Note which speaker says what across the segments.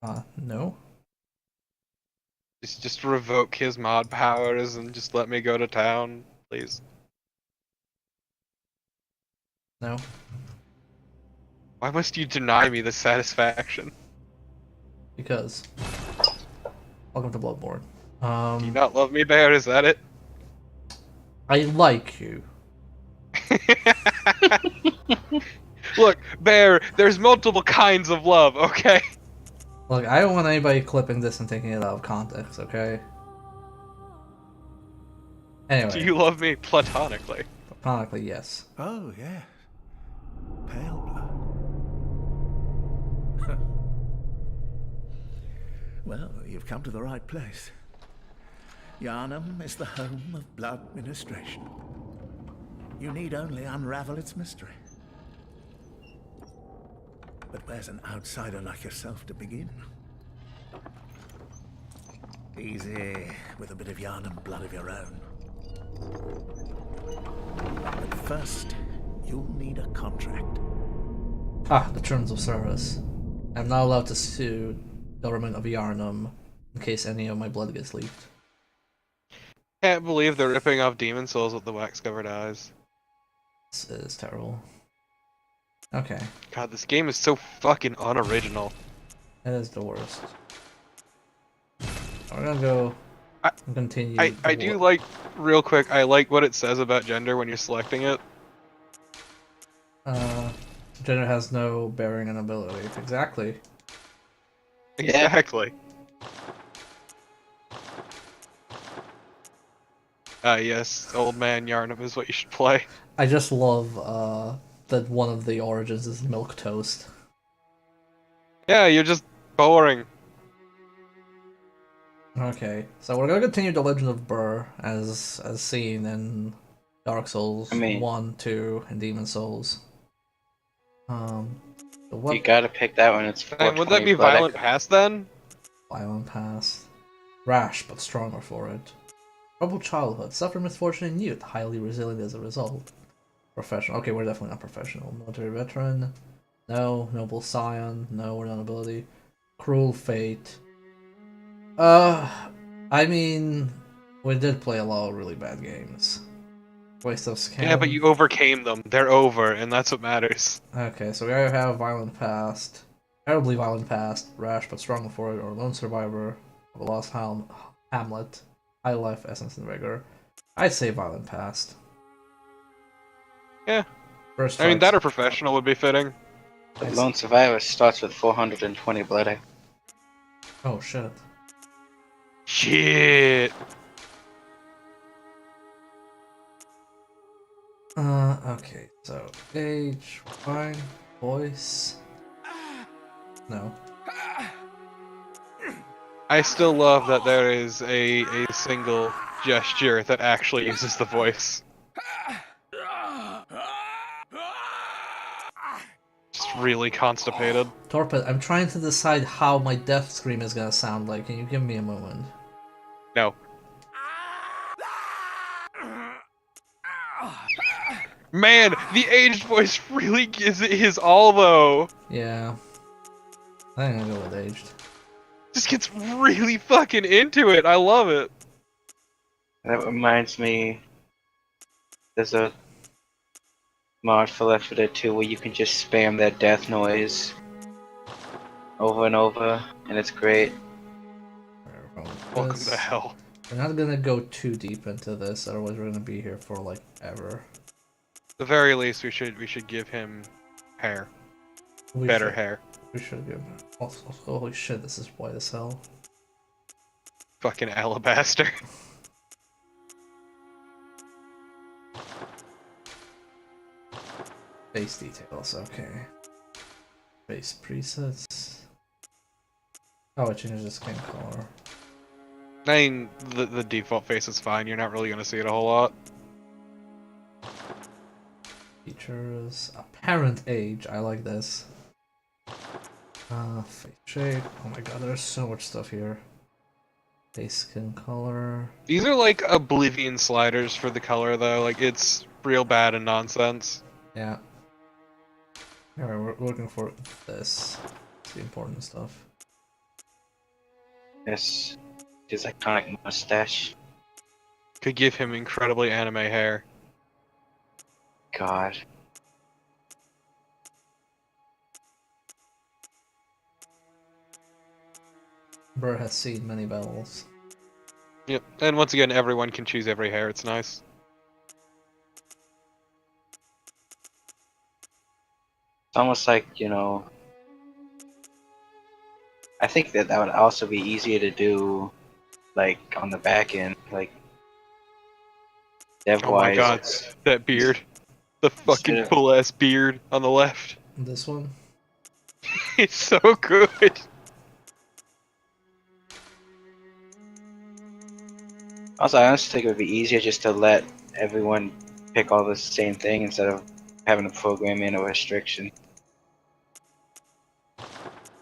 Speaker 1: No.
Speaker 2: Just revoke his mod powers and just let me go to town, please.
Speaker 1: No.
Speaker 2: Why must you deny me the satisfaction?
Speaker 1: Because. Welcome to Bloodborne.
Speaker 2: Do you not love me, Bear? Is that it?
Speaker 1: I like you.
Speaker 2: Look, Bear, there's multiple kinds of love, okay?
Speaker 1: Look, I don't want anybody clipping this and taking it out of context, okay?
Speaker 2: Do
Speaker 1: Anyway,
Speaker 2: you love me platonically?
Speaker 1: platonically, yes.
Speaker 3: Oh, yeah. Pale blood. Well, you've come to the right place. Yharnam is the home of blood ministration. You need only unravel its mystery. But where's an outsider like yourself to begin? Easy, with a bit of Yharnam blood of your own. But first, you'll need a contract.
Speaker 1: The terms of service. I'm not allowed to sue government of Yharnam in case any of my blood gets leaked.
Speaker 2: Can't believe they're ripping off demon souls with the wax-covered eyes.
Speaker 1: This is terrible. Okay.
Speaker 2: God, this game is so fucking unoriginal.
Speaker 1: That is the worst. We're gonna go and continue.
Speaker 2: I do like, real quick, I like what it says about gender when you're selecting it.
Speaker 1: Gender has no bearing on ability. Exactly.
Speaker 2: Exactly. Yes, Old Man Yarnum is what you should play.
Speaker 1: I just love that one of the origins is milk toast.
Speaker 2: Yeah, you're just boring.
Speaker 1: Okay, so we're gonna continue the Legend of Burr as seen in Dark Souls 1, 2, and Demon Souls.
Speaker 4: You gotta pick that one. It's
Speaker 2: And would that
Speaker 4: 420
Speaker 2: be
Speaker 4: blood.
Speaker 2: Violent Past then?
Speaker 1: Violent past. Rash, but stronger for it. Troubled childhood. Suffered misfortune in youth. Highly resilient as a result. Professional. Okay, we're definitely not professional. Military veteran. No. Noble scion. No, we're not ability. Cruel fate. I mean, we did play a lot of really bad games. Waste of Scam.
Speaker 2: Yeah, but you overcame them. They're over, and that's what matters.
Speaker 1: Okay, so we either have Violent Past, Terribly Violent Past, Rash but Stronger for it, or Lone Survivor of a Lost Hamlet, High Life, Essence, and Vigor. I'd say Violent Past.
Speaker 2: Yeah.
Speaker 1: First
Speaker 2: I mean,
Speaker 1: strikes.
Speaker 2: that or Professional would be fitting.
Speaker 4: The Lone Survivor starts with 420 blood.
Speaker 1: Oh shit.
Speaker 2: Shit.
Speaker 1: Okay, so age, fine, voice. No.
Speaker 2: I still love that there is a single gesture that actually uses the voice. Just really constipated.
Speaker 1: Torpid, I'm trying to decide how my death scream is gonna sound like. Can you give me a moment?
Speaker 2: No. Man, the aged voice really gives it his all, though.
Speaker 1: Yeah. I think I'm gonna go with aged.
Speaker 2: Just gets really fucking into it. I love it.
Speaker 4: That reminds me, there's a mod for Left 4 Dead 2 where you can just spam that death noise over and over, and it's great.
Speaker 2: Welcome to hell.
Speaker 1: We're not gonna go too deep into this, otherwise we're gonna be here for like ever.
Speaker 2: At the very least, we should give him hair. Better hair.
Speaker 1: We should give. Oh, holy shit! This is white as hell.
Speaker 2: Fucking alabaster.
Speaker 1: Face details, okay. Face presets. Oh, it changes the skin color.
Speaker 2: I mean, the default face is fine. You're not really gonna see it a whole lot.
Speaker 1: Features. Apparent age. I like this. Face shape. Oh my god, there's so much stuff here. Face skin color.
Speaker 2: These are like Oblivion sliders for the color, though. Like, it's real bad and nonsense.
Speaker 1: Yeah. Alright, we're looking for this. It's the important stuff.
Speaker 4: Yes, his iconic mustache.
Speaker 2: Could give him incredibly anime hair.
Speaker 4: God.
Speaker 1: Burr has seen many battles.
Speaker 2: Yep. And once again, everyone can choose every hair. It's nice.
Speaker 4: It's almost like, I think that would also be easier to do, like, on the back end, like,
Speaker 2: Oh my
Speaker 4: dev-wise.
Speaker 2: god, that beard. The fucking
Speaker 4: Instead of-
Speaker 2: full ass beard on the left.
Speaker 1: This one?
Speaker 2: It's so good.
Speaker 4: Also, I honestly think it would be easier just to let everyone pick all the same thing instead of having to program in a restriction.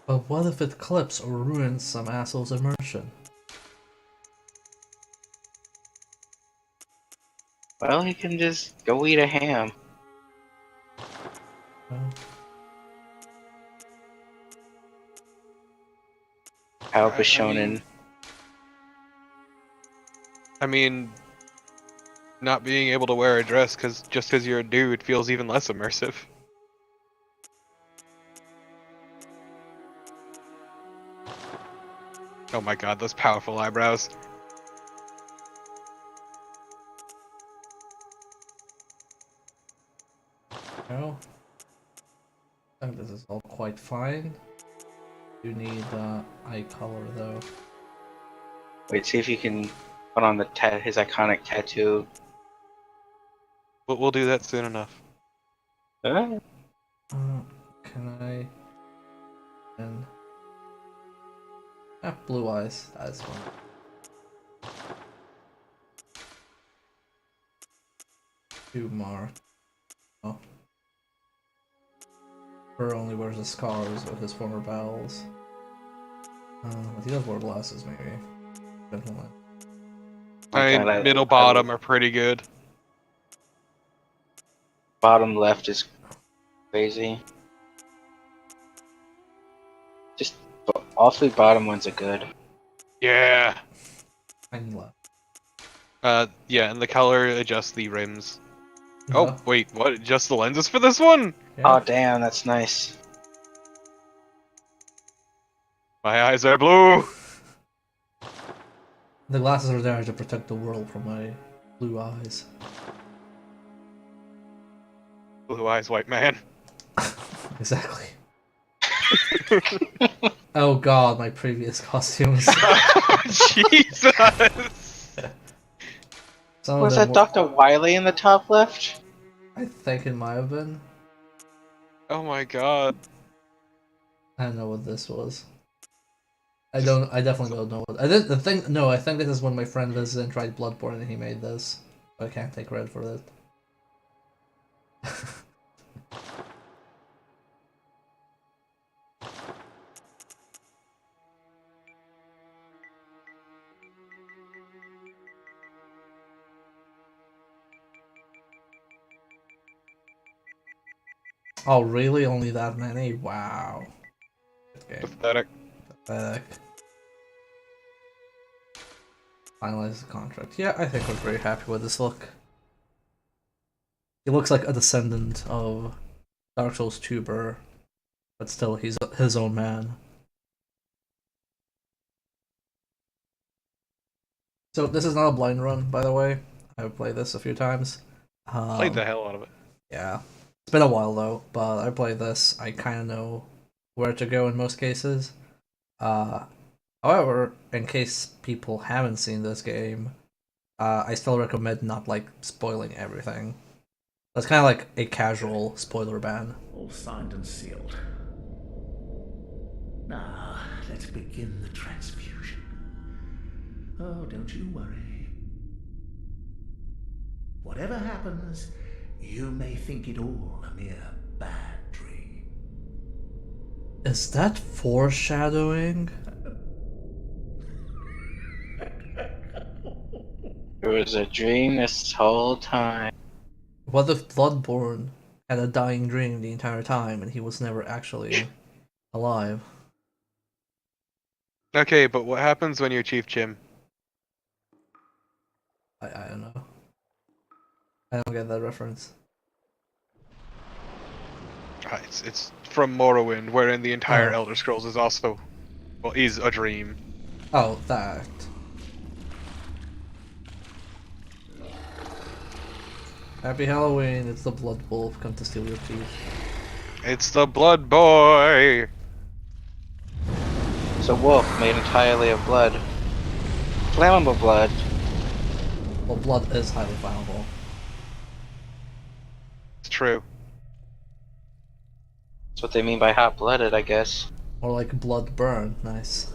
Speaker 1: But what if it clips or ruins some asshole's immersion?
Speaker 4: Well, you can just go eat a ham.
Speaker 1: Well,
Speaker 4: Help is
Speaker 2: I
Speaker 4: shonen.
Speaker 2: mean, not being able to wear a dress just because you're a dude feels even less immersive. Oh my god, those powerful eyebrows.
Speaker 1: well, I think this is all quite fine. You need eye color though.
Speaker 4: Wait, see if you can put on his iconic tattoo.
Speaker 2: But we'll do that soon enough.
Speaker 4: Huh?
Speaker 1: Can I? And blue eyes. That's fine. Two mark. Oh. Burr only wears the scars of his former battles. But he does wear glasses, maybe. Definitely.
Speaker 2: I
Speaker 4: God,
Speaker 2: mean, middle bottom are pretty good.
Speaker 4: Bottom left is crazy. Just all three bottom ones are good.
Speaker 2: Yeah.
Speaker 1: Tiny left.
Speaker 2: Yeah, and the color adjusts the rims. Oh,
Speaker 1: Yeah.
Speaker 2: wait, what? Adjust the lenses for this one?
Speaker 1: Yeah.
Speaker 4: Oh damn, that's nice.
Speaker 2: My eyes are blue.
Speaker 1: The glasses are there to protect the world from my blue eyes.
Speaker 2: Blue eyes, white man.
Speaker 1: Exactly. Oh god, my previous costumes.
Speaker 2: Jesus.
Speaker 1: Some of
Speaker 4: Was
Speaker 1: them
Speaker 4: that
Speaker 1: were,
Speaker 4: Dr. Wiley in the top left?
Speaker 1: I think it might have been.
Speaker 2: Oh my god.
Speaker 1: I don't know what this was. I
Speaker 2: Just-
Speaker 1: definitely don't know what. I did the thing. No, I think this is when my friend visited and tried Bloodborne and he made this. But I can't take credit for it. Oh, really? Only that many? Wow. Good game.
Speaker 2: Pathetic.
Speaker 1: Pathetic. Finalize the contract. Yeah, I think we're very happy with this look. He looks like a descendant of Dark Souls 2 Burr, but still he's his own man. So this is not a blind run, by the way. I've played this a few times.
Speaker 2: Played the hell out of it.
Speaker 1: Yeah. It's been a while though, but I played this. I kind of know where to go in most cases. However, in case people haven't seen this game, I still recommend not like spoiling everything. That's kind of like a casual spoiler ban.
Speaker 3: All signed and sealed. Now, let's begin the transfusion. Oh, don't you worry. Whatever happens, you may think it all a mere bad dream.
Speaker 1: Is that foreshadowing?
Speaker 4: It was a dream this whole time.
Speaker 1: What if Bloodborne had a dying dream the entire time and he was never actually alive?
Speaker 2: Okay, but what happens when you're Chief Jim?
Speaker 1: I don't know. I don't get that reference.
Speaker 2: It's from Morrowind, wherein the entire
Speaker 1: Oh.
Speaker 2: Elder Scrolls is also, well, is a dream.
Speaker 1: Oh, that. Happy Halloween, it's the Blood Wolf, come to steal your teeth.
Speaker 2: It's the Blood Boy!
Speaker 4: It's a wolf made entirely of blood. Flammable blood.
Speaker 1: Well, blood is highly flammable.
Speaker 2: It's true.
Speaker 4: That's what they mean by hot-blooded, I guess.
Speaker 1: Or like blood burn, nice.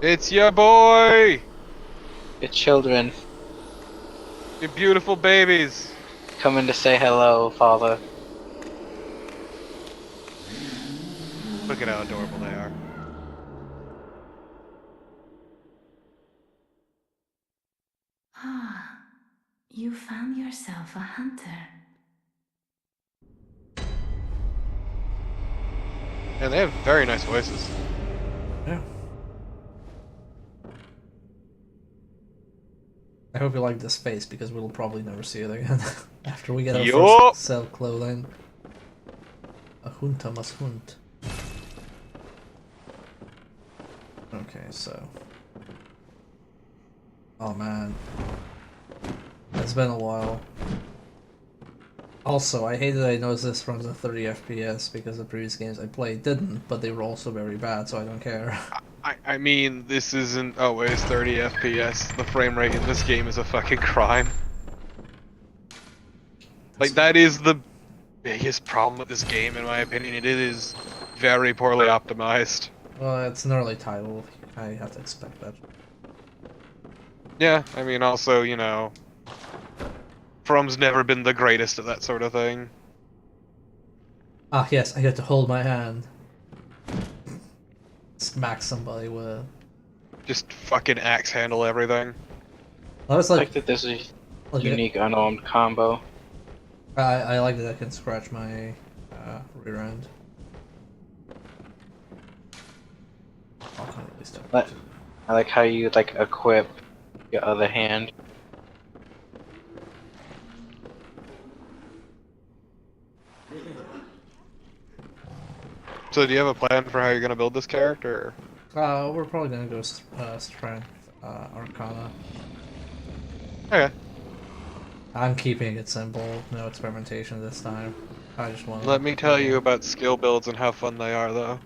Speaker 2: It's your boy!
Speaker 4: Your children
Speaker 2: You beautiful babies!
Speaker 4: coming to say hello, father.
Speaker 2: Look at how adorable they are.
Speaker 5: Ah, you found yourself a hunter.
Speaker 2: And they have very nice voices.
Speaker 1: Yeah. I hope you like this face because we'll probably never see it again after we get our
Speaker 2: Yup.
Speaker 1: first sell clothing. A junta must hunt. Okay, so. Oh man. It's been a while. Also, I hate that I noticed this runs at 30 FPS because the previous games I played didn't, but they were also very bad, so I don't care.
Speaker 2: I mean, this isn't always 30 FPS. The frame rate in this game is a fucking crime. Like, that is the biggest problem with this game, in my opinion. It is very poorly optimized.
Speaker 1: Well, it's an early title. I have to expect that.
Speaker 2: Yeah, I mean, also, you know, From's never been the greatest at that sort of thing.
Speaker 1: Ah, yes, I get to hold my hand. Smack somebody with it.
Speaker 2: Just fucking axe handle everything.
Speaker 1: I was
Speaker 4: I
Speaker 1: like,
Speaker 4: like that this is a
Speaker 1: like
Speaker 4: unique unarmed combo.
Speaker 1: I like that I can scratch my rear end. Oh, can I at least
Speaker 4: But I like how you like equip your other hand.
Speaker 2: So do you have a plan for how you're gonna build this character?
Speaker 1: we're probably gonna go strength, arcana.
Speaker 2: Okay.
Speaker 1: I'm keeping it simple, no experimentation this time. I just want.
Speaker 2: Let me tell you about skill builds and how fun they are, though.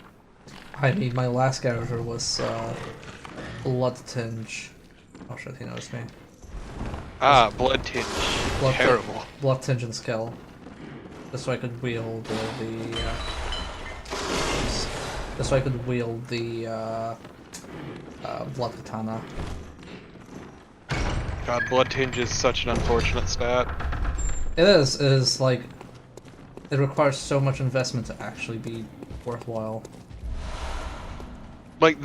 Speaker 1: I mean, my last character was Blood Tinge. Oh shit, he noticed me.
Speaker 2: Ah, Blood Tinge.
Speaker 1: Blood
Speaker 2: Terrible.
Speaker 1: Blood Tinge and Skill. Just so I could wield just so I could wield the Blood Katana.
Speaker 2: God, Blood Tinge is such an unfortunate stat.
Speaker 1: It is like, it requires so much investment to actually be worthwhile.
Speaker 2: Like,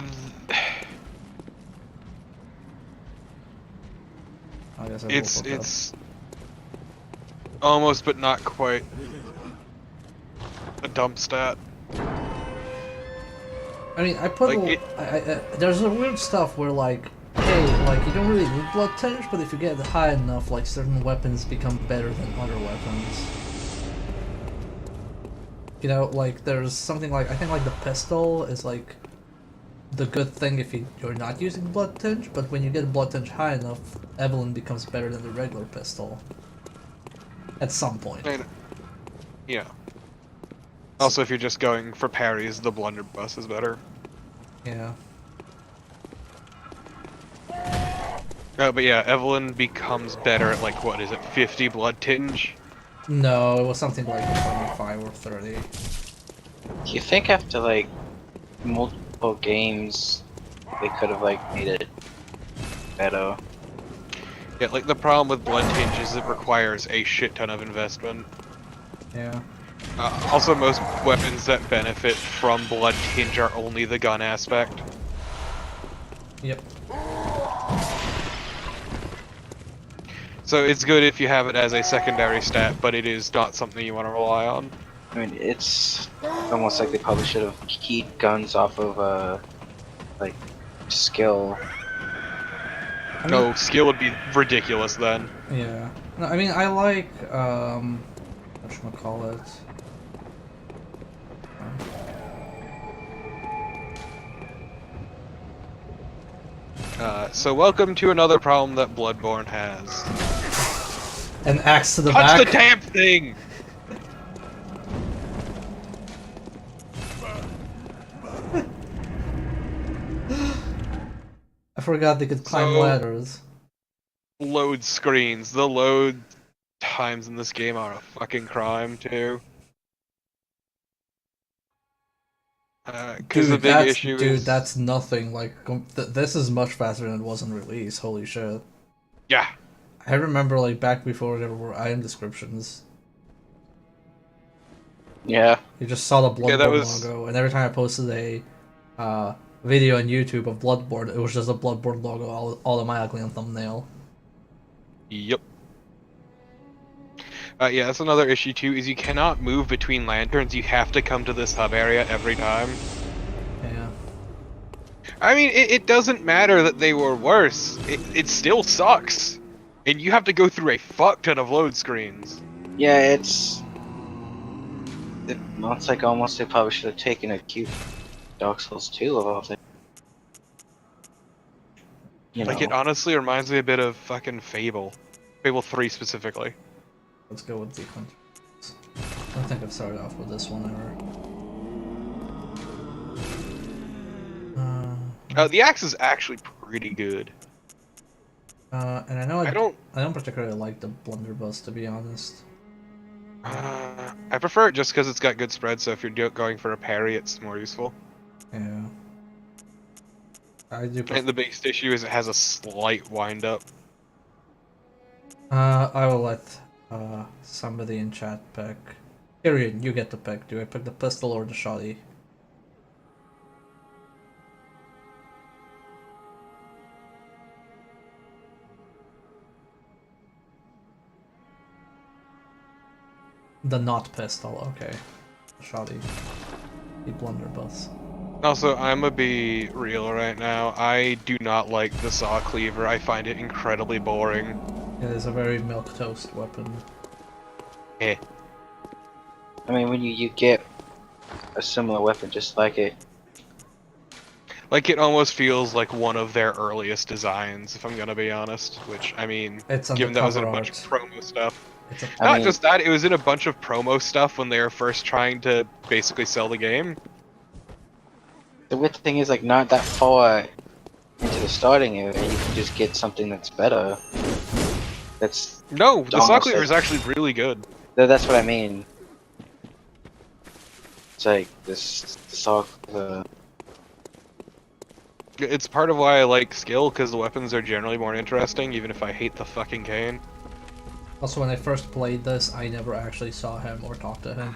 Speaker 1: I guess I will look up.
Speaker 2: it's almost but not quite a dump stat.
Speaker 1: I mean, I put
Speaker 2: like
Speaker 1: there's a weird stuff where like, hey, like you don't really need Blood Tinge, but if you get high enough, like certain weapons become better than other weapons. You know, like there's something like, I think like the pistol is like the good thing if you're not using Blood Tinge, but when you get Blood Tinge high enough, Evelyn becomes better than the regular pistol. At some point.
Speaker 2: And, yeah. Also, if you're just going for parries, the blunderbuss is better.
Speaker 1: Yeah.
Speaker 2: But yeah, Evelyn becomes better at like, what is it, 50 Blood Tinge?
Speaker 1: No, it was something like 25 or 30.
Speaker 4: Do you think after like multiple games they could have like made it better?
Speaker 2: Yeah, like the problem with Blood Tinge is it requires a shit ton of investment.
Speaker 1: Yeah.
Speaker 2: Also, most weapons that benefit from Blood Tinge are only the gun aspect.
Speaker 1: Yep.
Speaker 2: So it's good if you have it as a secondary stat, but it is not something you want to rely on.
Speaker 4: I mean, it's almost like they probably should have keyed guns off of like skill.
Speaker 1: I mean,
Speaker 2: No, skill would be ridiculous then.
Speaker 1: yeah. No, I mean, I like, whatchamacallit.
Speaker 2: So welcome to another problem that Bloodborne has.
Speaker 1: An axe to the
Speaker 2: Touch
Speaker 1: back.
Speaker 2: the damn thing!
Speaker 1: I forgot they could climb
Speaker 2: So-
Speaker 1: ladders.
Speaker 2: Load screens. The load times in this game are a fucking crime too. Because the big issue is...
Speaker 1: that's nothing. Like, this is much faster than it was on release. Holy shit!
Speaker 2: Yeah.
Speaker 1: I remember, like, back before there were item descriptions.
Speaker 4: Yeah.
Speaker 1: You just saw the Bloodborne
Speaker 2: Yeah, that was-
Speaker 1: logo, and every time I posted a video on YouTube of Bloodborne, it was just a Bloodborne logo automatically on thumbnail.
Speaker 2: Yep. Yeah, that's another issue too, is you cannot move between lanterns, you have to come to this hub area every time.
Speaker 1: Yeah.
Speaker 2: I mean, it doesn't matter that they were worse, it still sucks. And you have to go through a fuck ton of load screens.
Speaker 4: Yeah, it's like almost they probably should have taken a cute Dark Souls 2 of all things. You
Speaker 2: Like,
Speaker 4: know.
Speaker 2: it honestly reminds me a bit of fucking Fable. Fable 3 specifically.
Speaker 1: Let's go with the controls. I don't think I've started off with this one ever.
Speaker 2: The axe is actually pretty good.
Speaker 1: And I know
Speaker 2: I don't...
Speaker 1: I don't particularly like the blunderbuss, to be honest.
Speaker 2: I prefer it just because it's got good spread, so if you're going for a parry, it's more useful.
Speaker 1: Yeah. I do.
Speaker 2: And the biggest issue is it has a slight wind up.
Speaker 1: I will let somebody in chat pick. Tyrion, you get to pick. Do I pick the pistol or the shotty? The not pistol, okay. Shotty. The blunderbuss.
Speaker 2: Also, I'm gonna be real right now. I do not like the saw cleaver. I find it incredibly boring.
Speaker 1: It is a very milquetoast weapon.
Speaker 2: Eh.
Speaker 4: I mean, when you get a similar weapon just like it,
Speaker 2: Like, it almost feels like one of their earliest designs, if I'm gonna be honest. Which, I mean,
Speaker 1: It's
Speaker 2: given that was in a
Speaker 1: undercover
Speaker 2: bunch of
Speaker 1: art.
Speaker 2: promo stuff.
Speaker 1: It's a
Speaker 4: I
Speaker 2: Not
Speaker 4: mean-
Speaker 2: just that, it was in a bunch of promo stuff when they were first trying to basically sell the game.
Speaker 4: the weird thing is like not that far into the starting area, you can just get something that's better. That's
Speaker 2: No, the saw
Speaker 4: Almost
Speaker 2: cleaver
Speaker 4: like-
Speaker 2: is actually really good.
Speaker 4: that's what I mean. It's like this saw.
Speaker 2: It's part of why I like skill, because the weapons are generally more interesting, even if I hate the fucking cane.
Speaker 1: Also, when I first played this, I never actually saw him or talked to him.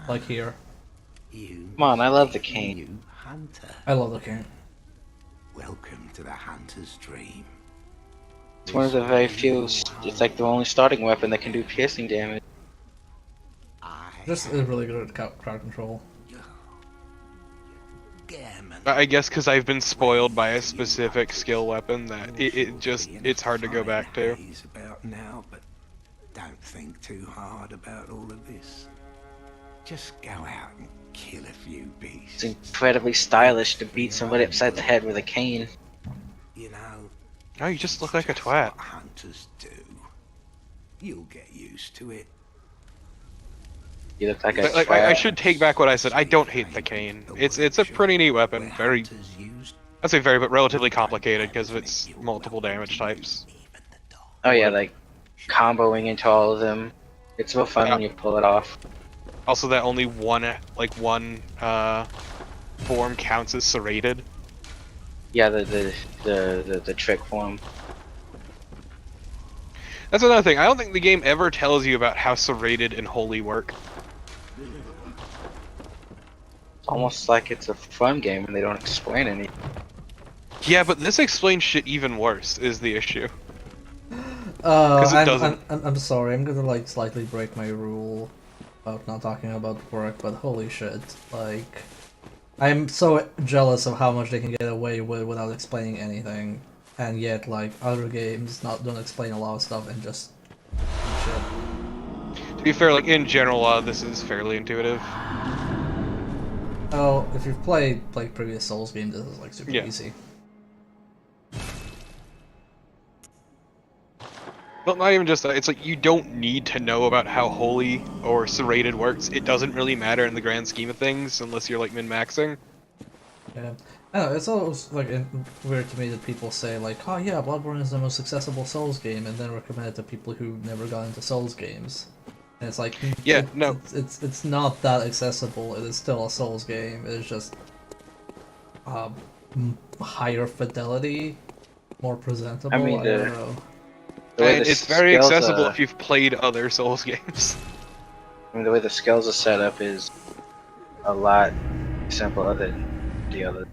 Speaker 1: Like here.
Speaker 3: You
Speaker 4: Come on, I love the cane.
Speaker 3: new hunter.
Speaker 1: I love the cane.
Speaker 3: Welcome to the hunter's dream.
Speaker 4: It's one of the very few. It's like the only starting weapon that can do piercing damage.
Speaker 1: Just is really good at crowd control.
Speaker 3: Gammon.
Speaker 2: I guess because I've been spoiled by a specific skill weapon that it's hard to go back to.
Speaker 3: About now, but don't think too hard about all of this. Just go out and kill a few beasts.
Speaker 4: It's incredibly stylish to beat somebody upside the head with a cane.
Speaker 3: You know.
Speaker 2: Oh, you just look like a
Speaker 3: just
Speaker 2: twat.
Speaker 3: What hunters do. You'll get used to it.
Speaker 4: You look like a
Speaker 2: Like, I
Speaker 4: twat.
Speaker 2: should take back what I said. I don't hate the cane. It's a pretty neat weapon. Very, I'd say very, but relatively complicated because of its multiple damage types.
Speaker 4: Oh yeah, like comboing into all of them. It's real fun
Speaker 2: Yeah.
Speaker 4: when you pull it off.
Speaker 2: Also, that only one form counts as serrated.
Speaker 4: Yeah, the trick form.
Speaker 2: That's another thing. I don't think the game ever tells you about how serrated and holy work.
Speaker 4: It's almost like it's a fun game and they don't explain any.
Speaker 2: Yeah, but this explains shit even worse. Is the issue? 'Cause it doesn't.
Speaker 1: I'm sorry. I'm gonna like slightly break my rule. about not talking about work, but holy shit, like, I'm so jealous of how much they can get away with without explaining anything, and yet, like, other games don't explain a lot of stuff and just shit.
Speaker 2: To be fair, like in general, a lot of this is fairly intuitive.
Speaker 1: Oh, if you've played, like, previous Souls games, this is, like, super
Speaker 2: Yeah.
Speaker 1: easy.
Speaker 2: But not even just that, it's like you don't need to know about how holy or serrated works. It doesn't really matter in the grand scheme of things unless you're like min-maxing.
Speaker 1: Yeah. I don't know, it's always, like, weird to me that people say, like, oh yeah, Bloodborne is the most accessible Souls game, and then recommend it to people who never got into Souls games. And it's like,
Speaker 2: Yeah, no.
Speaker 1: it's not that accessible. It is still a Souls game. It's just higher fidelity, more presentable.
Speaker 4: I mean,
Speaker 1: I don't know.
Speaker 4: the way
Speaker 2: And
Speaker 4: the
Speaker 2: it's very
Speaker 4: skills,
Speaker 2: accessible if you've played other Souls games.
Speaker 4: I mean, the way the skills are set up is a lot simpler than the other.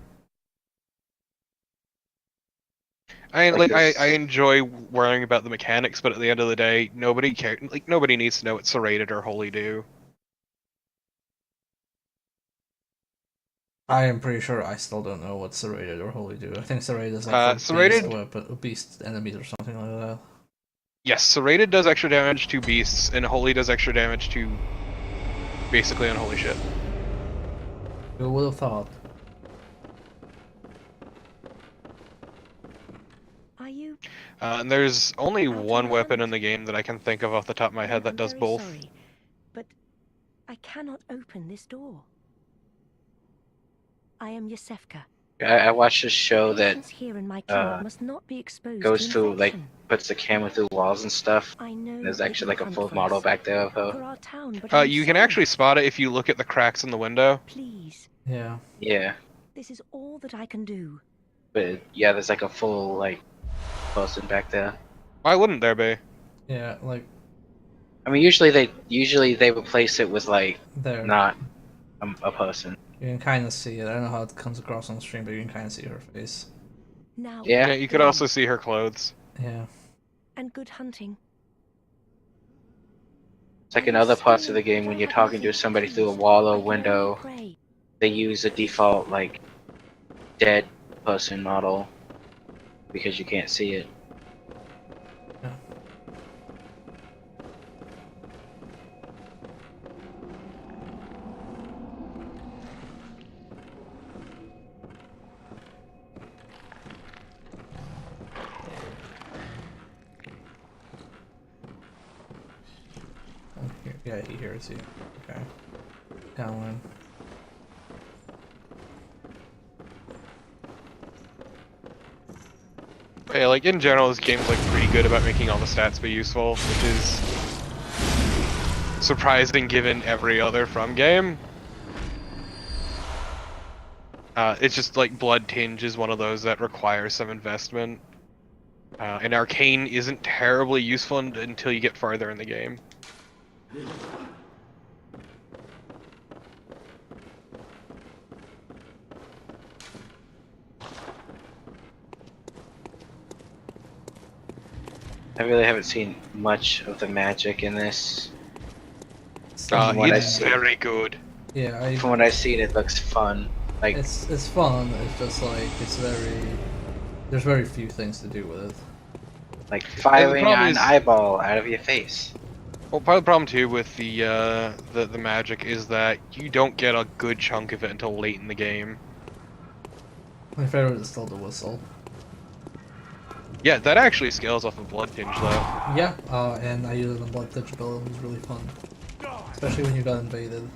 Speaker 2: I enjoy worrying about the mechanics, but at the end of the day, nobody cares. Like nobody needs to know what serrated or holy do.
Speaker 1: I am pretty sure I still don't know what serrated or holy do. I think serrated is like for
Speaker 2: serrated.
Speaker 1: beast weapon, beast enemies or something like that.
Speaker 2: Yes, serrated does extra damage to beasts, and holy does extra damage to basically unholy shit.
Speaker 1: Who would have thought?
Speaker 6: Are you?
Speaker 2: And there's only
Speaker 6: Out
Speaker 2: one
Speaker 6: on
Speaker 2: weapon
Speaker 6: hunt?
Speaker 2: in the game that I can think of off the top of my head that
Speaker 6: I'm
Speaker 2: does
Speaker 6: very
Speaker 2: both.
Speaker 6: sorry, but I cannot open this door. I am Yosefka.
Speaker 4: I watched this show that
Speaker 6: Patients here in my clinic must not be exposed
Speaker 4: goes
Speaker 6: to
Speaker 4: through, like,
Speaker 6: infection.
Speaker 4: puts the camera through walls and stuff.
Speaker 6: I know
Speaker 4: There's
Speaker 6: that
Speaker 4: actually
Speaker 6: you
Speaker 4: like a
Speaker 6: hunt
Speaker 4: full
Speaker 6: for
Speaker 4: model
Speaker 6: us,
Speaker 4: back there of
Speaker 6: for
Speaker 4: her.
Speaker 6: our town, but I'm
Speaker 2: You can
Speaker 6: sorry.
Speaker 2: actually spot it if you look at the cracks in the window.
Speaker 6: Please,
Speaker 1: Yeah.
Speaker 4: Yeah,
Speaker 6: this is all that I can do.
Speaker 4: but yeah, there's like a full, like, person back there.
Speaker 2: Why wouldn't there be?
Speaker 1: Yeah, like
Speaker 4: I mean, usually they replace it with, like,
Speaker 1: there.
Speaker 4: not a person.
Speaker 1: You can kind of see it. I don't know how it comes across on stream, but you can kind of see her face.
Speaker 6: Now,
Speaker 4: Yeah.
Speaker 2: Yeah, you could
Speaker 6: go
Speaker 2: also
Speaker 6: on.
Speaker 2: see her clothes.
Speaker 1: Yeah.
Speaker 6: And good hunting.
Speaker 4: It's like in other parts of the game when you're talking to somebody through a wall or window,
Speaker 6: Pray.
Speaker 4: they use a default, like, dead person model because you can't see it.
Speaker 1: Yeah. Okay. Yeah, he hears you. Okay. Downwind.
Speaker 2: But yeah, like in general, this game's like pretty good about making all the stats be useful, which is surprising given every other From game. It's just like Blood Tinge is one of those that requires some investment. And Arcane isn't terribly useful until you get farther in the game.
Speaker 4: I really haven't seen much of the magic in this. From what I've
Speaker 2: It's
Speaker 4: seen.
Speaker 2: very good.
Speaker 1: Yeah,
Speaker 4: From what I've seen, it looks fun. Like,
Speaker 1: it's fun. It's just like there's very few things to do with it.
Speaker 4: like firing
Speaker 2: problem
Speaker 4: an
Speaker 2: is-
Speaker 4: eyeball out of your face.
Speaker 2: Well, part of the problem too with the magic is that you don't get a good chunk of it until late in the game.
Speaker 1: My favorite is still the whistle.
Speaker 2: Yeah, that actually scales off of Blood Tinge though.
Speaker 1: Yeah, and I used it in Blood Touch build. It was really fun, especially when you got invaded.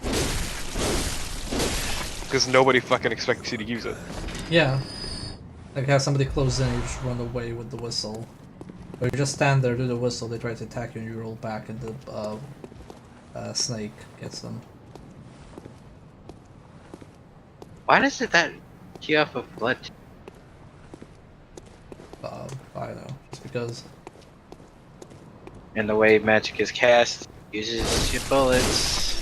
Speaker 2: Because nobody fucking expects you to use it.
Speaker 1: Yeah, like have somebody close in, you just run away with the whistle, or you just stand there, do the whistle. They try to attack you, and you roll back, and the snake gets them.
Speaker 4: Why does it that key off of blood?
Speaker 1: I don't know, just because.
Speaker 4: And the way magic is cast uses your bullets.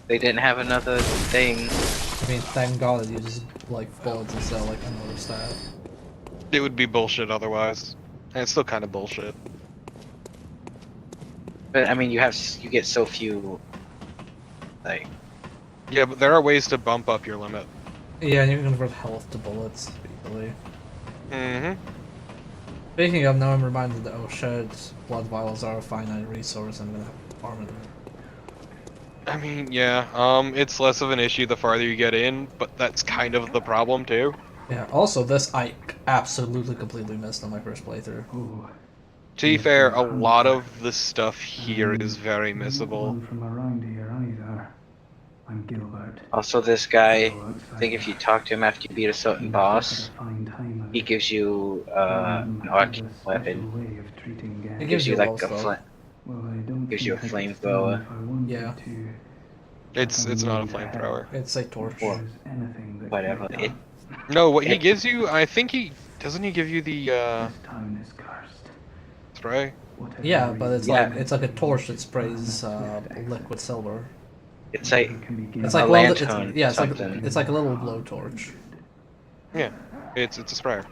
Speaker 4: They didn't have another thing.
Speaker 1: I mean, thank God it uses like bullets instead of like another staff.
Speaker 2: It would be bullshit otherwise. And it's still kind of bullshit.
Speaker 4: But I mean, you get so few Like,
Speaker 2: Yeah, but there are ways to bump up your limit.
Speaker 1: Yeah, and you can convert health to bullets, easily.
Speaker 2: Mm-hmm.
Speaker 1: Speaking of, now I'm reminded that, oh shit, blood vials are a finite resource, I'm gonna have to farm them.
Speaker 2: I mean, yeah, it's less of an issue the farther you get in, but that's kind of the problem too.
Speaker 1: Yeah, also this I absolutely completely missed on my first playthrough.
Speaker 7: Oh,
Speaker 2: To be
Speaker 7: must be
Speaker 2: fair,
Speaker 7: a
Speaker 2: a lot
Speaker 7: hunter.
Speaker 2: of the stuff here is very
Speaker 7: Not
Speaker 2: missable.
Speaker 7: one from around here either. I'm Gilbert.
Speaker 4: also, this guy,
Speaker 7: Fellow
Speaker 4: I think if
Speaker 7: outsider.
Speaker 4: you talk to him after you beat a certain
Speaker 7: Seems we've had
Speaker 4: boss,
Speaker 7: a fine time of
Speaker 4: he
Speaker 7: it.
Speaker 4: gives you
Speaker 7: Yarnum
Speaker 4: an
Speaker 7: has
Speaker 4: arc
Speaker 7: a special
Speaker 4: weapon.
Speaker 7: way of treating
Speaker 1: It
Speaker 7: guests.
Speaker 1: gives
Speaker 4: Gives
Speaker 1: you
Speaker 4: you
Speaker 1: a lot of
Speaker 4: like a
Speaker 1: stuff.
Speaker 7: Well, I don't
Speaker 4: gives you a
Speaker 7: think I could stand
Speaker 4: flamethrower.
Speaker 7: if I wanted
Speaker 1: Yeah.
Speaker 7: to.
Speaker 2: It's
Speaker 7: But I'm
Speaker 2: not a
Speaker 7: ready to help.
Speaker 2: flamethrower.
Speaker 1: It's a torch.
Speaker 7: If
Speaker 4: Or
Speaker 7: there's anything that
Speaker 4: whatever.
Speaker 7: can be
Speaker 4: It
Speaker 7: done.
Speaker 2: No, what he
Speaker 4: It-
Speaker 2: gives you, I think doesn't he give you the
Speaker 7: This town is cursed.
Speaker 2: spray?
Speaker 7: Whatever
Speaker 1: Yeah,
Speaker 7: the
Speaker 1: but it's
Speaker 7: reason,
Speaker 1: like it's like a torch that
Speaker 7: it's planned a
Speaker 1: sprays
Speaker 7: swift exit.
Speaker 1: liquid silver.
Speaker 4: it's like
Speaker 7: Whatever can be
Speaker 1: It's
Speaker 7: given
Speaker 1: like
Speaker 4: a
Speaker 1: well,
Speaker 4: lantern,
Speaker 1: yeah,
Speaker 4: something.
Speaker 1: it's like a little blowtorch.
Speaker 2: Yeah, it's a sprayer.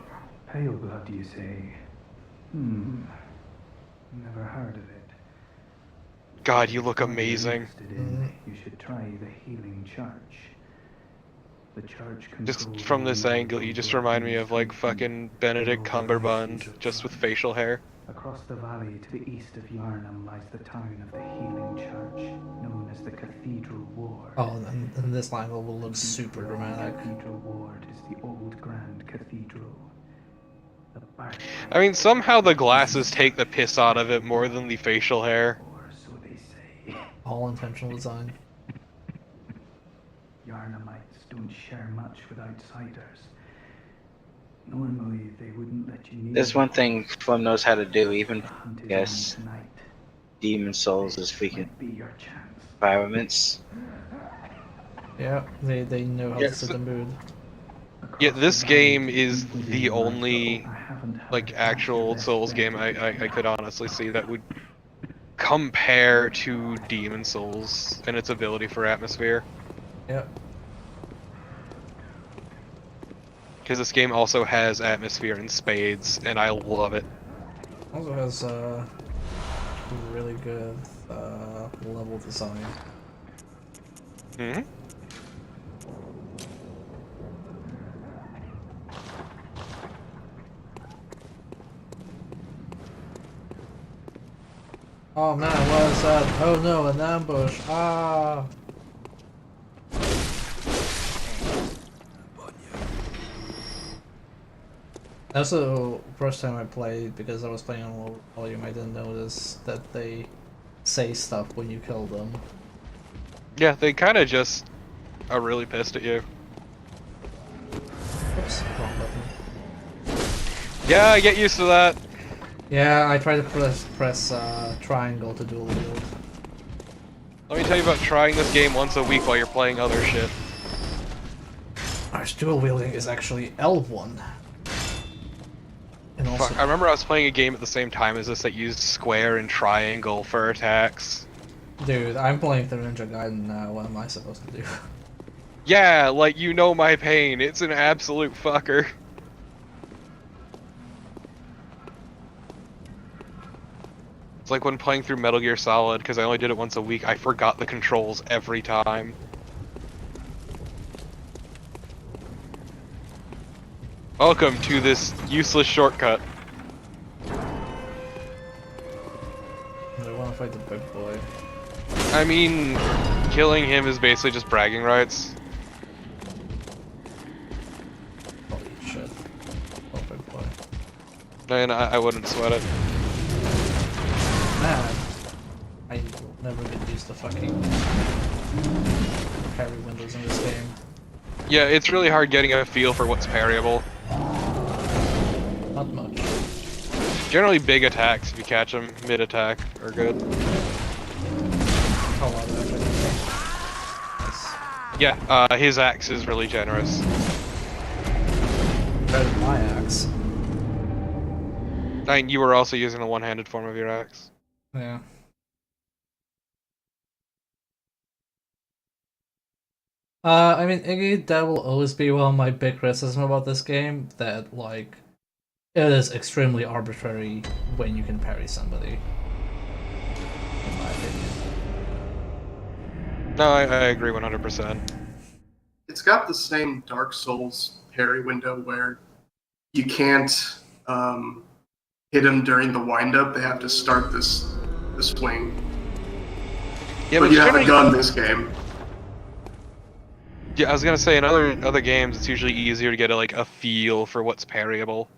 Speaker 7: Pale blood, you say? Hmm. Never heard of it.
Speaker 2: God, you look
Speaker 7: What you're
Speaker 2: amazing.
Speaker 7: interested in, you should try the Healing Church. The church
Speaker 2: Just
Speaker 7: controls
Speaker 2: from
Speaker 7: the
Speaker 2: this angle, you just remind me of like fucking Benedict Cumberbatch, just with facial hair.
Speaker 7: Across the valley to the east of Yarnum lies the town of the Healing Church, known as the Cathedral Ward.
Speaker 1: Oh, and this angle will look
Speaker 7: Deep
Speaker 1: super
Speaker 7: below
Speaker 1: dramatic.
Speaker 7: The Cathedral Ward is the old Grand Cathedral. The birthplace
Speaker 2: I mean, somehow the
Speaker 7: of
Speaker 2: glasses take the piss out of it more than the facial hair.
Speaker 7: or so they say.
Speaker 1: All intentional design.
Speaker 7: Yarnamites don't share much with outsiders. Normally, they wouldn't let you near.
Speaker 4: There's one thing Flum knows how to do, even
Speaker 7: The hunt is
Speaker 4: yes,
Speaker 7: on tonight.
Speaker 4: Demon Souls is freaking
Speaker 7: Might be your chance.
Speaker 4: environments.
Speaker 1: Yeah, they know how to
Speaker 2: Yes.
Speaker 1: set the mood.
Speaker 2: Yeah,
Speaker 7: Across
Speaker 2: this
Speaker 7: the valley
Speaker 2: game
Speaker 7: to
Speaker 2: is
Speaker 7: deep within
Speaker 2: the
Speaker 7: lies
Speaker 2: only
Speaker 7: I haven't heard
Speaker 2: like actual
Speaker 7: Master
Speaker 2: Souls
Speaker 7: Best
Speaker 2: game I could honestly see that would compare to Demon Souls and its ability for atmosphere.
Speaker 1: Yep.
Speaker 2: Because this game also has atmosphere in spades, and I love it.
Speaker 1: Also has really good level design.
Speaker 2: Hmm.
Speaker 1: Oh man, what is that? Oh no, an ambush! Ah! That's the first time I played because I was playing on low volume. I didn't notice that they say stuff when you kill them.
Speaker 2: Yeah, they kind of just are really pissed at you.
Speaker 1: Oops, wrong button.
Speaker 2: Yeah, I get used to that.
Speaker 1: Yeah, I tried to press triangle to dual wield.
Speaker 2: Let me tell you about trying this game once a week while you're playing other shit.
Speaker 1: Ours dual wielding is actually L1. And also,
Speaker 2: Fuck, I remember I was playing a game at the same time as this that used square and triangle for attacks.
Speaker 1: dude, I'm playing the Ninja Gaiden now. What am I supposed to do?
Speaker 2: Yeah, like, you know my pain. It's an absolute fucker. It's like when playing through Metal Gear Solid, because I only did it once a week, I forgot the controls every time. Welcome to this useless shortcut.
Speaker 1: I want to fight the big boy.
Speaker 2: I mean, killing him is basically just bragging rights.
Speaker 1: Holy shit. Oh, big boy.
Speaker 2: And I wouldn't sweat it.
Speaker 1: Man, I will never get used to fucking parry windows in this game.
Speaker 2: Yeah, it's really hard getting a feel for what's parryable.
Speaker 1: Not much.
Speaker 2: Generally big attacks, if you catch them mid-attack, are good.
Speaker 1: Oh, wow, that actually nice.
Speaker 2: Yeah, his axe is really generous.
Speaker 1: Better than my axe.
Speaker 2: I mean, you were also using the one-handed form of your axe.
Speaker 1: Yeah. I mean, Iggy, that will always be one of my big criticism about this game, that, like, it is extremely arbitrary when you can parry somebody. In my opinion.
Speaker 2: No, I agree 100%.
Speaker 8: It's got the same Dark Souls parry window where you can't hit them during the windup. They have to start the swing.
Speaker 2: Yeah,
Speaker 8: but you have a
Speaker 2: generally-
Speaker 8: gun this game.
Speaker 2: Yeah, I was gonna say in other games, it's usually easier to get a feel for what's parryable.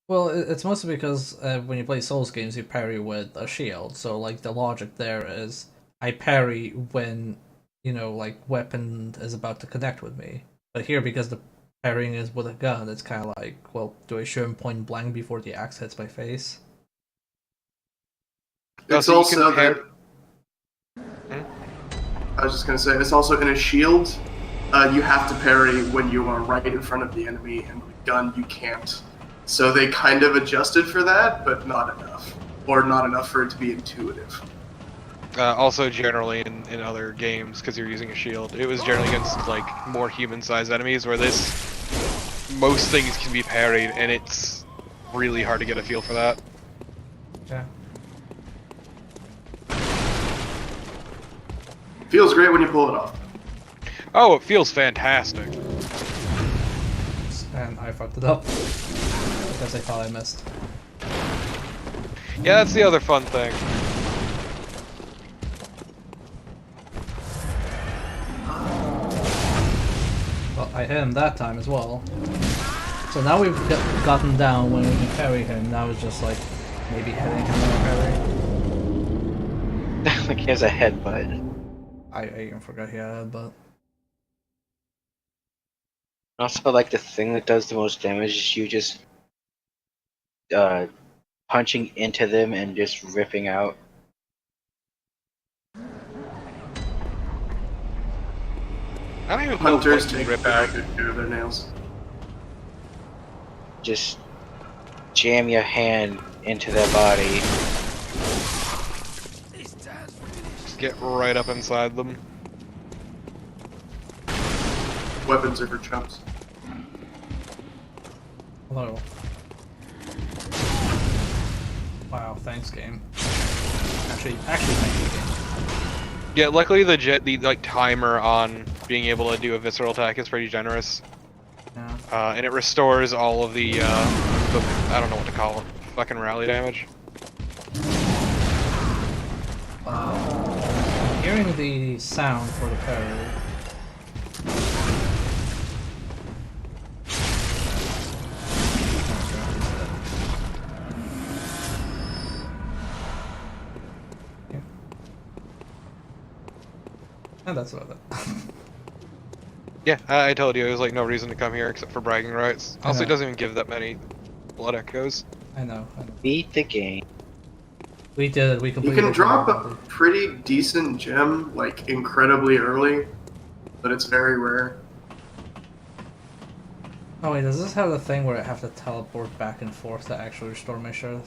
Speaker 1: Well, it's mostly because when you play Souls games, you parry with a shield. So, like, the logic there is I parry when, like, weapon is about to connect with me. But here, because the parrying is with a gun, it's kind of like, well, do I shoot him point blank before the axe hits my face?
Speaker 8: It's
Speaker 2: so you
Speaker 8: also
Speaker 2: can
Speaker 8: that. I was just gonna say, it's also in a shield. You have to parry when you are right in front of the enemy, and with a gun you can't. So they kind of adjusted for that, but not enough. Or not enough for it to be intuitive.
Speaker 2: Also, generally in other games, because you're using a shield, it was generally against like more human-sized enemies, where most things can be parried, and it's really hard to get a feel for that.
Speaker 1: Yeah.
Speaker 8: Feels great when you pull it off.
Speaker 2: Oh, it feels fantastic.
Speaker 1: And I fucked it up. Because I thought I missed.
Speaker 2: Yeah, that's the other fun thing.
Speaker 1: Well, I hit him that time as well. So now we've gotten down when we can parry him. Now it's just like maybe hitting him with a parry.
Speaker 4: Like he has a headbutt.
Speaker 1: I even forgot he had, but
Speaker 4: Also, like the thing that does the most damage is you just punching into them and just ripping out.
Speaker 2: I don't even know
Speaker 8: Hunters
Speaker 2: what you
Speaker 8: take
Speaker 2: rip
Speaker 8: very
Speaker 2: out.
Speaker 8: good care of their nails.
Speaker 4: Just jam your hand into their body.
Speaker 2: Just get right up inside them.
Speaker 8: Weapons are for chumps.
Speaker 1: hello. Wow, thanks game. Actually thank you game.
Speaker 2: Yeah, luckily the timer on being able to do a visceral attack is pretty generous.
Speaker 1: Yeah.
Speaker 2: And it restores all of the I don't know what to call it, fucking rally damage.
Speaker 1: Hearing the sound for the parry. And that's about it.
Speaker 2: Yeah, I told you, there's like no reason to come here except for bragging rights.
Speaker 1: I
Speaker 2: Also,
Speaker 1: know.
Speaker 2: it doesn't even give that many blood echoes.
Speaker 1: I know.
Speaker 4: Beat the game.
Speaker 1: We did it, we
Speaker 8: You
Speaker 1: completed
Speaker 8: can
Speaker 1: it
Speaker 8: drop a
Speaker 1: already.
Speaker 8: pretty decent gem, like, incredibly early, but it's very rare.
Speaker 1: Oh wait, does this have the thing where I have to teleport back and forth to actually restore my shirt?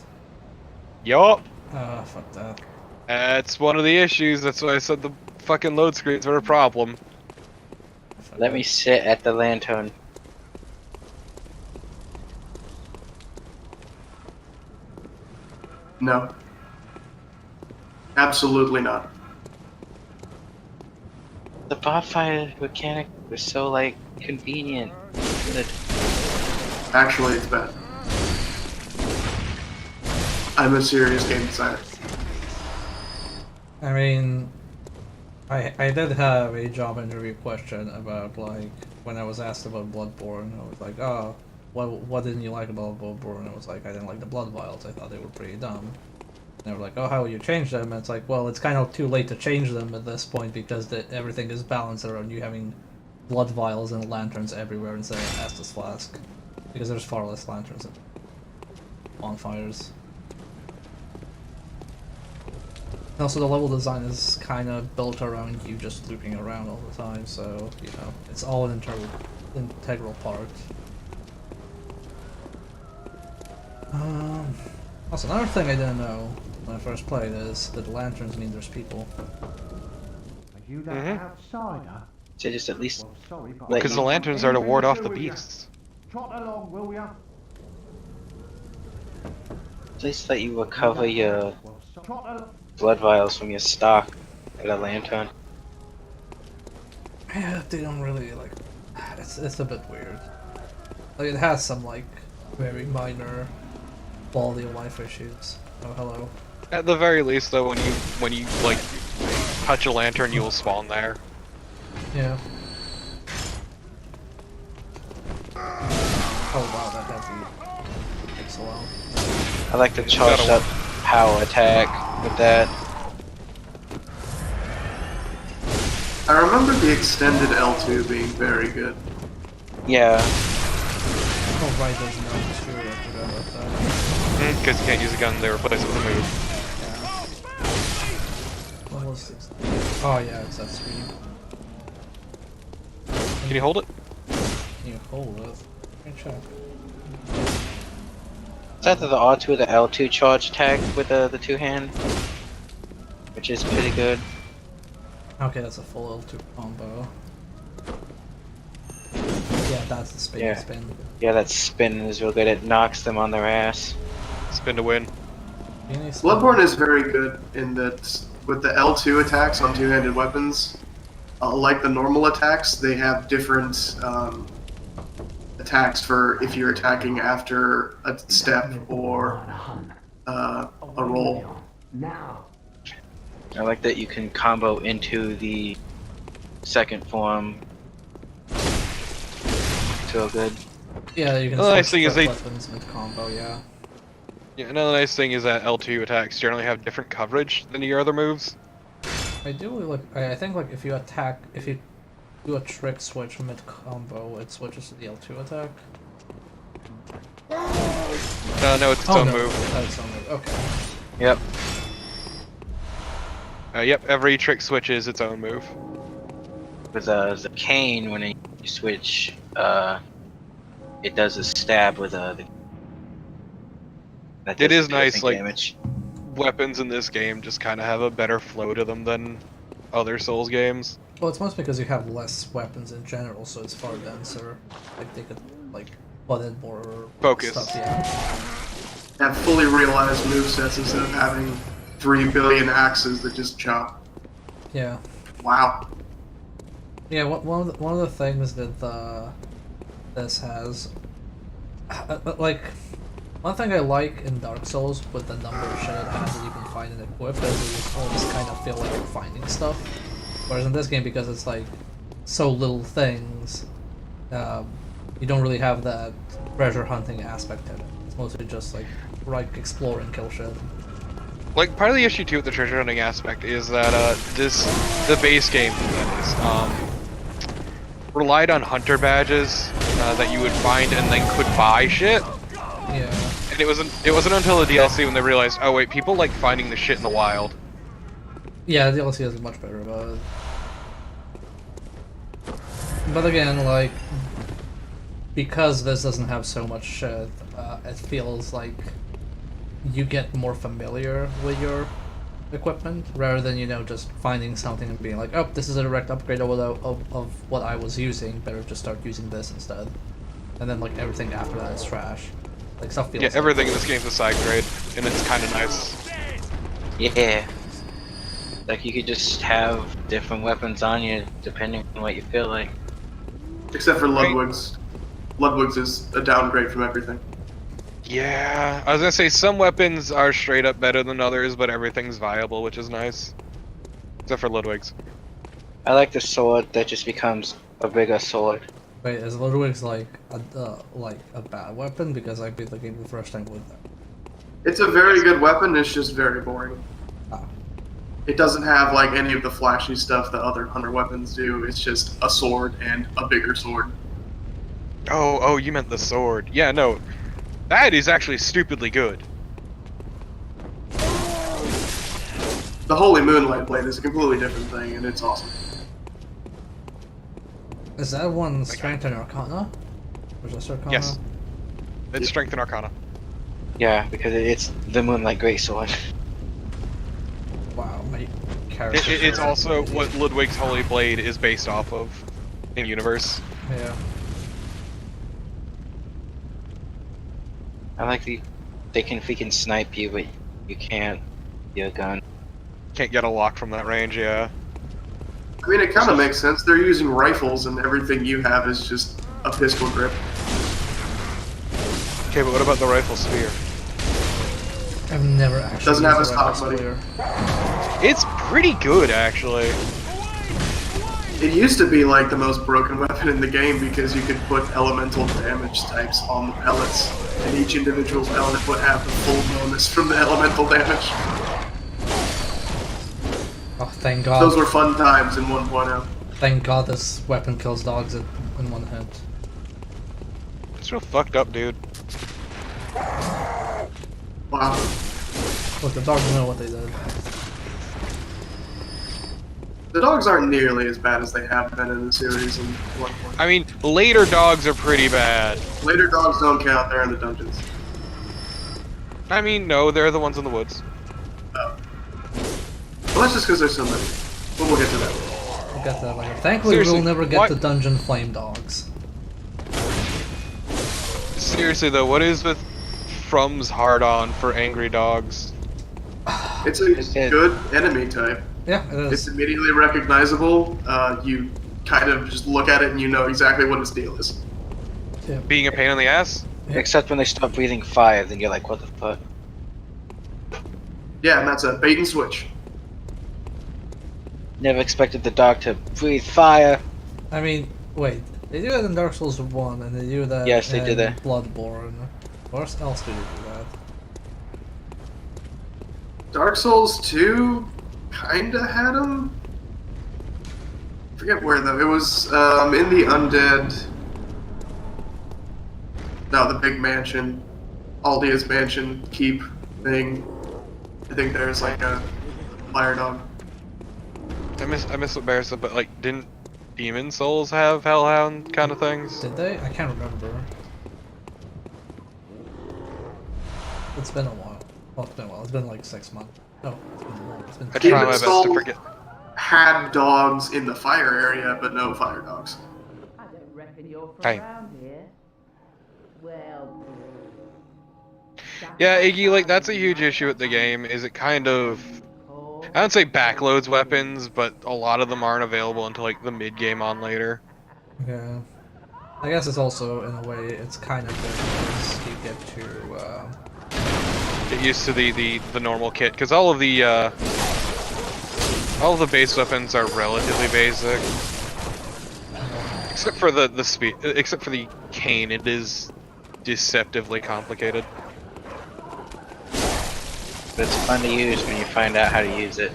Speaker 2: Yup!
Speaker 1: Fuck that.
Speaker 2: That's one of the issues, that's why I said the fucking load screens were a problem.
Speaker 1: Fuck
Speaker 4: Let
Speaker 1: that.
Speaker 4: me sit at the lantern.
Speaker 8: No. Absolutely not.
Speaker 4: The bonfire mechanic was so, like, convenient. Good.
Speaker 8: Actually, it's bad. I'm a serious game designer.
Speaker 1: I mean, I did have a job interview question about, like, when I was asked about Bloodborne, I was like, oh, what didn't you like about Bloodborne? I was like, I didn't like the blood vials, I thought they were pretty dumb. And they were like, oh, how will you change them? And it's like, well, it's kind of too late to change them at this point because everything is balanced around you having blood vials and lanterns everywhere instead of Estus Flask. Because there's far less lanterns and bonfires. And also, the level design is kind of built around you just looping around all the time, so, you know, it's all an integral part. Also, another thing I didn't know when I first played is that lanterns mean there's people.
Speaker 7: Are you that outsider?
Speaker 4: So just at least
Speaker 7: Well, sorry, but
Speaker 4: Like-
Speaker 2: Because the lanterns are to ward off the beasts.
Speaker 7: Trot along, will ya?
Speaker 4: at least let you recover your
Speaker 7: Trot along.
Speaker 4: blood vials from your stock at a lantern.
Speaker 1: Yeah, they don't really like. It's a bit weird. Like it has some like very minor quality of life issues. Oh hello.
Speaker 2: At the very least, though, when you like touch a lantern, you will spawn there.
Speaker 1: Yeah. Oh wow, that heavy takes a while.
Speaker 4: I like the charged up power attack with that.
Speaker 8: I remember the extended L2 being very good.
Speaker 4: Yeah.
Speaker 1: Oh right, there's no exterior. I forgot about that.
Speaker 2: Because you can't use a gun, they replace it with a move.
Speaker 1: Yeah. What was this? Oh yeah, it's that screen.
Speaker 2: Can you hold it?
Speaker 1: Can you hold it? Let me check.
Speaker 4: It's either the R2 or the L2 charge attack with the two hand, which is pretty good.
Speaker 1: Okay, that's a full L2 combo. Yeah, that's the spin.
Speaker 4: Yeah.
Speaker 1: Spin.
Speaker 4: Yeah, that spin is real good. It knocks them on their ass.
Speaker 2: Spin to win.
Speaker 8: Bloodborne is very good in that with the L2 attacks on two-handed weapons, like the normal attacks, they have different attacks for if you're attacking after a step or a roll.
Speaker 7: Now.
Speaker 4: I like that you can combo into the second form. So good.
Speaker 1: Yeah, you can
Speaker 2: The nice
Speaker 1: switch
Speaker 2: thing is they-
Speaker 1: weapons mid combo. Yeah.
Speaker 2: Yeah, another nice thing is that L2 attacks generally have different coverage than your other moves.
Speaker 1: I do like. I think like if you do a trick switch mid combo, it switches to the L2 attack.
Speaker 2: No, it's its own move.
Speaker 1: That's its own move. Okay.
Speaker 4: Yep.
Speaker 2: Yep, every trick switches its own move.
Speaker 4: With the cane, when you switch, it does a stab with the. That
Speaker 2: It
Speaker 4: does
Speaker 2: is nice,
Speaker 4: piercing
Speaker 2: like-
Speaker 4: damage.
Speaker 2: Weapons in this game just kind of have a better flow to them than other Souls games.
Speaker 1: Well, it's mostly because you have less weapons in general, so it's far denser. Like they could like put in more
Speaker 2: Focus.
Speaker 1: stuff. Yeah.
Speaker 8: Have fully realized movesets instead of having 3 billion axes that just chop.
Speaker 1: Yeah.
Speaker 8: Wow.
Speaker 1: Yeah. One of the things that this has, like. One thing I like in Dark Souls with the number of shit it has that you can find and equip is you always kind of feel like you're finding stuff. Whereas in this game, because it's like so little things, you don't really have that treasure hunting aspect of it. It's mostly just like explore and kill shit.
Speaker 2: Like, part of the issue too with the treasure hunting aspect is that the base game, that is, relied on hunter badges that you would find and then could buy shit.
Speaker 1: Yeah.
Speaker 2: And it wasn't until the DLC when they realized, oh wait, people like finding the shit in the wild.
Speaker 1: Yeah, the DLC is much better about it. But again, like, because this doesn't have so much shit, it feels like you get more familiar with your equipment rather than, you know, just finding something and being like, oh, this is a direct upgrade of what I was using, better just start using this instead. And then, like, everything after that is trash. Like, stuff feels
Speaker 2: Yeah,
Speaker 1: like
Speaker 2: everything in this game's a side grade, and it's kind of nice.
Speaker 4: Yeah. Like you could just have different weapons on you depending on what you feel like.
Speaker 8: Except for Ludwig's. Ludwig's is a downgrade from everything.
Speaker 2: Yeah, I was gonna say some weapons are straight up better than others, but everything's viable, which is nice. Except for Ludwig's.
Speaker 4: I like the sword that just becomes a bigger sword.
Speaker 1: Wait, is Ludwig's like a bad weapon? Because I beat the game the first time with that.
Speaker 8: It's a very good weapon, it's just very boring.
Speaker 1: Ah.
Speaker 8: It doesn't have like any of the flashy stuff that other hunter weapons do, it's just a sword and a bigger sword.
Speaker 2: Oh, you meant the sword. Yeah, no. That is actually stupidly good.
Speaker 8: The Holy Moonlight Blade is a completely different thing, and it's awesome.
Speaker 1: Is that one strength and arcana? Or just arcana?
Speaker 2: Yes. It's strength and arcana.
Speaker 4: Yeah, because it's the Moonlight Greatsword.
Speaker 1: Wow, my character.
Speaker 2: It's also what Ludwig's Holy Blade is based off of in universe.
Speaker 1: Yeah.
Speaker 4: I like they can freaking snipe you, but you can't. Your gun.
Speaker 2: Can't get a lock from that range, yeah.
Speaker 8: I mean, it kind of makes sense. They're using rifles, and everything you have is just a pistol grip.
Speaker 2: Okay, but what about the rifle spear?
Speaker 1: I've never actually
Speaker 8: Doesn't have
Speaker 1: used
Speaker 8: a
Speaker 1: the rifle
Speaker 8: stock, buddy.
Speaker 1: spear.
Speaker 2: It's pretty good, actually.
Speaker 8: It used to be like the most broken weapon in the game because you could put elemental damage types on the pellets, and each individual pellet would have the full bonus from the elemental damage.
Speaker 1: Oh, thank God.
Speaker 8: Those were fun times in 1.0.
Speaker 1: Thank God this weapon kills dogs in one hit.
Speaker 2: It's real fucked up, dude.
Speaker 8: Wow.
Speaker 1: Look, the dogs know what they did.
Speaker 8: The dogs aren't nearly as bad as they have been in the series in 1.0.
Speaker 2: I mean, later dogs are pretty bad.
Speaker 8: Later dogs don't count, they're in the dungeons.
Speaker 2: I mean, no, they're the ones in the woods.
Speaker 8: Oh. Well, that's just because there's so many. But we'll get to that.
Speaker 1: We'll get to that later. Thankfully,
Speaker 2: Seriously,
Speaker 1: we'll never get
Speaker 2: what?
Speaker 1: to dungeon flame dogs.
Speaker 2: Seriously though, what is with From's hard-on for angry dogs?
Speaker 8: It's a good enemy type.
Speaker 1: Yeah, it
Speaker 8: It's
Speaker 1: is.
Speaker 8: immediately recognizable. You kind of just look at it and you know exactly what its deal is.
Speaker 1: Yeah.
Speaker 2: Being a pain in the ass?
Speaker 4: Except when they start breathing fire, then you're like, what the fuck?
Speaker 8: Yeah, and that's a bait and switch.
Speaker 4: Never expected the dog to breathe fire.
Speaker 1: I mean, wait. They do that in Dark Souls 1, and they do that
Speaker 4: Yes, they
Speaker 1: in
Speaker 4: did that.
Speaker 1: Bloodborne. Where else do they do that?
Speaker 8: Dark Souls 2 kinda had them. Forget where though. It was in the undead. No, the big mansion, Aldia's mansion keep thing. I think there's like a fire dog.
Speaker 2: I miss what Bear said, but like, didn't Demon Souls have Hellhound kind of things?
Speaker 1: Did they? I can't remember. It's been a while. Well, it's been a while. It's been like 6 months. No, it's been long. It's been
Speaker 2: I try my
Speaker 8: Demon
Speaker 2: best
Speaker 8: Soul
Speaker 2: to forget.
Speaker 8: had dogs in the fire area, but no fire dogs.
Speaker 9: I don't reckon you're from
Speaker 2: Hey.
Speaker 9: around here. Well,
Speaker 2: Yeah, Iggy, like, that's a huge issue with the game, is it kind of... I don't say backloads weapons, but a lot of them aren't available until, like, the mid-game on later.
Speaker 1: Yeah. I guess it's also, in a way, it's kind of good because you get to,
Speaker 2: Get used to the normal kit, because all of the base weapons are relatively basic. Except for the speed, except for the cane, it is deceptively complicated.
Speaker 4: But it's fun to use when you find out how to use it.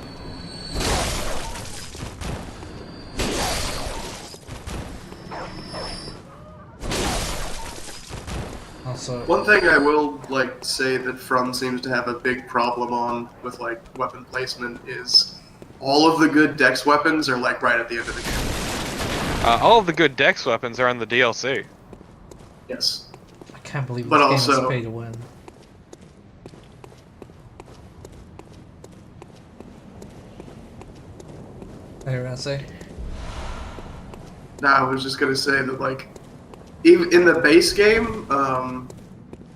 Speaker 1: also...
Speaker 8: One thing I will like say that From seems to have a big problem on with like weapon placement is all of the good dex weapons are like right at the end of the game.
Speaker 2: All of the good dex weapons are on the DLC.
Speaker 8: Yes.
Speaker 1: I can't believe this
Speaker 8: But
Speaker 1: game is
Speaker 8: also-
Speaker 1: pay to win. What are you gonna say?
Speaker 8: No, I was just gonna say that like, even in the base game,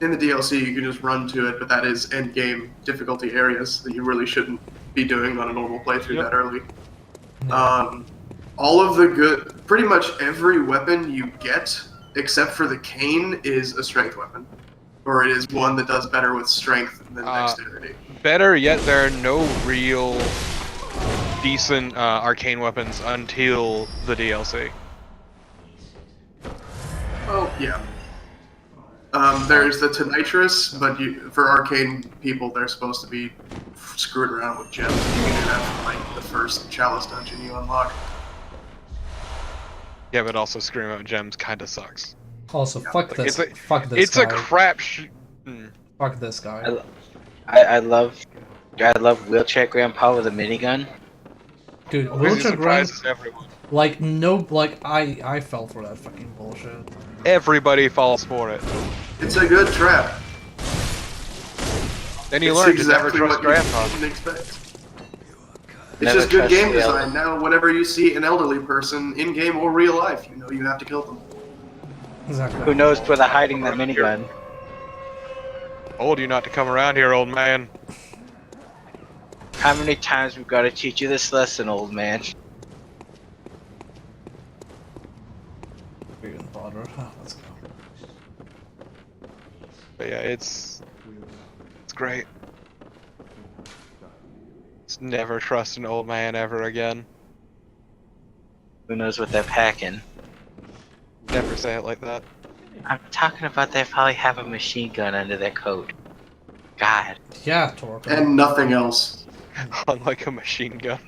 Speaker 8: in the DLC you can just run to it, but that is end game difficulty areas that you really shouldn't be doing on a normal playthrough
Speaker 2: Yep.
Speaker 8: that early. All of the good, pretty much every weapon you get, except for the cane, is a strength weapon, or it is one that does better with strength than dexterity.
Speaker 2: Better yet, there are no real decent arcane weapons until the DLC.
Speaker 8: Oh yeah. There's the Tonitrus, but for arcane people, they're supposed to be screwed around with gems. You can do that from like the first Chalice dungeon you unlock.
Speaker 2: Yeah, but also screaming out gems kind of sucks.
Speaker 1: Also, fuck this. Fuck this
Speaker 2: It's
Speaker 1: guy.
Speaker 2: a crap
Speaker 1: Fuck this guy.
Speaker 4: I love wheelchair grandpa with a minigun.
Speaker 1: Dude,
Speaker 2: Really
Speaker 1: wheelchair grind.
Speaker 2: surprises everyone.
Speaker 1: Like, no, like, I fell for that fucking bullshit.
Speaker 2: Everybody falls for it.
Speaker 8: It's a good trap.
Speaker 2: Then you
Speaker 8: It's
Speaker 2: learn to never
Speaker 8: exactly
Speaker 2: trust
Speaker 8: what
Speaker 2: Grandpa.
Speaker 8: you didn't expect. It's
Speaker 4: Never
Speaker 8: just good
Speaker 4: trust
Speaker 8: game
Speaker 4: the
Speaker 8: design. Now, whenever you see an elderly person in game or real life, you know you have to kill them.
Speaker 1: Exactly.
Speaker 4: Who knows where they're hiding that minigun?
Speaker 2: Told you not to come around here, old man.
Speaker 4: How many times we've got to teach you this lesson, old man?
Speaker 1: water. Oh, let's go.
Speaker 2: But yeah, it's great. Just never trust an old man ever again.
Speaker 4: Who knows what they're packing?
Speaker 2: Never say it like that.
Speaker 4: I'm talking about they probably have a machine gun under their coat. God.
Speaker 1: Yeah, Torque.
Speaker 8: And nothing else.
Speaker 2: Unlike a machine gun.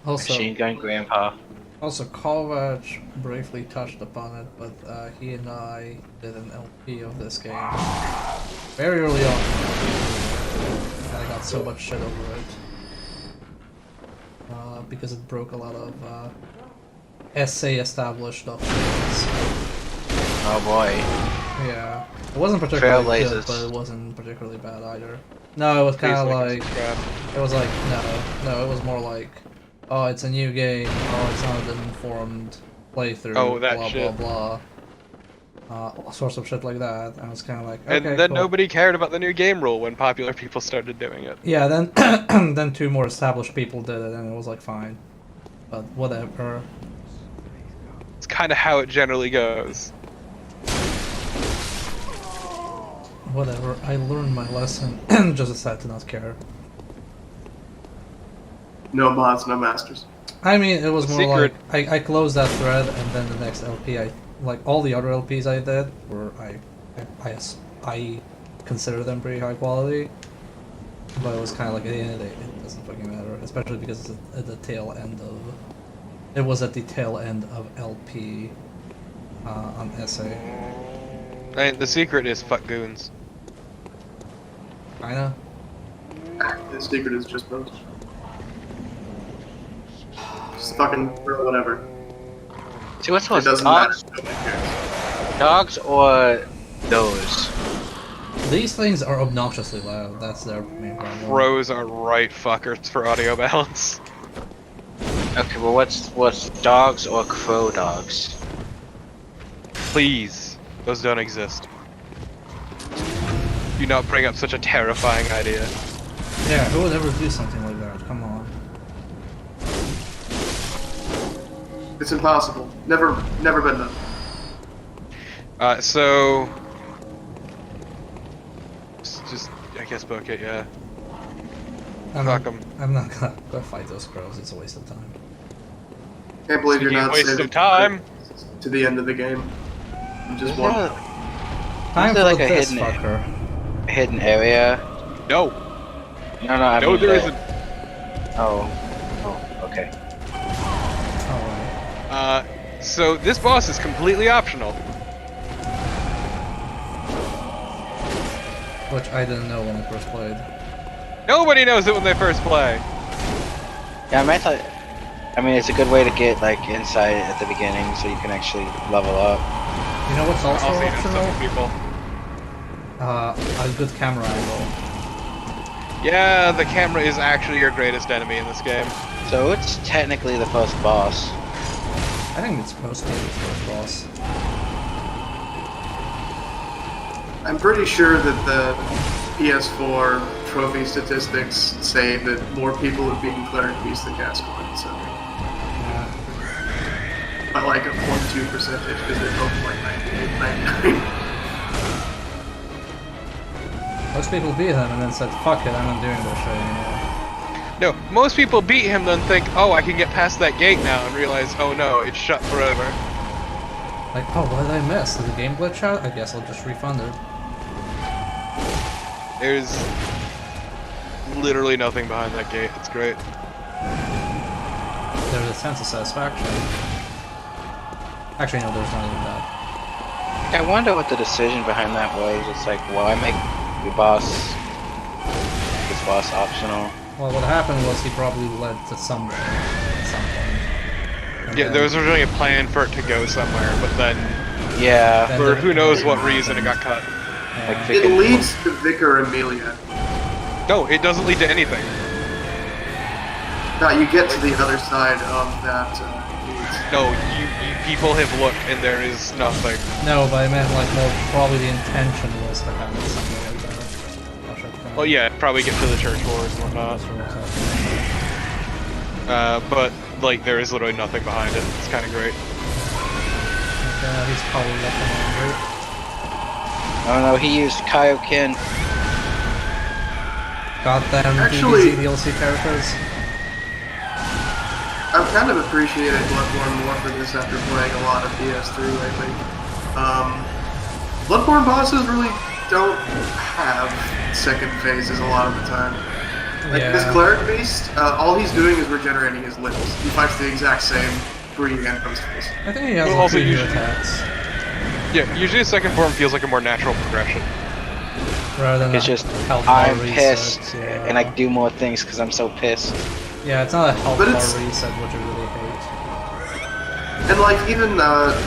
Speaker 1: Also,
Speaker 4: Machine gun grandpa.
Speaker 1: Also, Kovac briefly touched upon it, but he and I did an LP of this game very early on. And I got so much shit over it. Because it broke a lot of essay established options.
Speaker 4: Oh boy.
Speaker 1: Yeah. It wasn't particularly good,
Speaker 4: Trailblazers.
Speaker 1: but it wasn't particularly bad either. No, it was kind of like... It was like, no, it was more like... Oh, it's a new game. Oh, it's not an informed playthrough.
Speaker 2: Oh, that
Speaker 1: blah,
Speaker 2: shit.
Speaker 1: Blah blah. All sorts of shit like that. And it's kind of like, okay,
Speaker 2: And then
Speaker 1: cool.
Speaker 2: nobody cared about the new game rule when popular people started doing it.
Speaker 1: Yeah, then then two more established people did it, and it was like fine. But whatever.
Speaker 2: It's kind of how it generally goes.
Speaker 1: Whatever. I learned my lesson and just decided to not care.
Speaker 8: No mods, no masters.
Speaker 1: I mean, it was more
Speaker 2: Secret.
Speaker 1: like I closed that thread, and then the next LP, like all the other LPs I did were I consider them pretty high quality, but it was kind of like at the end of the day, it doesn't fucking matter, especially because it's at the tail end of. It was at the tail end of LP on essay.
Speaker 2: And the secret is fuck goons.
Speaker 1: Kinda.
Speaker 8: The secret is just those. Just fucking throw whatever.
Speaker 4: See, what's
Speaker 8: It
Speaker 4: worse,
Speaker 8: doesn't matter.
Speaker 4: dogs,
Speaker 8: Nobody cares.
Speaker 4: dogs or those?
Speaker 1: These things are obnoxiously loud. That's their main problem.
Speaker 2: Crows are right fuckers for audio balance.
Speaker 4: Okay, well, what's dogs or crow dogs?
Speaker 2: Please, those don't exist. Do not bring up such a terrifying idea.
Speaker 1: Yeah, who would ever do something like that? Come on.
Speaker 8: It's impossible. Never been done.
Speaker 2: So just I guess book it, yeah. Fuck 'em.
Speaker 1: I'm not gonna go fight those crows. It's a waste of time.
Speaker 8: Can't believe you're
Speaker 2: Speaking of
Speaker 8: not
Speaker 2: waste
Speaker 8: saving
Speaker 2: of time.
Speaker 8: to the end of the game. You just
Speaker 4: Is
Speaker 8: won.
Speaker 4: there,
Speaker 1: Time
Speaker 4: is there
Speaker 1: for
Speaker 4: like a
Speaker 1: this
Speaker 4: hidden,
Speaker 1: fucker.
Speaker 4: hidden area?
Speaker 2: No.
Speaker 4: No, I
Speaker 2: No,
Speaker 4: mean,
Speaker 2: there isn't.
Speaker 4: Oh, okay.
Speaker 1: Alright.
Speaker 2: So this boss is completely optional.
Speaker 1: Which I didn't know when I first played.
Speaker 2: Nobody knows it when they first play.
Speaker 4: Yeah, I mean, it's a good way to get like insight at the beginning, so you can actually level up.
Speaker 1: You know what's also
Speaker 2: I'll say to
Speaker 1: optional?
Speaker 2: some people.
Speaker 1: A good camera angle.
Speaker 2: Yeah, the camera is actually your greatest enemy in this game.
Speaker 4: So it's technically the first boss.
Speaker 1: I think it's supposed to be the first boss.
Speaker 8: I'm pretty sure that the PS4 trophy statistics say that more people have beaten Cleric Beast than Gascoigne, so
Speaker 1: Yeah.
Speaker 8: by like a 0.2 percentage because they're both like 98, 99.
Speaker 1: Most people beat him and then said, fuck it, I'm not doing this shit anymore.
Speaker 2: No, most people beat him then think, oh, I can get past that gate now, and realize, oh no, it's shut forever.
Speaker 1: Like, oh, what did I miss? Did the game glitch out? I guess I'll just refund it.
Speaker 2: There's literally nothing behind that gate. It's great.
Speaker 1: There's a sense of satisfaction. Actually, no, there's not even that.
Speaker 4: I wonder what the decision behind that was. It's like, why make the boss, this boss optional?
Speaker 1: Well, what happened was he probably led to somewhere at some point. And
Speaker 2: Yeah,
Speaker 1: then-
Speaker 2: there was originally a plan for it to go somewhere, but then,
Speaker 4: Yeah,
Speaker 1: Then
Speaker 2: for
Speaker 1: the-
Speaker 2: who knows what reason, it got cut.
Speaker 4: like
Speaker 1: Yeah.
Speaker 8: It
Speaker 4: Vicar-
Speaker 8: leads to Vicar Amelia.
Speaker 2: No, it doesn't lead to anything.
Speaker 8: Now you get to the other side of that.
Speaker 2: No, you people have looked, and there is nothing.
Speaker 1: No, but I meant like more probably the intention was to have it somewhere like that. I'll check that.
Speaker 2: Well, yeah, probably get to the church wars and whatnot.
Speaker 1: That's what's happening.
Speaker 2: But like, there is literally nothing behind it. It's kind of great.
Speaker 1: Yeah, he's probably left him angry.
Speaker 4: Oh no, he used Kaioken.
Speaker 1: Goddamn
Speaker 8: Actually-
Speaker 1: DBZ DLC characters.
Speaker 8: I've kind of appreciated Bloodborne more for this after playing a lot of PS3 lately. Bloodborne bosses really don't have second phases a lot of the time. Like this cleric beast, all he's doing is regenerating his limbs. He fights the exact same breathing and post phase.
Speaker 1: I think he has
Speaker 2: Well,
Speaker 1: like
Speaker 2: also
Speaker 1: two new
Speaker 2: usually-
Speaker 1: attacks.
Speaker 2: Yeah, usually a second form feels like a more natural progression.
Speaker 1: Rather than
Speaker 4: It's
Speaker 1: a
Speaker 4: just,
Speaker 1: health bar
Speaker 4: I'm
Speaker 1: reset,
Speaker 4: pissed,
Speaker 1: yeah.
Speaker 4: and I do more things because I'm so pissed.
Speaker 1: Yeah, it's not a health
Speaker 8: But
Speaker 1: bar
Speaker 8: it's-
Speaker 1: reset, which I really hate.
Speaker 8: And like even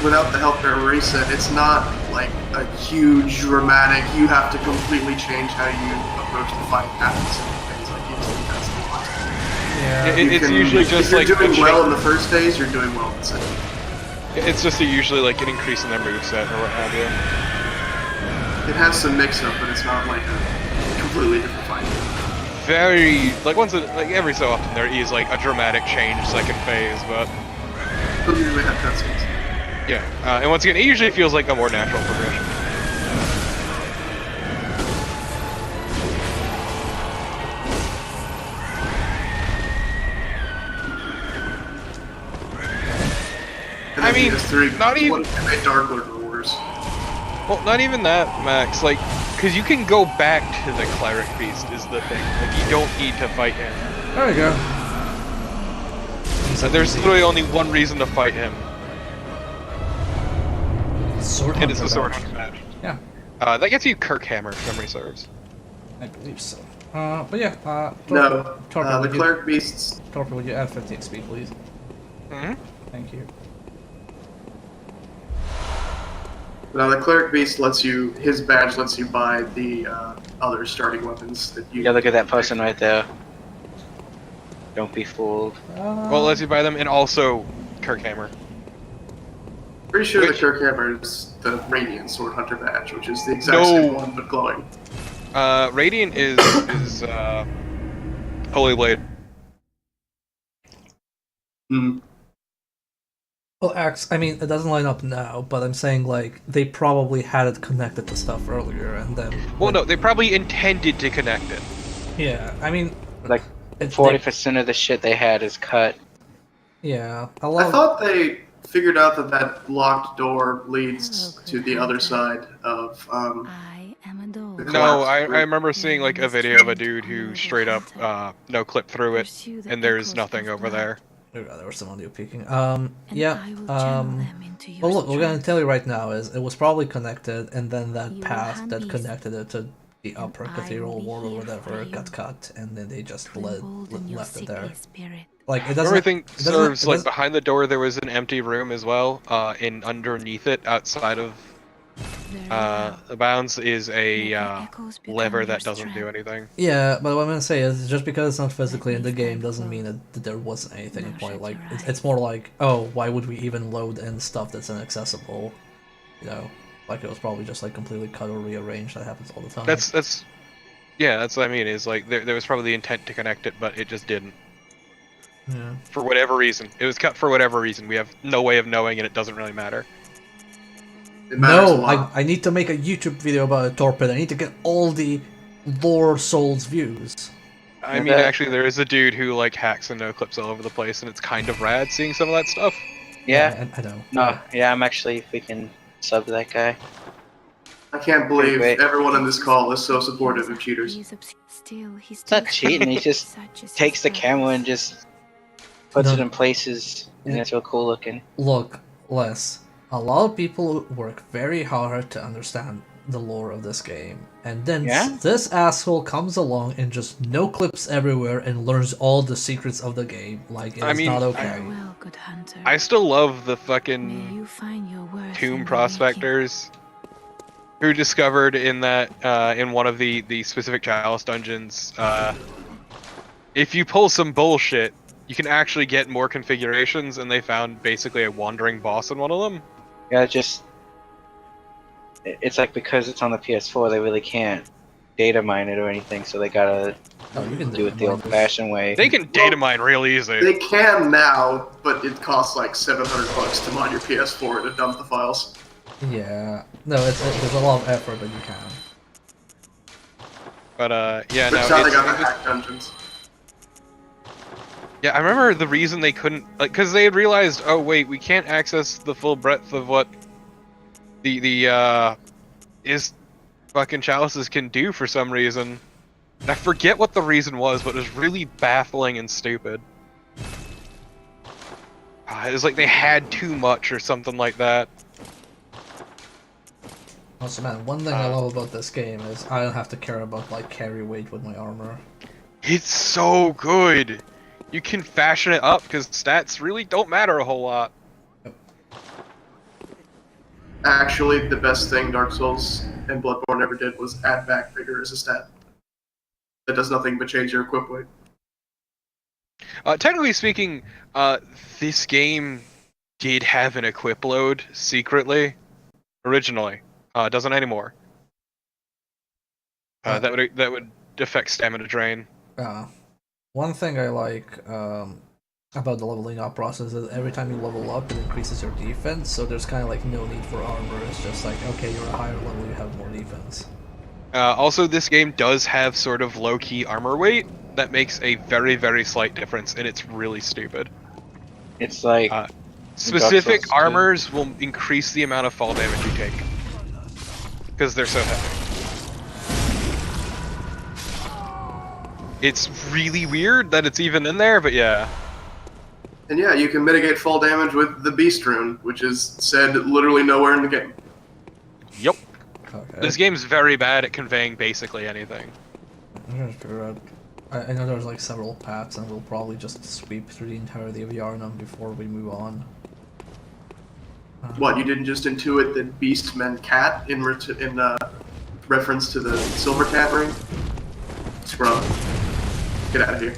Speaker 8: without the health bar reset, it's not like a huge dramatic. You have to completely change how you approach the fight happens in phase. Like usually that's the one.
Speaker 1: Yeah.
Speaker 2: It's usually just
Speaker 8: if
Speaker 2: like
Speaker 8: you're doing
Speaker 2: a
Speaker 8: well
Speaker 2: cha-
Speaker 8: in the first phase, you're doing well in the second.
Speaker 2: It's just usually like an increase in their moveset or what have you.
Speaker 8: It has some mix-up, but it's not like a completely different fight.
Speaker 2: Very like like every so often there is like a dramatic change second phase, but
Speaker 8: They'll usually have cutscenes.
Speaker 2: yeah. And once again, it usually feels like a more natural progression.
Speaker 8: And
Speaker 2: I
Speaker 8: then
Speaker 2: mean,
Speaker 8: PS3,
Speaker 2: not even-
Speaker 8: what made Dark Lord the worst.
Speaker 2: Well, not even that, Max. Like, because you can go back to the cleric beast is the thing. Like, you don't need to fight him.
Speaker 1: There we go.
Speaker 2: So there's literally only one reason to fight him,
Speaker 1: Sword
Speaker 2: and it's the
Speaker 1: Hunter
Speaker 2: sword
Speaker 1: badge.
Speaker 2: hunter badge.
Speaker 1: Yeah,
Speaker 2: That gets you Kirkhammer, if memory serves.
Speaker 1: I believe so. But yeah,
Speaker 8: No,
Speaker 1: Torpor,
Speaker 8: the
Speaker 1: would you,
Speaker 8: cleric beasts.
Speaker 1: Torpor, would you add 50 XP, please?
Speaker 2: Mm-hmm.
Speaker 1: Thank you.
Speaker 8: Now the cleric beast lets you. His badge lets you buy the other starting weapons that you.
Speaker 4: Yeah, look at that person right there. Don't be fooled.
Speaker 2: Well, it lets you buy them, and also Kirkhammer.
Speaker 8: Pretty sure
Speaker 2: Which-
Speaker 8: the Kirkhammer is the Radiant Sword Hunter badge, which is the exact
Speaker 2: No.
Speaker 8: same one but glowing.
Speaker 2: Radiant is Holy Blade.
Speaker 8: Hmm.
Speaker 1: Well, I mean, it doesn't line up now, but I'm saying, like, they probably had it connected to stuff earlier, and then...
Speaker 2: Well, no, they probably intended to connect it.
Speaker 1: Yeah, I mean...
Speaker 4: Like,
Speaker 1: it's
Speaker 4: 40% of the shit they had is cut.
Speaker 1: Yeah, a
Speaker 8: I
Speaker 1: lot
Speaker 8: thought they figured out that locked door leads to the other side of.
Speaker 5: I am a dog.
Speaker 2: No, I
Speaker 8: Collapse.
Speaker 2: remember seeing like a video of a dude who straight up no clip through it, and there's nothing over there.
Speaker 1: Oh, God, there was some audio peeking.
Speaker 5: And
Speaker 1: Yeah,
Speaker 5: I will channel them into your
Speaker 1: well, look, we're gonna
Speaker 5: strength.
Speaker 1: tell you right now is it was probably connected, and then that
Speaker 5: You will
Speaker 1: path
Speaker 5: hand
Speaker 1: that
Speaker 5: these,
Speaker 1: connected it to the
Speaker 5: and
Speaker 1: upper
Speaker 5: I
Speaker 1: cathedral
Speaker 5: will be
Speaker 1: wall or
Speaker 5: here
Speaker 1: whatever
Speaker 5: for you
Speaker 1: got cut, and then they just
Speaker 5: To embolden your
Speaker 1: left it there.
Speaker 5: sickly spirit.
Speaker 1: Like, it doesn't...
Speaker 2: Everything
Speaker 1: it doesn't-
Speaker 2: serves
Speaker 1: it
Speaker 2: like
Speaker 1: doesn't-
Speaker 2: behind the door there was an empty room as well, and underneath it, outside of
Speaker 5: Very well.
Speaker 2: the bounds, is
Speaker 5: Let
Speaker 2: a
Speaker 5: the echoes become
Speaker 2: lever
Speaker 5: your
Speaker 2: that doesn't do
Speaker 5: strength.
Speaker 2: anything.
Speaker 1: Yeah, but what I'm gonna say is just because it's not physically in
Speaker 5: me
Speaker 1: the game
Speaker 5: stand
Speaker 1: doesn't
Speaker 5: close.
Speaker 1: mean that there wasn't anything
Speaker 5: Now
Speaker 1: in point.
Speaker 5: shut
Speaker 1: Like,
Speaker 5: your
Speaker 1: it's
Speaker 5: eyes.
Speaker 1: more like, oh, why would we even load in stuff that's inaccessible? You know, like it was probably just like completely cut or rearranged. That happens all the time.
Speaker 2: Yeah, that's what I mean. Is like there was probably the intent to connect it, but it just didn't.
Speaker 1: Yeah.
Speaker 2: For whatever reason, it was cut for whatever reason. We have no way of knowing, and it doesn't really matter.
Speaker 8: It matters a
Speaker 1: No,
Speaker 8: lot.
Speaker 1: I need to make a YouTube video about a torpedo. I need to get all the lore souls views.
Speaker 2: I mean,
Speaker 4: Okay.
Speaker 2: actually, there is a dude who like hacks and no clips all over the place, and it's kind of rad seeing some of that stuff.
Speaker 4: Yeah.
Speaker 1: I know.
Speaker 4: No, yeah, I'm actually freaking sub that guy.
Speaker 8: I can't believe
Speaker 4: Wait.
Speaker 8: everyone on this call is so supportive of cheaters.
Speaker 4: It's not cheating, he just takes the camera and just puts it in places, and it's real cool looking.
Speaker 1: Look, Les, a lot of people work very hard to understand the lore of this game, and then
Speaker 4: Yeah?
Speaker 1: this asshole comes along and just no clips everywhere and learns all the secrets of the game. Like,
Speaker 2: I
Speaker 1: it's
Speaker 2: mean,
Speaker 1: not okay.
Speaker 5: Farewell, good hunter.
Speaker 2: I still love the
Speaker 5: May
Speaker 2: fucking
Speaker 5: you find your worth in
Speaker 2: tomb
Speaker 5: the making.
Speaker 2: prospectors who discovered in that in one of the specific Chalice dungeons, if you pull some bullshit, you can actually get more configurations, and they found basically a wandering boss in one of them.
Speaker 4: Yeah, it's like because it's on the PS4, they really can't data mine it or anything, so they gotta
Speaker 1: Oh, you can
Speaker 4: do it the
Speaker 1: mine this.
Speaker 4: old-fashioned way.
Speaker 2: They can data mine real easy.
Speaker 8: They can now, but it costs like $700 to mod your PS4 to dump the files.
Speaker 1: Yeah. No, there's a lot of effort, but you can.
Speaker 2: But yeah,
Speaker 8: Which
Speaker 2: no,
Speaker 8: is how they
Speaker 2: it's,
Speaker 8: got
Speaker 2: it
Speaker 8: the
Speaker 2: was,
Speaker 8: hack dungeons.
Speaker 2: yeah, I remember the reason they couldn't, like, because they had realized, oh wait, we can't access the full breadth of what the is fucking chalices can do for some reason. And I forget what the reason was, but it was really baffling and stupid. It was like they had too much or something like that.
Speaker 1: Also, man, one thing I love about this game is I don't have to care about like carry weight with my armor.
Speaker 2: It's so good. You can fashion it up because stats really don't matter a whole lot.
Speaker 8: Actually, the best thing Dark Souls and Bloodborne ever did was add back vigor as a stat. That does nothing but change your equip weight.
Speaker 2: Technically speaking, this game did have an equip load secretly, originally. Doesn't anymore. That would affect stamina drain.
Speaker 1: One thing I like about the leveling up process is every time you level up, it increases your defense. So there's kind of like no need for armor. It's just like, okay, you're a higher level, you have more defense.
Speaker 2: Also, this game does have sort of low-key armor weight that makes a very, very slight difference, and it's really stupid.
Speaker 4: It's like
Speaker 2: specific armors will increase the amount of fall damage you take because they're so heavy. It's really weird that it's even in there, but yeah.
Speaker 8: And yeah, you can mitigate fall damage with the Beast Rune, which is said literally nowhere in the game.
Speaker 2: Yep.
Speaker 1: Okay.
Speaker 2: This game's very bad at conveying basically anything.
Speaker 1: I'm trying to figure out. I know there's like several paths, and we'll probably just sweep through the entirety of Yarnum before we move on.
Speaker 8: What, you didn't just intuit that Beast meant cat in reference to the Silver Cat ring? Scrub. Get out of here.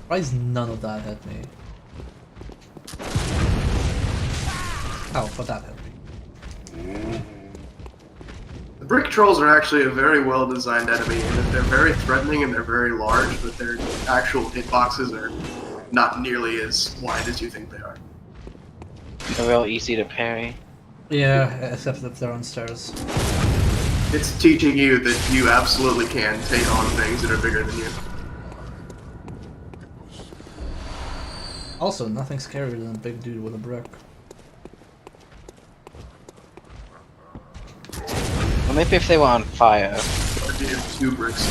Speaker 1: Why is none of that hit me? Oh, but that hit me.
Speaker 8: The brick trolls are actually a very well designed enemy, and they're very threatening and they're very large, but their actual hitboxes are not nearly as wide as you think they are.
Speaker 4: They're real easy to parry.
Speaker 1: Yeah, except if they're on stairs.
Speaker 8: It's teaching you that you absolutely can take on things that are bigger than you.
Speaker 1: Also, nothing scarier than a big dude with a brick.
Speaker 4: Well, maybe if they were on fire.
Speaker 8: But you have 2 bricks.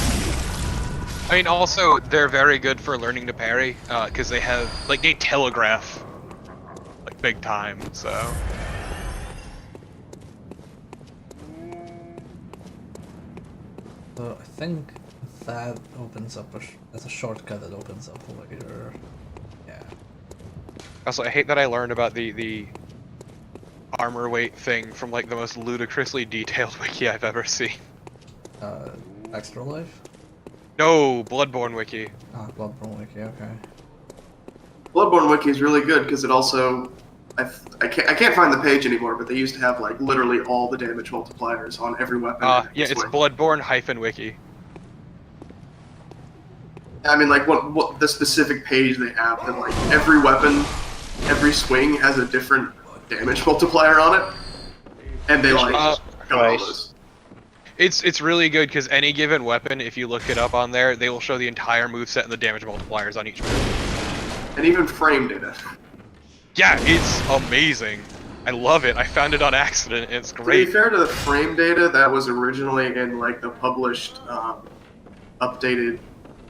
Speaker 2: I mean, also, they're very good for learning to parry, because they have, like, they telegraph, like, big time, so...
Speaker 1: So I think that opens up as a shortcut. That opens up later. Yeah.
Speaker 2: Also, I hate that I learned about the armor weight thing from like the most ludicrously detailed wiki I've ever seen.
Speaker 1: Extra Life?
Speaker 2: No, Bloodborne wiki.
Speaker 1: Ah, Bloodborne wiki. Okay.
Speaker 8: Bloodborne wiki is really good because it also, I can't find the page anymore, but they used to have like literally all the damage multipliers on every weapon.
Speaker 2: Yeah, it's Bloodborne-wiki.
Speaker 8: I mean, like what the specific page they have that like every weapon, every swing has a different damage multiplier on it, and they like got all those.
Speaker 2: It's really good because any given weapon, if you look it up on there, they will show the entire moveset and the damage multipliers on each move.
Speaker 8: And even frame data.
Speaker 2: Yeah, it's amazing. I love it. I found it on accident. It's great.
Speaker 8: To be fair to the frame data, that was originally in like the published, updated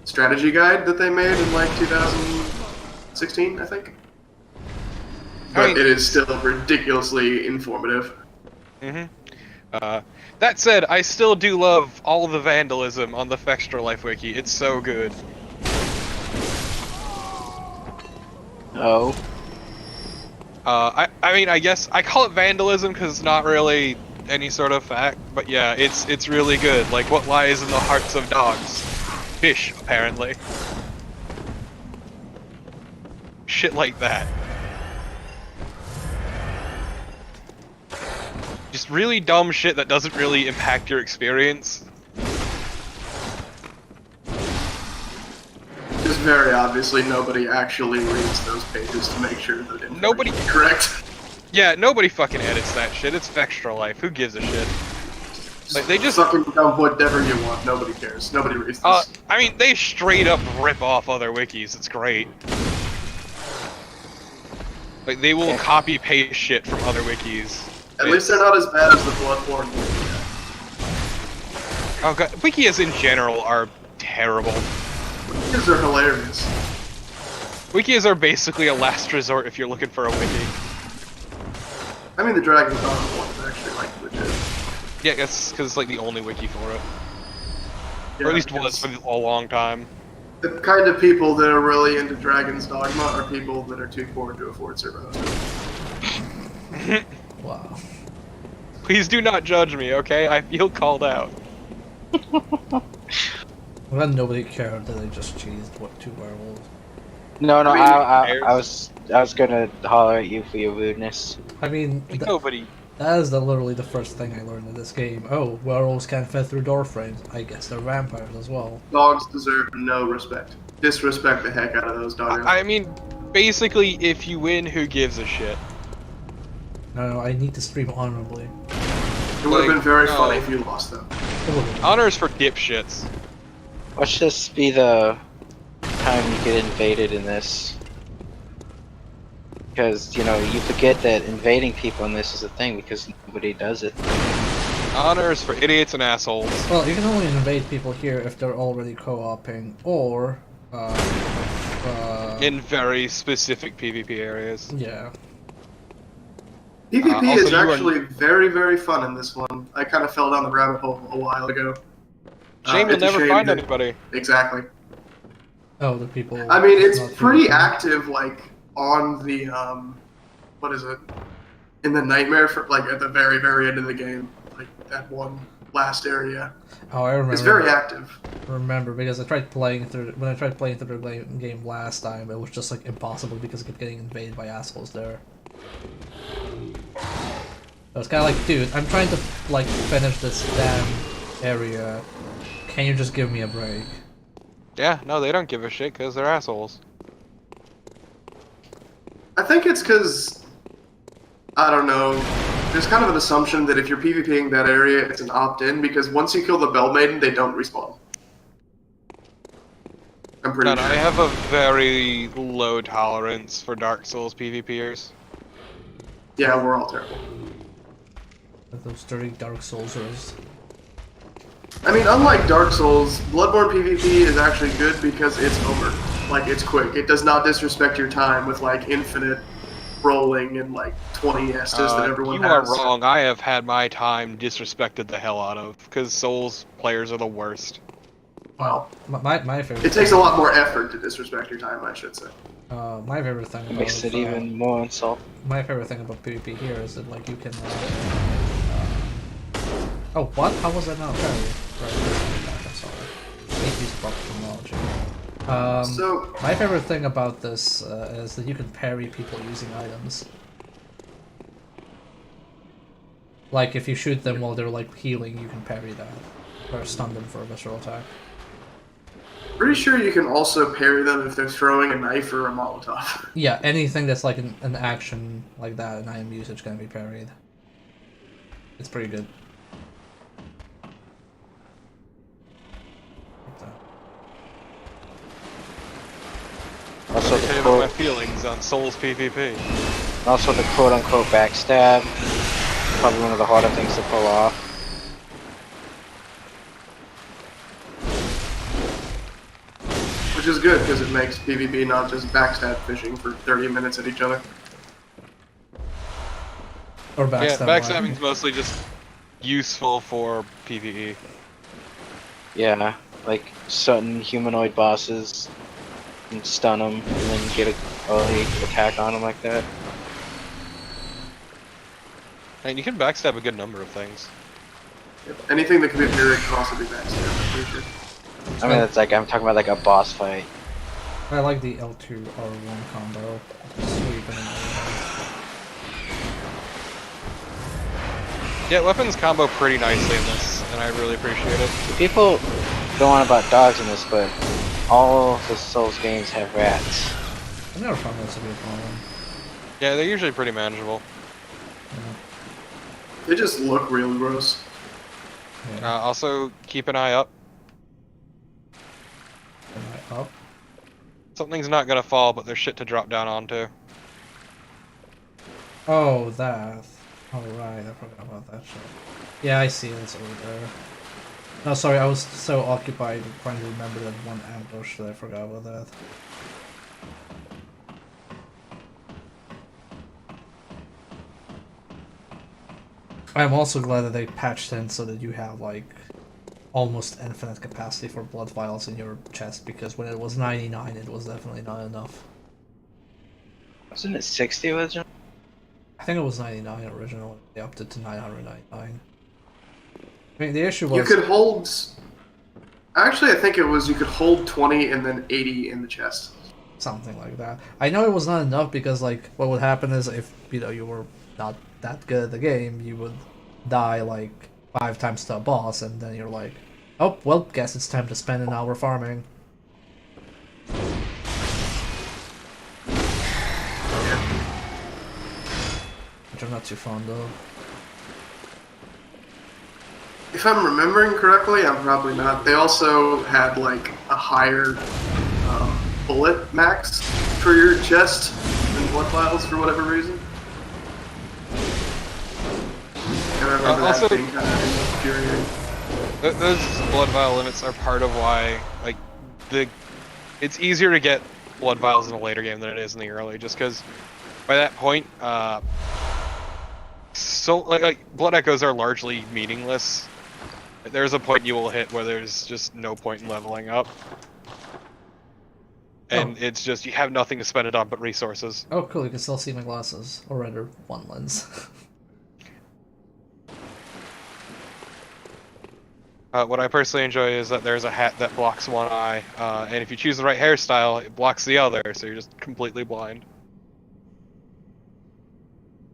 Speaker 8: strategy guide that they made in like 2016, I think. But it is still ridiculously informative.
Speaker 2: That said, I still do love all the vandalism on the Fextra Life wiki. It's so good.
Speaker 4: Oh.
Speaker 2: I mean, I guess I call it vandalism because it's not really any sort of fact, but yeah, it's really good. Like, what lies in the hearts of dogs? Fish, apparently. Shit like that. Just really dumb shit that doesn't really impact your experience.
Speaker 8: Just very obviously, nobody actually reads those pages to make sure that it's
Speaker 2: Nobody-
Speaker 8: correct.
Speaker 2: Yeah, nobody fucking edits that shit. It's Extra Life. Who gives a shit? Like, they just...
Speaker 8: fucking dump whatever you want. Nobody cares. Nobody reads this.
Speaker 2: I mean, they straight up rip off other wikis. It's great. Like, they will copy-paste shit from other wikis.
Speaker 8: At least they're not as bad as the Bloodborne wiki.
Speaker 2: Oh god, wikis in general are terrible.
Speaker 8: Wikis are hilarious.
Speaker 2: Wikis are basically a last resort if you're looking for a wiki.
Speaker 8: I mean, the Dragon's Dogma one is actually, like, legit.
Speaker 2: Yeah, that's because it's like the only wiki for it.
Speaker 8: Yeah,
Speaker 2: Or at least was for a long time.
Speaker 8: The kind of people that are really into Dragon's Dogma are people that are too poor to afford server hosting.
Speaker 1: Wow.
Speaker 2: Please do not judge me, okay? I feel called out.
Speaker 1: Well, nobody cared that they just cheesed what 2 werewolves.
Speaker 4: No,
Speaker 8: I mean,
Speaker 4: I was gonna holler at you for your rudeness.
Speaker 1: I mean,
Speaker 2: Nobody.
Speaker 1: that is literally the first thing I learned in this game. Oh, werewolves can't fit through door frames. I guess they're vampires as well.
Speaker 8: Dogs deserve no respect. Disrespect the heck out of those dogs.
Speaker 2: I mean, basically, if you win, who gives a shit?
Speaker 1: No, I need to stream honorably.
Speaker 8: It would have been very
Speaker 2: no.
Speaker 8: funny if you lost them.
Speaker 2: Honor is for dipshits.
Speaker 4: Watch this be the time you get invaded in this. Because, you know, you forget that invading people in this is a thing because nobody does it.
Speaker 2: Honor is for idiots and assholes.
Speaker 1: Well, you can only invade people here if they're already co-oping, or
Speaker 2: In very specific PvP areas.
Speaker 1: yeah.
Speaker 8: PvP
Speaker 2: Also,
Speaker 8: is
Speaker 2: you are-
Speaker 8: actually very, very fun in this one. I kind of fell down the rabbit hole a while ago.
Speaker 2: Shame you'll
Speaker 8: It's a
Speaker 2: never
Speaker 8: shame
Speaker 2: find
Speaker 8: that-
Speaker 2: anybody.
Speaker 8: Exactly.
Speaker 1: Oh, the people.
Speaker 8: I mean, it's
Speaker 1: not
Speaker 8: pretty
Speaker 1: PvP.
Speaker 8: active, like, on the, what is it? In the nightmare, for, like, at the very, very end of the game. Like, that one last area.
Speaker 1: Oh, I remember.
Speaker 8: It's very active.
Speaker 1: Remember, because I tried playing through when I tried playing through the game last time, it was just like impossible because I kept getting invaded by assholes there. I was kind of like, dude, I'm trying to like finish this damn area. Can you just give me a break?
Speaker 2: Yeah, no, they don't give a shit because they're assholes.
Speaker 8: I think it's because, I don't know, there's kind of an assumption that if you're PvPing that area, it's an opt-in, because once you kill the Bell Maiden, they don't respawn. I'm pretty
Speaker 2: And
Speaker 8: sure.
Speaker 2: I have a very low tolerance for Dark Souls PvPers.
Speaker 8: Yeah, we're all terrible.
Speaker 1: Those dirty Dark Soulsers.
Speaker 8: I mean, unlike Dark Souls, Bloodborne PvP is actually good because it's over. Like, it's quick. It does not disrespect your time with, like, infinite rolling and, like, 20 Estus that everyone
Speaker 2: you
Speaker 8: has.
Speaker 2: are wrong. I have had my time disrespected the hell out of because Souls players are the worst.
Speaker 8: Well,
Speaker 1: My favorite.
Speaker 8: it takes a lot more effort to disrespect your time, I should say.
Speaker 1: My favorite thing
Speaker 4: It
Speaker 1: about
Speaker 4: makes it even more insult.
Speaker 1: my favorite thing about PvP here is that like you can. Oh, what? How was that not parry? Right, I'm sorry. I need to use proper terminology.
Speaker 8: So,
Speaker 1: My favorite thing about this is that you can parry people using items. Like if you shoot them while they're like healing, you can parry that, or stun them for a visceral attack.
Speaker 8: pretty sure you can also parry them if they're throwing a knife or a Molotov.
Speaker 1: Yeah, anything that's like an action like that, an item usage can be parried. It's pretty good.
Speaker 4: Also
Speaker 2: I'll tell
Speaker 4: the
Speaker 2: you about my
Speaker 4: quote,
Speaker 2: feelings on Souls PvP.
Speaker 4: also the quote-unquote backstab. Probably one of the harder things to pull off.
Speaker 8: Which is good, because it makes PvP not just backstab fishing for 30 minutes at each other.
Speaker 1: Or
Speaker 2: Yeah,
Speaker 1: backstab.
Speaker 2: backstabbing's mostly just useful for PvE.
Speaker 4: Yeah, like certain humanoid bosses, and stun them, and then get a early attack on them like that.
Speaker 2: And you can backstab a good number of things.
Speaker 8: Yep. Anything that can be parried can also be backstabbed, I'm pretty sure.
Speaker 4: I mean, it's like I'm talking about like a boss fight.
Speaker 1: I like the L2 R1 combo. Sweep and
Speaker 2: Yeah, weapons combo pretty nicely in this, and I really appreciate it.
Speaker 4: People go on about dogs in this, but all the Souls games have rats.
Speaker 1: I've never found that to be a problem.
Speaker 2: Yeah, they're usually pretty manageable.
Speaker 8: They just look real gross.
Speaker 1: Yeah.
Speaker 2: Also, keep an eye up.
Speaker 1: Am I up?
Speaker 2: Something's not gonna fall, but there's shit to drop down onto.
Speaker 1: Oh, that. Oh, right, I forgot about that shit. Yeah, I see it, it's over there. No, sorry, I was so occupied trying to remember that one ambush that I forgot about that. I'm also glad that they patched in so that you have, like, almost infinite capacity for blood vials in your chest, because when it was 99, it was definitely not enough.
Speaker 4: Wasn't it 60 original?
Speaker 1: I think it was 99 originally. They upped it to 999. I mean, the issue was...
Speaker 8: You could hold... Actually, I think it was you could hold 20 and then 80 in the chest.
Speaker 1: Something like that. I know it was not enough because, like, what would happen is if, you know, you were not that good at the game, you would die, like, 5 times to a boss, and then you're like, oh, well, guess it's time to spend an hour farming. Which I'm not too fond of.
Speaker 8: If I'm remembering correctly, I'm probably not. They also had, like, a higher bullet max for your chest than blood vials for whatever reason. I remember
Speaker 2: Also,
Speaker 8: that being kind of infuriating.
Speaker 2: Those blood vial limits are part of why, like, it's easier to get blood vials in a later game than it is in the early, just because by that point, so like blood echoes are largely meaningless. There's a point you will hit where there's just no point in leveling up. And it's just, you have nothing to spend it on but resources.
Speaker 1: Oh, cool, you can still see my glasses. Or rather, one lens.
Speaker 2: What I personally enjoy is that there's a hat that blocks one eye, and if you choose the right hairstyle, it blocks the other, so you're just completely blind.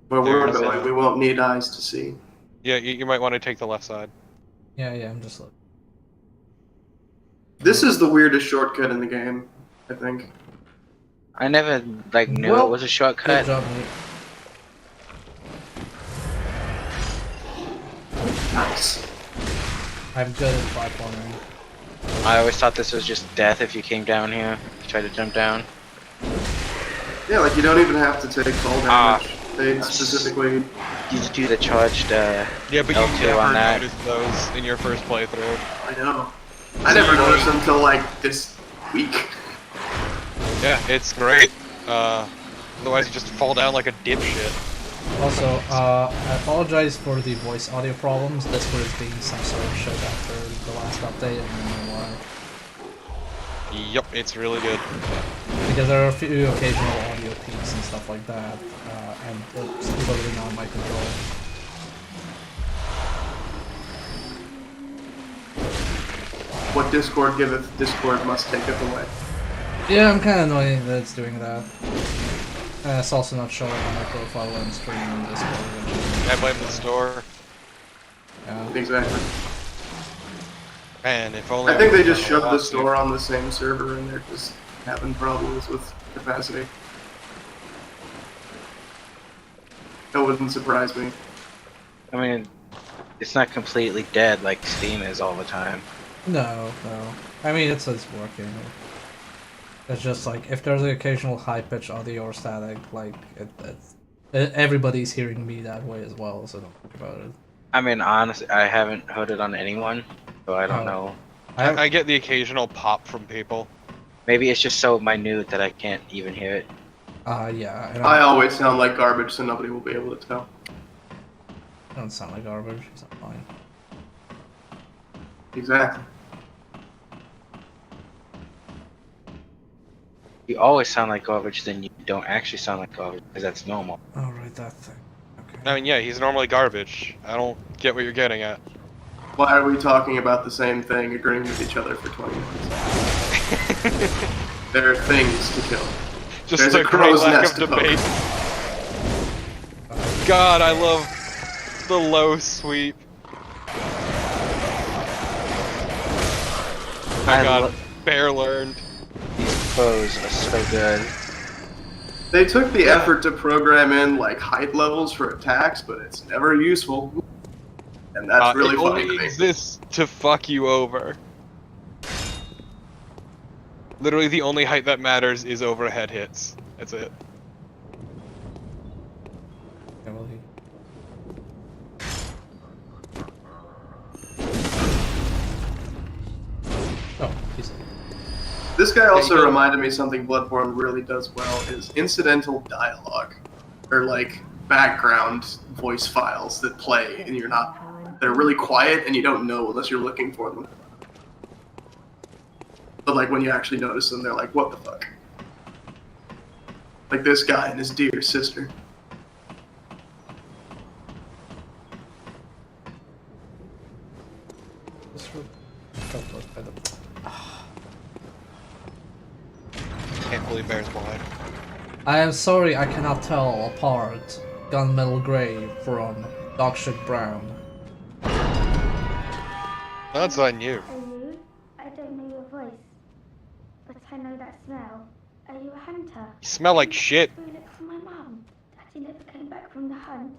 Speaker 8: But we're going, we won't need eyes to see.
Speaker 2: Yeah, you might want to take the left side.
Speaker 1: Yeah, I'm just looking.
Speaker 8: This is the weirdest shortcut in the game, I think.
Speaker 4: I never, like, knew it was a shortcut.
Speaker 1: Good job, mate.
Speaker 8: Nice.
Speaker 1: I'm good at platforming.
Speaker 4: I always thought this was just death if you came down here. You tried to jump down.
Speaker 8: Yeah, like, you don't even have to take fall damage. They specifically...
Speaker 4: You just do the charged
Speaker 2: yeah, but you
Speaker 4: L2
Speaker 2: never
Speaker 4: on that.
Speaker 2: noticed those in your first playthrough.
Speaker 8: I know. I never noticed them until, like, this week.
Speaker 2: Yeah, it's great. Otherwise you just fall down like a dipshit.
Speaker 1: Also, I apologize for the voice audio problems. Discord is being some sort of shit after the last update, and I don't know why.
Speaker 2: Yup, it's really good.
Speaker 1: Because there are a few occasional audio peaks and stuff like that, and it's totally not my control.
Speaker 8: What Discord giveth, Discord must taketh away.
Speaker 1: Yeah, I'm kind of annoyed that it's doing that. It's also not showing on my profile when I'm streaming on Discord.
Speaker 2: I blame the store.
Speaker 1: Yeah.
Speaker 8: Exactly.
Speaker 2: Man, if only
Speaker 8: I think they just shoved the store on the same server and they're just having problems with capacity. That wouldn't surprise me.
Speaker 4: I mean, it's not completely dead like Steam is all the time.
Speaker 1: No. I mean, it's working. It's just like, if there's an occasional high-pitched audio or static, like, everybody's hearing me that way as well, so don't think about it.
Speaker 4: I mean, honestly, I haven't heard it on anyone, so I don't know.
Speaker 2: I get the occasional pop from people.
Speaker 4: Maybe it's just so minute that I can't even hear it.
Speaker 1: Yeah.
Speaker 8: I always sound like garbage, so nobody will be able to tell.
Speaker 1: I don't sound like garbage, it's fine.
Speaker 8: Exactly.
Speaker 4: You always sound like garbage, then you don't actually sound like garbage, because that's normal.
Speaker 1: Oh, right, that thing. Okay.
Speaker 2: I mean, yeah, he's normally garbage. I don't get what you're getting at.
Speaker 8: Why are we talking about the same thing, agreeing with each other for 20 minutes? There are things to kill.
Speaker 2: Just
Speaker 8: There's
Speaker 2: a
Speaker 8: a
Speaker 2: great
Speaker 8: crow's
Speaker 2: lack
Speaker 8: nest
Speaker 2: of
Speaker 8: to poke.
Speaker 2: debate. God, I love The low sweep. Oh my god, Bear learned.
Speaker 4: These bows are so good.
Speaker 8: They took the effort to program in like height levels for attacks, but it's never useful. And that's really
Speaker 2: it
Speaker 8: funny
Speaker 2: only
Speaker 8: to me.
Speaker 2: exists to fuck you over. Literally, the only height that matters is overhead hits. That's it.
Speaker 1: Emily. Oh, he's.
Speaker 8: This guy also
Speaker 2: go.
Speaker 8: reminded me something Bloodborne really does well is incidental dialogue, or like background voice files that play, and you're not. They're really quiet, and you don't know unless you're looking for them. But like when you actually notice them, they're like, "What the fuck?" Like this guy and his dear sister.
Speaker 2: Can't believe Bear's blind.
Speaker 1: I am sorry I cannot tell apart gunmetal gray from dogshit brown.
Speaker 2: That's on you.
Speaker 10: Are you? I don't know your voice, but I know that smell. Are you a hunter?
Speaker 2: You smell like shit.
Speaker 10: Go look for my mum. Daddy never came back from the hunt,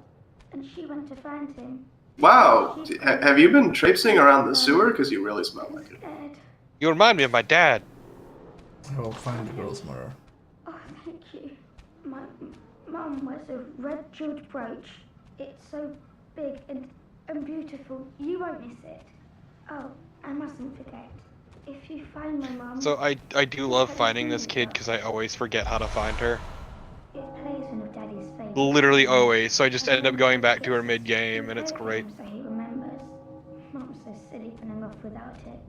Speaker 10: and she went to find him.
Speaker 8: Wow, have you been traipsing around the sewer? Because you really smell like it.
Speaker 10: Dead.
Speaker 2: You remind me of my dad.
Speaker 1: I will find the girl's murder.
Speaker 10: Oh, thank you. My mum wears a red jeweled brooch. It's so big and beautiful. You won't miss it. Oh, I mustn't forget. If you find my mum...
Speaker 2: So I do love finding this kid because I always forget how to find her.
Speaker 10: It plays one of Daddy's favorites.
Speaker 2: Literally always. So I just end up going back to her mid-game and it's great.
Speaker 10: So he remembers. Mum's so silly running off without it.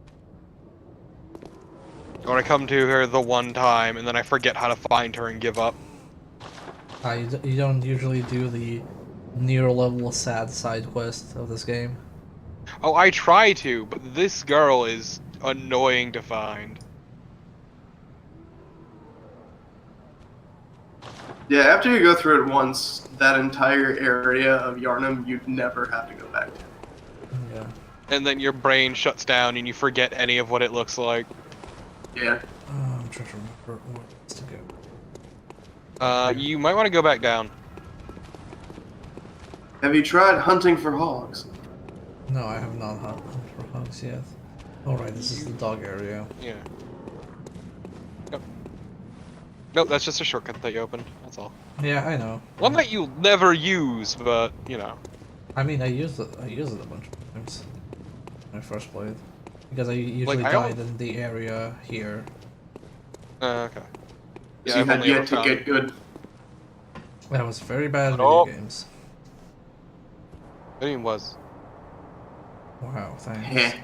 Speaker 2: Or I come to her the one time and then I forget how to find her and give up.
Speaker 1: You don't usually do the near level sad side quest of this game.
Speaker 2: Oh, I try to, but this girl is annoying to find.
Speaker 8: Yeah, after you go through it once, that entire area of Yarnum, you'd never have to go back to.
Speaker 1: Yeah.
Speaker 2: And then your brain shuts down and you forget any of what it looks like.
Speaker 8: Yeah.
Speaker 1: I'm trying to remember where else to go.
Speaker 2: You might want to go back down.
Speaker 8: Have you tried hunting for hogs?
Speaker 1: No, I have not hunted for hogs yet. Alright, this is the dog area.
Speaker 2: Yeah. Nope. Nope, that's just a shortcut that you opened. That's all.
Speaker 1: Yeah, I know.
Speaker 2: One that you'll never use, but you know.
Speaker 1: I mean, I used it a bunch of times when I first played. Because I usually
Speaker 2: Like,
Speaker 1: died in the area here.
Speaker 2: Okay.
Speaker 8: Yeah,
Speaker 2: Yeah,
Speaker 8: you
Speaker 2: I've
Speaker 8: had
Speaker 2: only
Speaker 8: yet
Speaker 2: ever
Speaker 8: to
Speaker 2: found-
Speaker 8: get good.
Speaker 1: That was very bad
Speaker 2: Oh.
Speaker 1: video games.
Speaker 2: I mean, was.
Speaker 1: Wow, thanks.
Speaker 8: Heh.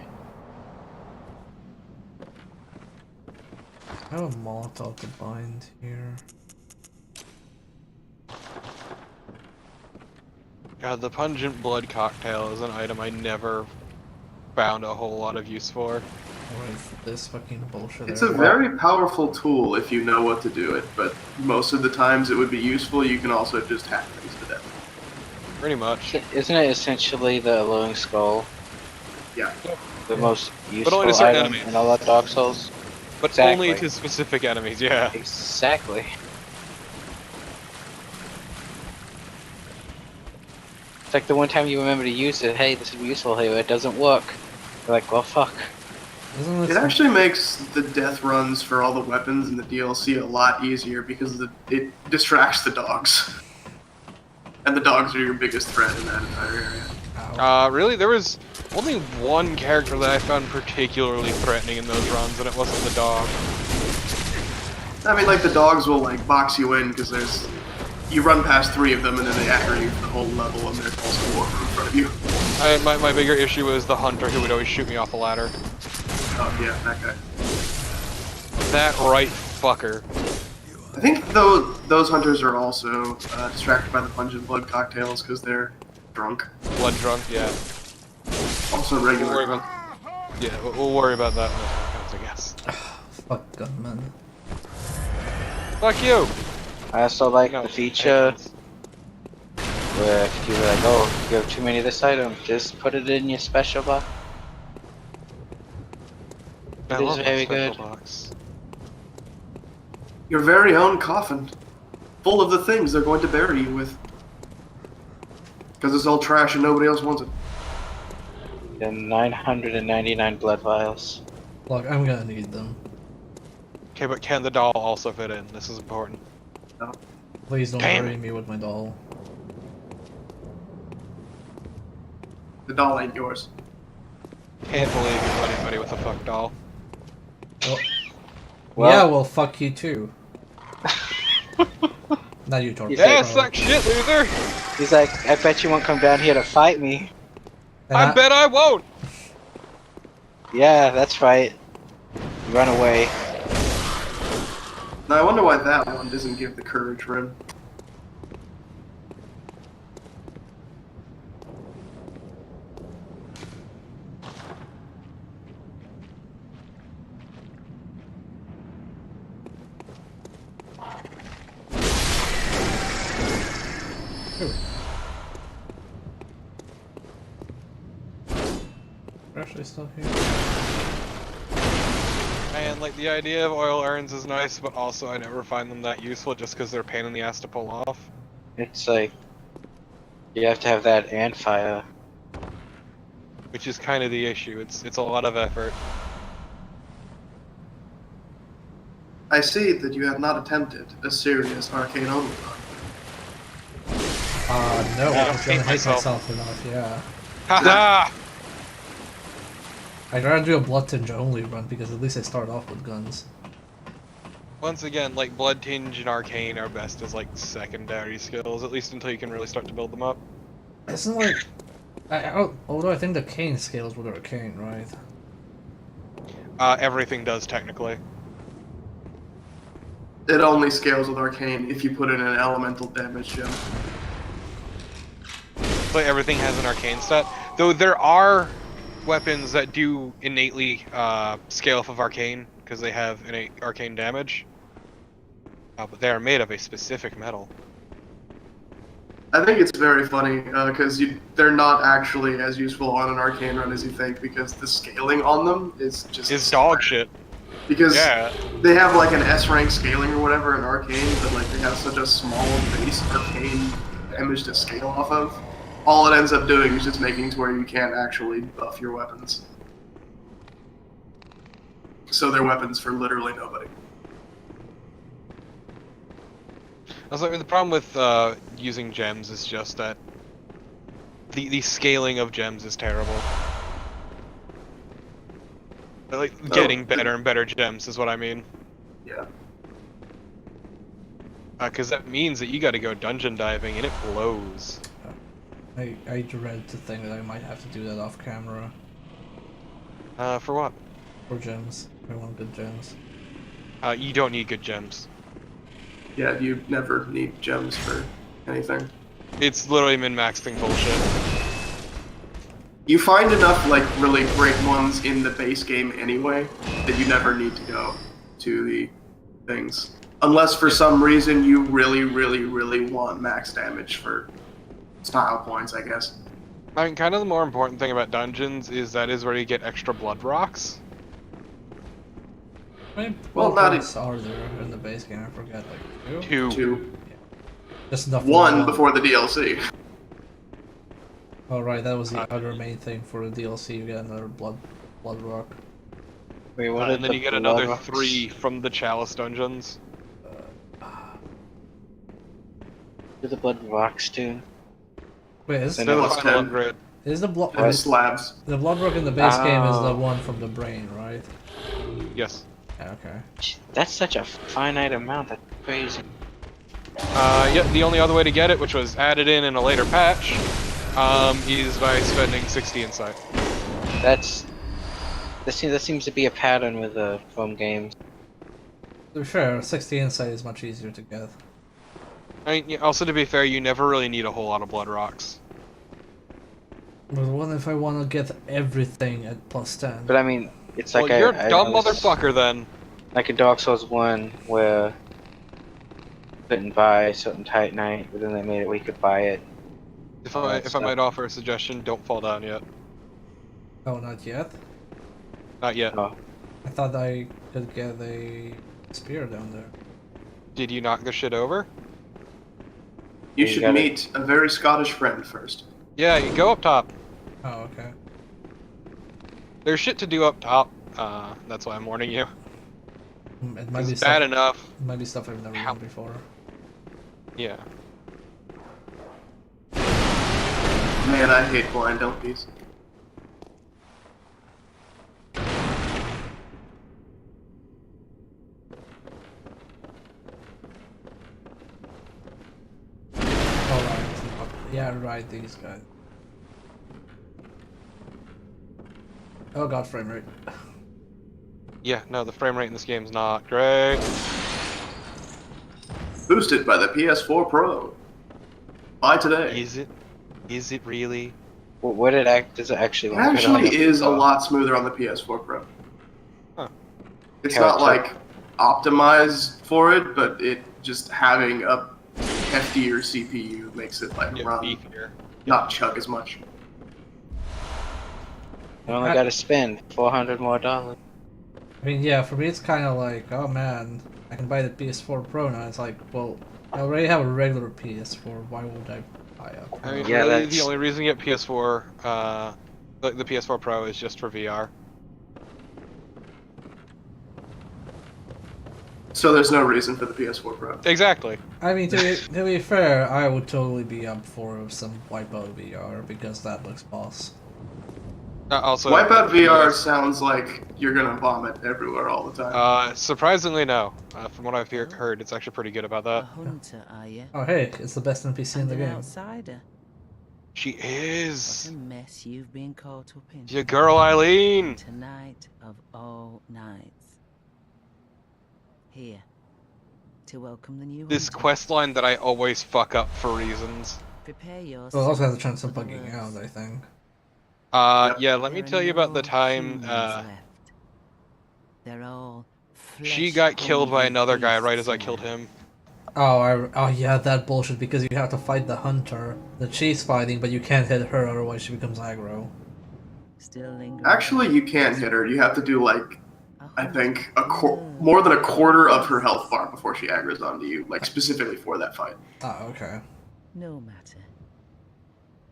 Speaker 1: I have a Molotov to bind here.
Speaker 2: God, the pungent blood cocktail is an item I never found a whole lot of use for.
Speaker 1: What is this fucking bullshit?
Speaker 8: It's a very powerful tool if you know what to do it, but most of the times it would be useful. You can also just hack things to death.
Speaker 2: Pretty much.
Speaker 4: Isn't it essentially the glowing skull?
Speaker 8: Yeah.
Speaker 4: The most
Speaker 2: only
Speaker 4: useful
Speaker 2: to certain
Speaker 4: item
Speaker 2: enemies.
Speaker 4: in all of Dark Souls?
Speaker 2: But
Speaker 4: Exactly.
Speaker 2: only to specific enemies, yeah.
Speaker 4: Exactly. It's like the one time you remember to use it, hey, this would be useful here, it doesn't work. You're like, well, fuck.
Speaker 1: Isn't
Speaker 8: It actually makes the death runs for all the weapons in the DLC a lot easier because it distracts the dogs. And the dogs are your biggest threat in that entire area.
Speaker 2: Really? There was only one character that I found particularly threatening in those runs, and it wasn't the dog.
Speaker 8: I mean, like, the dogs will, like, box you in because you run past 3 of them and then they aggro you for the whole level and there's also 4 in front of you.
Speaker 2: My bigger issue was the hunter who would always shoot me off a ladder.
Speaker 8: Oh, yeah, that guy.
Speaker 2: That right fucker.
Speaker 8: I think those hunters are also distracted by the pungent blood cocktails because they're drunk.
Speaker 2: Blood drunk, yeah.
Speaker 8: Also
Speaker 2: We'll worry
Speaker 8: regular.
Speaker 2: about, yeah, we'll worry about that in a second, I guess.
Speaker 1: Fuck gunman.
Speaker 2: Fuck you!
Speaker 4: I also like
Speaker 2: No,
Speaker 4: the feature Where if you were like, oh, you have too many of this item, just put it in your special box.
Speaker 2: I
Speaker 4: It is
Speaker 2: love that
Speaker 4: very
Speaker 2: special
Speaker 4: good.
Speaker 2: box.
Speaker 8: Your very own coffin, full of the things they're going to bury you with. Because it's all trash and nobody else wants it.
Speaker 4: And 999 blood vials.
Speaker 1: Look, I'm gonna need them.
Speaker 2: Okay, but can the doll also fit in? This is important.
Speaker 1: Please don't
Speaker 2: Damn
Speaker 1: bury
Speaker 2: it.
Speaker 1: me with my doll.
Speaker 8: The doll ain't yours.
Speaker 2: Can't believe you put anybody with a fuck doll.
Speaker 1: Well, yeah, well, fuck you too. Not you, Torp.
Speaker 2: Yeah, suck shit, loser!
Speaker 4: He's like, I bet you won't come down here to fight me.
Speaker 2: I bet I won't!
Speaker 4: Yeah, that's right. Run away.
Speaker 8: Now I wonder why that one doesn't give the courage rim.
Speaker 1: They're actually still here.
Speaker 2: And like the idea of oil urns is nice, but also I never find them that useful just because they're a pain in the ass to pull off.
Speaker 4: It's like, you have to have that and fire.
Speaker 2: Which is kind of the issue. It's a lot of effort.
Speaker 8: I see that you have not attempted a serious arcane only run.
Speaker 1: No,
Speaker 2: I
Speaker 1: I
Speaker 2: don't
Speaker 1: was gonna
Speaker 2: hate
Speaker 1: hate
Speaker 2: myself.
Speaker 1: myself enough, yeah.
Speaker 2: Haha!
Speaker 1: I'd rather do a Blood Tinge only run because at least I start off with guns.
Speaker 2: Once again, like Blood Tinge and Arcane are best as like secondary skills, at least until you can really start to build them up.
Speaker 1: Isn't like... although I think the Cane scales with Arcane, right?
Speaker 2: Everything does technically.
Speaker 8: It only scales with arcane if you put in an elemental damage gem.
Speaker 2: So everything has an arcane stat. Though there are weapons that do innately scale off of arcane because they have innate arcane damage. But they are made of a specific metal.
Speaker 8: I think it's very funny because they're not actually as useful on an arcane run as you think because the scaling on them is just
Speaker 2: Is dog shit.
Speaker 8: Because
Speaker 2: Yeah.
Speaker 8: they have like an S rank scaling or whatever in arcane, but like they have such a small base arcane damage to scale off of. All it ends up doing is just making it to where you can't actually buff your weapons. So they're weapons for literally nobody.
Speaker 2: Also, I mean, the problem with using gems is just that the scaling of gems is terrible. Like, getting better and better gems is what I mean.
Speaker 8: Yeah.
Speaker 2: Because that means that you gotta go dungeon diving and it blows.
Speaker 1: I dread to think that I might have to do that off camera.
Speaker 2: For what?
Speaker 1: For gems. I want good gems.
Speaker 2: You don't need good gems.
Speaker 8: Yeah, you never need gems for anything.
Speaker 2: It's literally min-maxing bullshit.
Speaker 8: You find enough like really great ones in the base game anyway that you never need to go to the things. Unless for some reason you really want max damage for style points, I guess.
Speaker 2: I mean, kind of the more important thing about dungeons is that is where you get extra blood rocks.
Speaker 8: Well, not
Speaker 1: are there in the base game? I forget, like
Speaker 2: Two.
Speaker 1: Yeah. Just enough.
Speaker 8: One before the DLC.
Speaker 1: Oh right, that was the other main thing for the DLC. You get another blood rock.
Speaker 4: Wait, what
Speaker 2: And then you get another
Speaker 4: rocks?
Speaker 2: 3 from the Chalice dungeons.
Speaker 4: What do the blood rocks do?
Speaker 1: Wait, is
Speaker 2: They're the
Speaker 8: plus
Speaker 2: final
Speaker 8: 10.
Speaker 2: upgrade.
Speaker 1: is the blood
Speaker 8: And slabs.
Speaker 1: the blood rock in the base game is the
Speaker 4: Oh.
Speaker 1: one from the brain, right?
Speaker 2: Yes.
Speaker 1: Yeah, okay.
Speaker 4: That's such a finite amount. That's crazy.
Speaker 2: Yeah, the only other way to get it, which was added in a later patch, is by spending 60 insight.
Speaker 4: That seems to be a pattern with foam games.
Speaker 1: So sure, 60 insight is much easier to get.
Speaker 2: I mean, yeah, also to be fair, you never really need a whole lot of blood rocks.
Speaker 1: But what if I want to get everything at plus 10?
Speaker 4: But I mean, it's
Speaker 2: Well,
Speaker 4: like
Speaker 2: you're a
Speaker 4: I
Speaker 2: dumb
Speaker 4: was-
Speaker 2: motherfucker then.
Speaker 4: Like in Dark Souls 1, where you couldn't buy certain Titanite, but then they made it where you could buy it
Speaker 2: If I might offer a suggestion, don't fall down yet.
Speaker 1: Oh, not yet?
Speaker 2: Not yet.
Speaker 4: Oh.
Speaker 1: I thought I could get a spear down there.
Speaker 2: Did you knock the shit over?
Speaker 8: You
Speaker 4: You
Speaker 8: should
Speaker 4: gotta-
Speaker 8: meet a very Scottish friend first.
Speaker 2: Yeah, you go up top.
Speaker 1: Oh, okay.
Speaker 2: There's shit to do up top. That's why I'm warning you.
Speaker 1: It might be
Speaker 2: It's bad
Speaker 1: stuff,
Speaker 2: enough.
Speaker 1: it might be stuff I've never done before.
Speaker 2: Yeah.
Speaker 8: Man, I hate blind LPs.
Speaker 1: Alright. Yeah, right, these guys. Oh god, frame rate.
Speaker 2: Yeah, no, the frame rate in this game's not great.
Speaker 8: Boosted by the PS4 Pro. Buy today.
Speaker 2: Is it? Is it really?
Speaker 4: What does it actually
Speaker 8: It
Speaker 4: look good on
Speaker 8: actually
Speaker 4: the-
Speaker 8: is a lot smoother on the PS4 Pro.
Speaker 2: Huh.
Speaker 8: It's
Speaker 4: Yeah,
Speaker 8: not
Speaker 4: check.
Speaker 8: like optimized for it, but it just having a heftier CPU makes it like
Speaker 2: Yeah,
Speaker 8: run,
Speaker 2: beefier.
Speaker 8: not chug as much.
Speaker 4: You only gotta spend $400 more.
Speaker 1: I mean, yeah, for me it's kind of like, oh man, I can buy the PS4 Pro now. It's like, well, I already have a regular PS4. Why would I buy a Pro?
Speaker 2: I mean,
Speaker 4: Yeah,
Speaker 2: really,
Speaker 4: that's-
Speaker 2: the only reason you get PS4, the PS4 Pro is just for VR.
Speaker 8: So there's no reason for the PS4 Pro.
Speaker 2: Exactly.
Speaker 1: I mean, to be fair, I would totally be up for some Wipeout VR because that looks boss.
Speaker 2: Also,
Speaker 8: Wipeout VR sounds like you're gonna vomit everywhere all the time.
Speaker 2: Surprisingly, no. From what I've heard, it's actually pretty good about
Speaker 9: A
Speaker 2: that.
Speaker 9: hunter, are you?
Speaker 1: Oh hey, it's the best NPC in
Speaker 9: And
Speaker 1: the
Speaker 9: an
Speaker 1: game.
Speaker 9: outsider.
Speaker 2: She
Speaker 9: What
Speaker 2: is.
Speaker 9: a mess you've been caught up in.
Speaker 2: Your girl Eileen.
Speaker 9: Tonight of all nights. Here. To welcome the new
Speaker 2: This
Speaker 9: hunter.
Speaker 2: quest line that I always fuck up for reasons.
Speaker 9: Prepare yourself.
Speaker 1: Well, it also has a chance of
Speaker 9: for the
Speaker 1: bugging out,
Speaker 9: worst.
Speaker 1: I think.
Speaker 2: Yeah, let me
Speaker 9: There
Speaker 2: tell
Speaker 9: are
Speaker 2: you about the
Speaker 9: no
Speaker 2: time,
Speaker 9: humans left. They're all
Speaker 2: she got killed by
Speaker 9: flesh-hungry
Speaker 2: another guy right as I
Speaker 9: beasts
Speaker 2: killed
Speaker 9: now.
Speaker 2: him.
Speaker 1: Oh yeah, that bullshit because you have to fight the hunter that she's fighting, but you can't hit her, otherwise she becomes aggro.
Speaker 9: Still lingering.
Speaker 8: Actually, you can hit her. You have to do like,
Speaker 9: A
Speaker 8: I
Speaker 9: hunter
Speaker 8: think,
Speaker 9: alone.
Speaker 8: more than a quarter of her health bar before she aggro's onto you, like specifically for that fight.
Speaker 1: Oh, okay.
Speaker 9: No matter.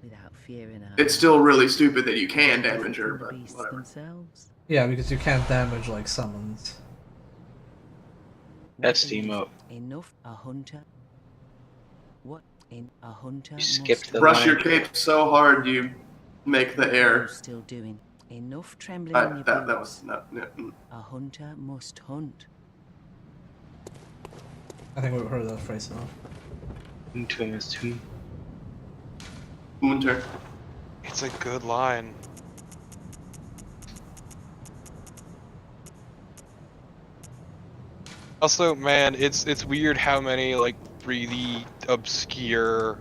Speaker 9: Without fearing our
Speaker 8: It's still really stupid that you can damage her, but
Speaker 9: beasts
Speaker 8: whatever.
Speaker 9: themselves.
Speaker 1: Yeah, because you can't damage like summons.
Speaker 4: That's the emote.
Speaker 9: Enough a hunter. What in a hunter?
Speaker 4: You skipped the
Speaker 8: Brush
Speaker 4: line.
Speaker 8: your cape so hard you make the air.
Speaker 9: Still doing enough trembling in your
Speaker 8: That
Speaker 9: boots.
Speaker 8: was not.
Speaker 9: A hunter must hunt.
Speaker 1: I think we've heard that phrase enough.
Speaker 8: Munter.
Speaker 2: It's a good line. Also, man, it's weird how many like really obscure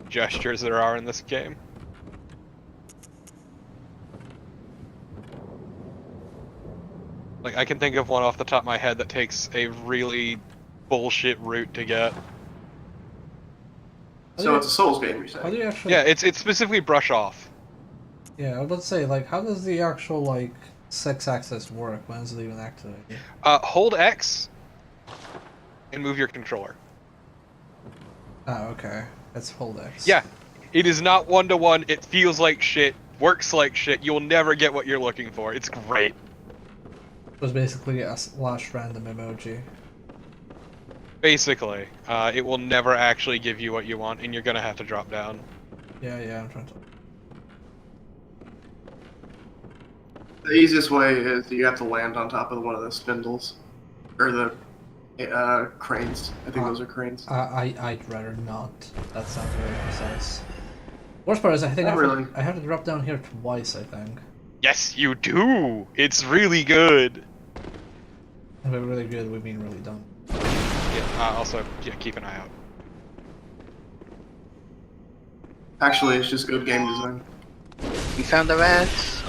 Speaker 2: gestures there are in this game. Like, I can think of one off the top of my head that takes a really bullshit route to get.
Speaker 8: So it's a Souls game, you
Speaker 1: How do
Speaker 8: say?
Speaker 1: you actually?
Speaker 2: Yeah, it's specifically brush off.
Speaker 1: Yeah, I was about to say, like, how does the actual like sex access work? When is it even activated?
Speaker 2: Hold X and move your controller.
Speaker 1: Oh, okay. That's hold X.
Speaker 2: Yeah, it is not one-to-one. It feels like shit, works like shit. You'll never get what you're looking for. It's great.
Speaker 1: It was basically a slash random emoji.
Speaker 2: Basically, it will never actually give you what you want, and you're gonna have to drop down.
Speaker 1: Yeah, I'm trying to.
Speaker 8: The easiest way is you have to land on top of one of the spindles, or the cranes. I think those are cranes.
Speaker 1: I'd rather not. That sounds very precise. Worst part is I think
Speaker 8: Not really.
Speaker 1: I have to drop down here twice. I think.
Speaker 2: Yes, you do. It's really good.
Speaker 1: And by really good, we mean really dumb.
Speaker 2: Yeah. Also, yeah, keep an eye out.
Speaker 8: Actually, it's just good game design.
Speaker 4: You found the rats?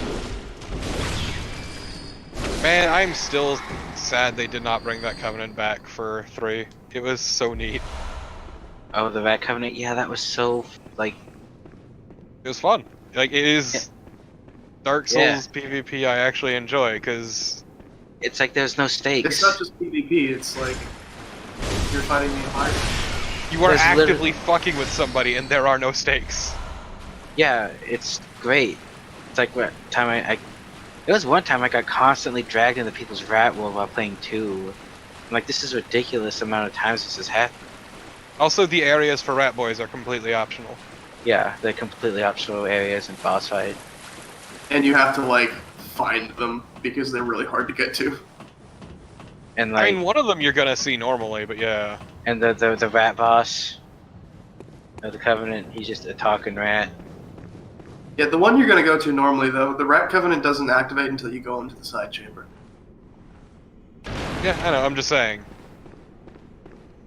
Speaker 2: Man, I'm still sad they did not bring that Covenant back for 3. It was so neat.
Speaker 4: Oh, the Rat Covenant? Yeah, that was so, like,
Speaker 2: It was fun. Like, it is Dark Souls PvP I actually enjoy, because...
Speaker 4: It's like there's no stakes.
Speaker 8: It's not just PvP, it's like you're fighting the environment.
Speaker 2: You are
Speaker 4: There's
Speaker 2: actively fucking with somebody, and there are no stakes.
Speaker 4: Yeah, it's great. It's like what time there was one time I got constantly dragged into people's rat world while playing 2. I'm like, this is a ridiculous amount of times this has happened.
Speaker 2: Also, the areas for rat boys are completely optional.
Speaker 4: Yeah, they're completely optional areas and boss fight.
Speaker 8: And you have to, like, find them, because they're really hard to get to.
Speaker 4: And like,
Speaker 2: I mean, one of them you're gonna see normally, but yeah.
Speaker 4: And the rat boss of the Covenant, he's just a talking rat.
Speaker 8: Yeah, the one you're gonna go to normally, though, the Rat Covenant doesn't activate until you go into the side chamber.
Speaker 2: Yeah, I know, I'm just saying.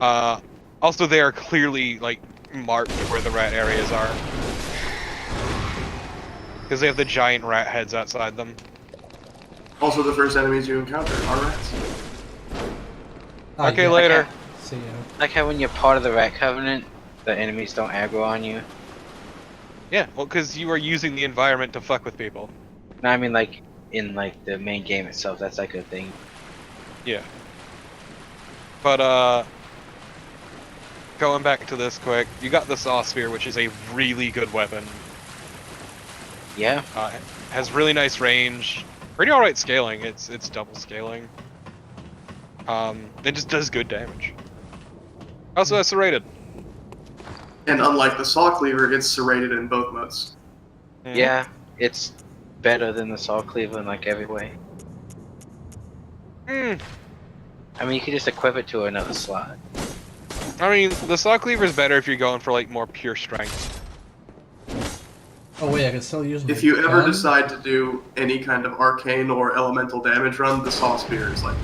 Speaker 2: Also, they are clearly, like, marked where the rat areas are. Because they have the giant rat heads outside them.
Speaker 8: Also, the first enemies you encounter are rats.
Speaker 2: Okay, later.
Speaker 1: See you.
Speaker 4: Like how when you're part of the Rat Covenant, the enemies don't aggro on you.
Speaker 2: Yeah, well, because you are using the environment to fuck with people.
Speaker 4: No, I mean like in like the main game itself, that's like a thing.
Speaker 2: Yeah. But, going back to this quick, you got the Saw Spear, which is a really good weapon.
Speaker 4: Yeah.
Speaker 2: Has really nice range. Pretty alright scaling, it's double scaling. It just does good damage. Also has serrated.
Speaker 8: And unlike the Saw Cleaver, it's serrated in both modes.
Speaker 4: Yeah, it's better than the Saw Cleaver in like every way. I mean, you could just equip it to another slot.
Speaker 2: I mean, the Saw Cleaver is better if you're going for like more pure strength.
Speaker 1: Oh wait, I can still use my
Speaker 8: If you ever
Speaker 1: gun?
Speaker 8: decide to do any kind of arcane or elemental damage run, the Saw Spear is like...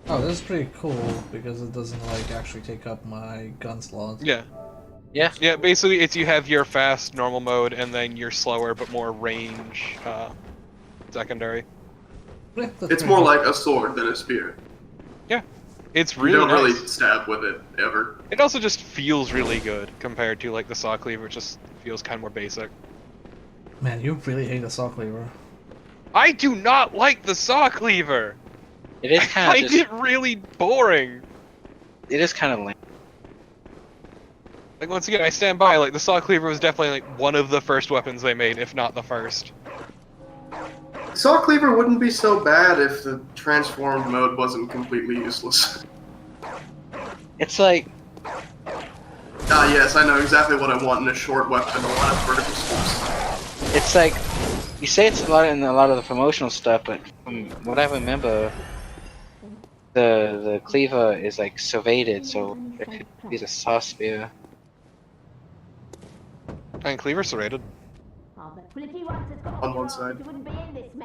Speaker 1: Oh, this is pretty cool, because it doesn't like actually take up my gun slot.
Speaker 2: Yeah.
Speaker 4: Yeah.
Speaker 2: Yeah, basically it's you have your fast normal mode and then your slower but more range secondary.
Speaker 1: Yeah, that's
Speaker 8: It's
Speaker 1: pretty
Speaker 8: more
Speaker 1: cool.
Speaker 8: like a sword than a spear.
Speaker 2: Yeah. It's
Speaker 8: You
Speaker 2: really
Speaker 8: don't
Speaker 2: nice.
Speaker 8: really stab with it, ever.
Speaker 2: It also just feels really good compared to like the Saw Cleaver, which just feels kind of more basic.
Speaker 1: Man, you really hate the Saw Cleaver.
Speaker 2: I do not like the Saw Cleaver!
Speaker 4: It is
Speaker 2: I
Speaker 4: kind of
Speaker 2: find it really boring!
Speaker 4: It is kind of lame.
Speaker 2: Like, once again, I stand by, like, the Saw Cleaver was definitely, like, one of the first weapons they made, if not the first.
Speaker 8: Saw Cleaver wouldn't be so bad if the transformed mode wasn't completely useless.
Speaker 4: It's like,
Speaker 8: Ah, yes, I know exactly what I want in a short weapon, a lot of vertical swoops.
Speaker 4: it's like, you say it's a lot in a lot of the promotional stuff, but from what I remember, the cleaver is like serrated, so it could be the Saw Spear.
Speaker 2: And Cleaver serrated.
Speaker 8: On one side.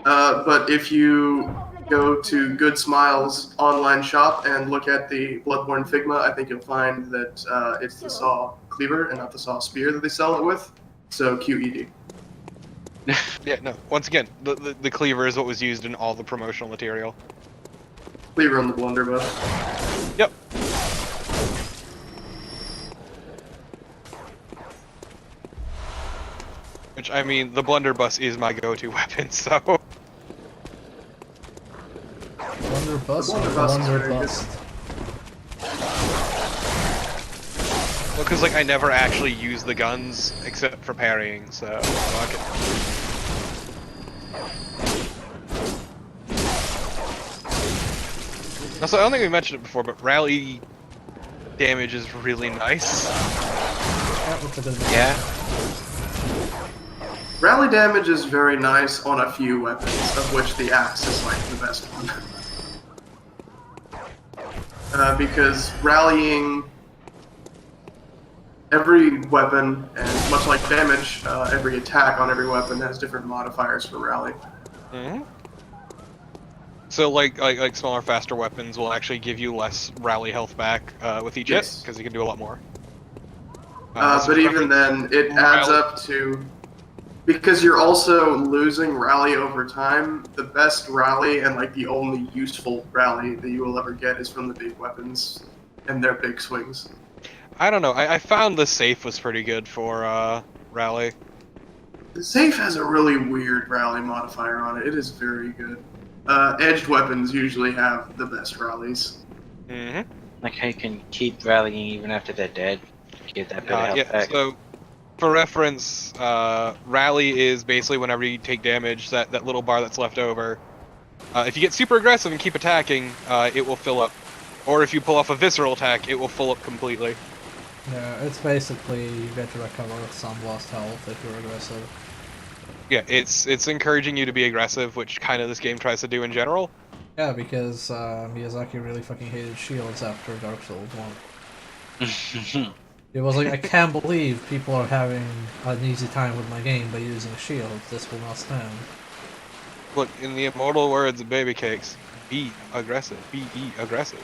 Speaker 8: But if you go to Good Smiles online shop and look at the Bloodborne Figma, I think you'll find that it's the Saw Cleaver and not the Saw Spear that they sell it with. So QED.
Speaker 2: Yeah, no. Once again, the Cleaver is what was used in all the promotional material.
Speaker 8: Cleaver on the blunderbuss.
Speaker 2: Yep. Which, I mean, the blunderbuss is my go-to weapon, so...
Speaker 1: Blunderbuss or
Speaker 8: Blunderbuss is very
Speaker 1: blunderbust?
Speaker 2: Well, because, like, I never actually use the guns, except for parrying, so... fuck it. Also, I don't think we mentioned it before, but rally damage is really nice.
Speaker 4: Yeah.
Speaker 8: Rally damage is very nice on a few weapons, of which the axe is like the best one. Because rallying every weapon, and much like damage, every attack on every weapon has different modifiers for rally.
Speaker 2: Mm-hmm. So, like smaller, faster weapons will actually give you less rally health back with each hit, because you can do a lot more.
Speaker 8: But even then, it adds up to... Because you're also losing rally over time, the best rally and like the only useful rally that you will ever get is from the big weapons and their big swings.
Speaker 2: I don't know, I found the safe was pretty good for rally.
Speaker 8: The safe has a really weird rally modifier on it. It is very good. Edged weapons usually have the best rallies.
Speaker 2: Mm-hmm.
Speaker 4: Like how you can keep rallying even after they're dead. Get that bit of health
Speaker 2: Yeah,
Speaker 4: back.
Speaker 2: so for reference, rally is basically whenever you take damage, that little bar that's left over. If you get super aggressive and keep attacking, it will fill up. Or if you pull off a visceral attack, it will fill up completely.
Speaker 1: Yeah, it's basically you get to recover some lost health if you're aggressive.
Speaker 2: Yeah, it's encouraging you to be aggressive, which kind of this game tries to do in general.
Speaker 1: Yeah, because Miyazaki really fucking hated shields after Dark Souls 1. It was like, I can't believe people are having an easy time with my game by using shields. This will not stand.
Speaker 2: Look, in the immortal words of Baby Cakes, be aggressive. Be aggressive.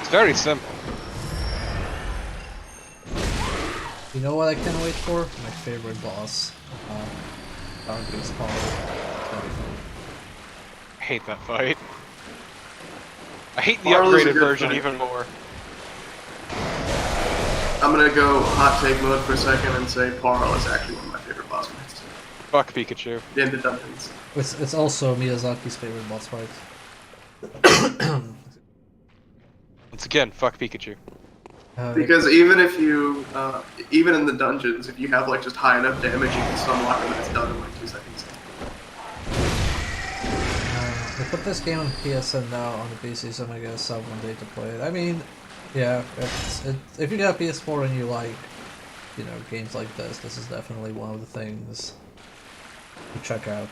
Speaker 2: It's very simple.
Speaker 1: You know what I can't wait for? My favorite boss. Darkest Power.
Speaker 2: I hate that fight. I hate the
Speaker 8: Parlor's a
Speaker 2: upgraded
Speaker 8: good
Speaker 2: version
Speaker 8: fight.
Speaker 2: even more.
Speaker 8: I'm gonna go hot take mode for a second and say Parl is actually one of my favorite boss fights.
Speaker 2: Fuck Pikachu.
Speaker 8: In the dungeons.
Speaker 1: It's also Miyazaki's favorite boss fight.
Speaker 2: Once again, fuck Pikachu.
Speaker 8: Because even if you, even in the dungeons, if you have like just high enough damage, you can stun lock him and it's done in like 2 seconds.
Speaker 1: They put this game on PSN now on the PC, so I'm gonna get a sub one day to play it. I mean, yeah, if you got a PS4 and you like, you know, games like this is definitely one of the things to check out.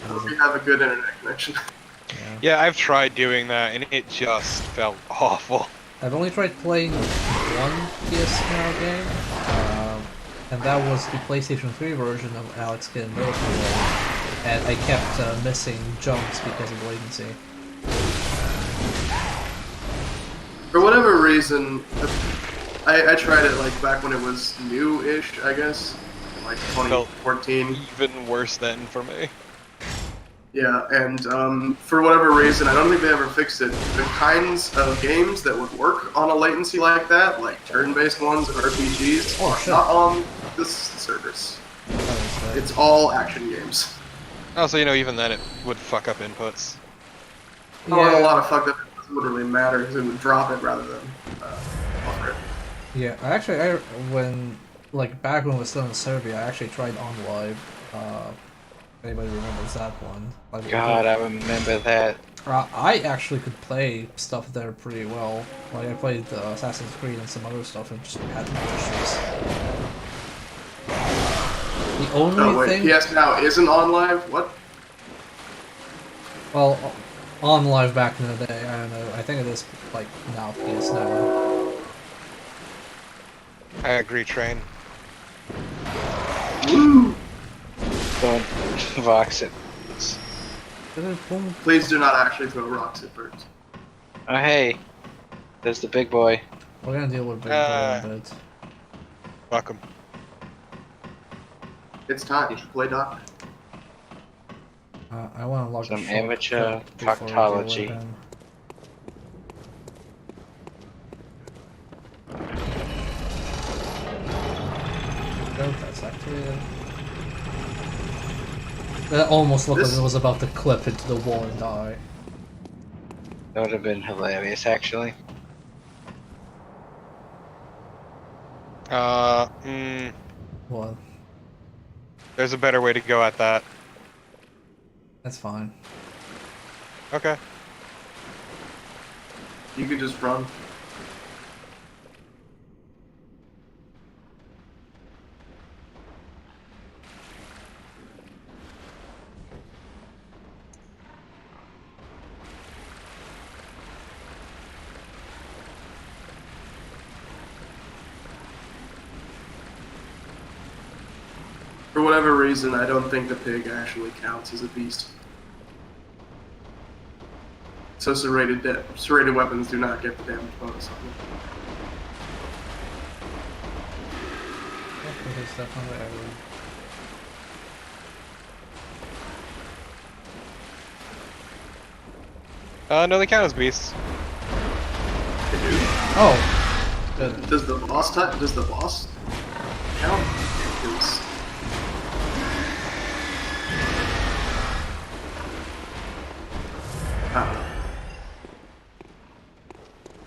Speaker 8: I hope you have a good internet connection.
Speaker 2: Yeah, I've tried doing that and it just felt awful.
Speaker 1: I've only tried playing one PS Now game, and that was the PlayStation 3 version of Alex Kidd and Miracle World, and I kept missing jumps because of latency.
Speaker 8: For whatever reason, I tried it like back when it was new-ish, I guess, like 2014.
Speaker 2: Even worse than for me.
Speaker 8: Yeah, and for whatever reason, I don't think they ever fixed it. The kinds of games that would work on a latency like that, like turn-based ones or RPGs, are not on this service. It's all action games.
Speaker 2: Oh, so you know, even then it would fuck up inputs.
Speaker 8: Oh, a lot of fucked up inputs wouldn't really matter because it would drop it rather than buffer it.
Speaker 1: Yeah, when back when it was still in Serbia, I actually tried OnLive. Anybody remembers that one? Like,
Speaker 4: God, I remember that.
Speaker 1: I actually could play stuff there pretty well. Like, I played Assassin's Creed and some other stuff and just had no issues. The only thing...
Speaker 8: PS Now isn't on live? What?
Speaker 1: Well, on live back in the day, I don't know. I think it is, like, now PS Now.
Speaker 2: I agree, Train.
Speaker 8: Woo!
Speaker 4: Don't vox it.
Speaker 8: Please do not actually throw rocks at birds.
Speaker 4: Oh hey, there's the big boy.
Speaker 1: We're gonna deal with Big Boy in a bit.
Speaker 2: Fuck him.
Speaker 8: It's time to play doctor.
Speaker 1: I want to log
Speaker 4: Some
Speaker 1: a
Speaker 4: amateur
Speaker 1: shortcut before we deal with
Speaker 4: proctology.
Speaker 1: him. Oh, that's activated. That almost looked like it was about to clip into the wall and die.
Speaker 4: That would have been hilarious, actually.
Speaker 1: What?
Speaker 2: There's a better way to go at that.
Speaker 1: That's fine.
Speaker 2: Okay.
Speaker 8: You could just run. For whatever reason, I don't think the pig actually counts as a beast. So serrated weapons do not get the damage bonus on them.
Speaker 1: Yeah, there's definitely everyone.
Speaker 2: No, they count as beasts.
Speaker 1: Oh! Good.
Speaker 8: Does the boss count? Because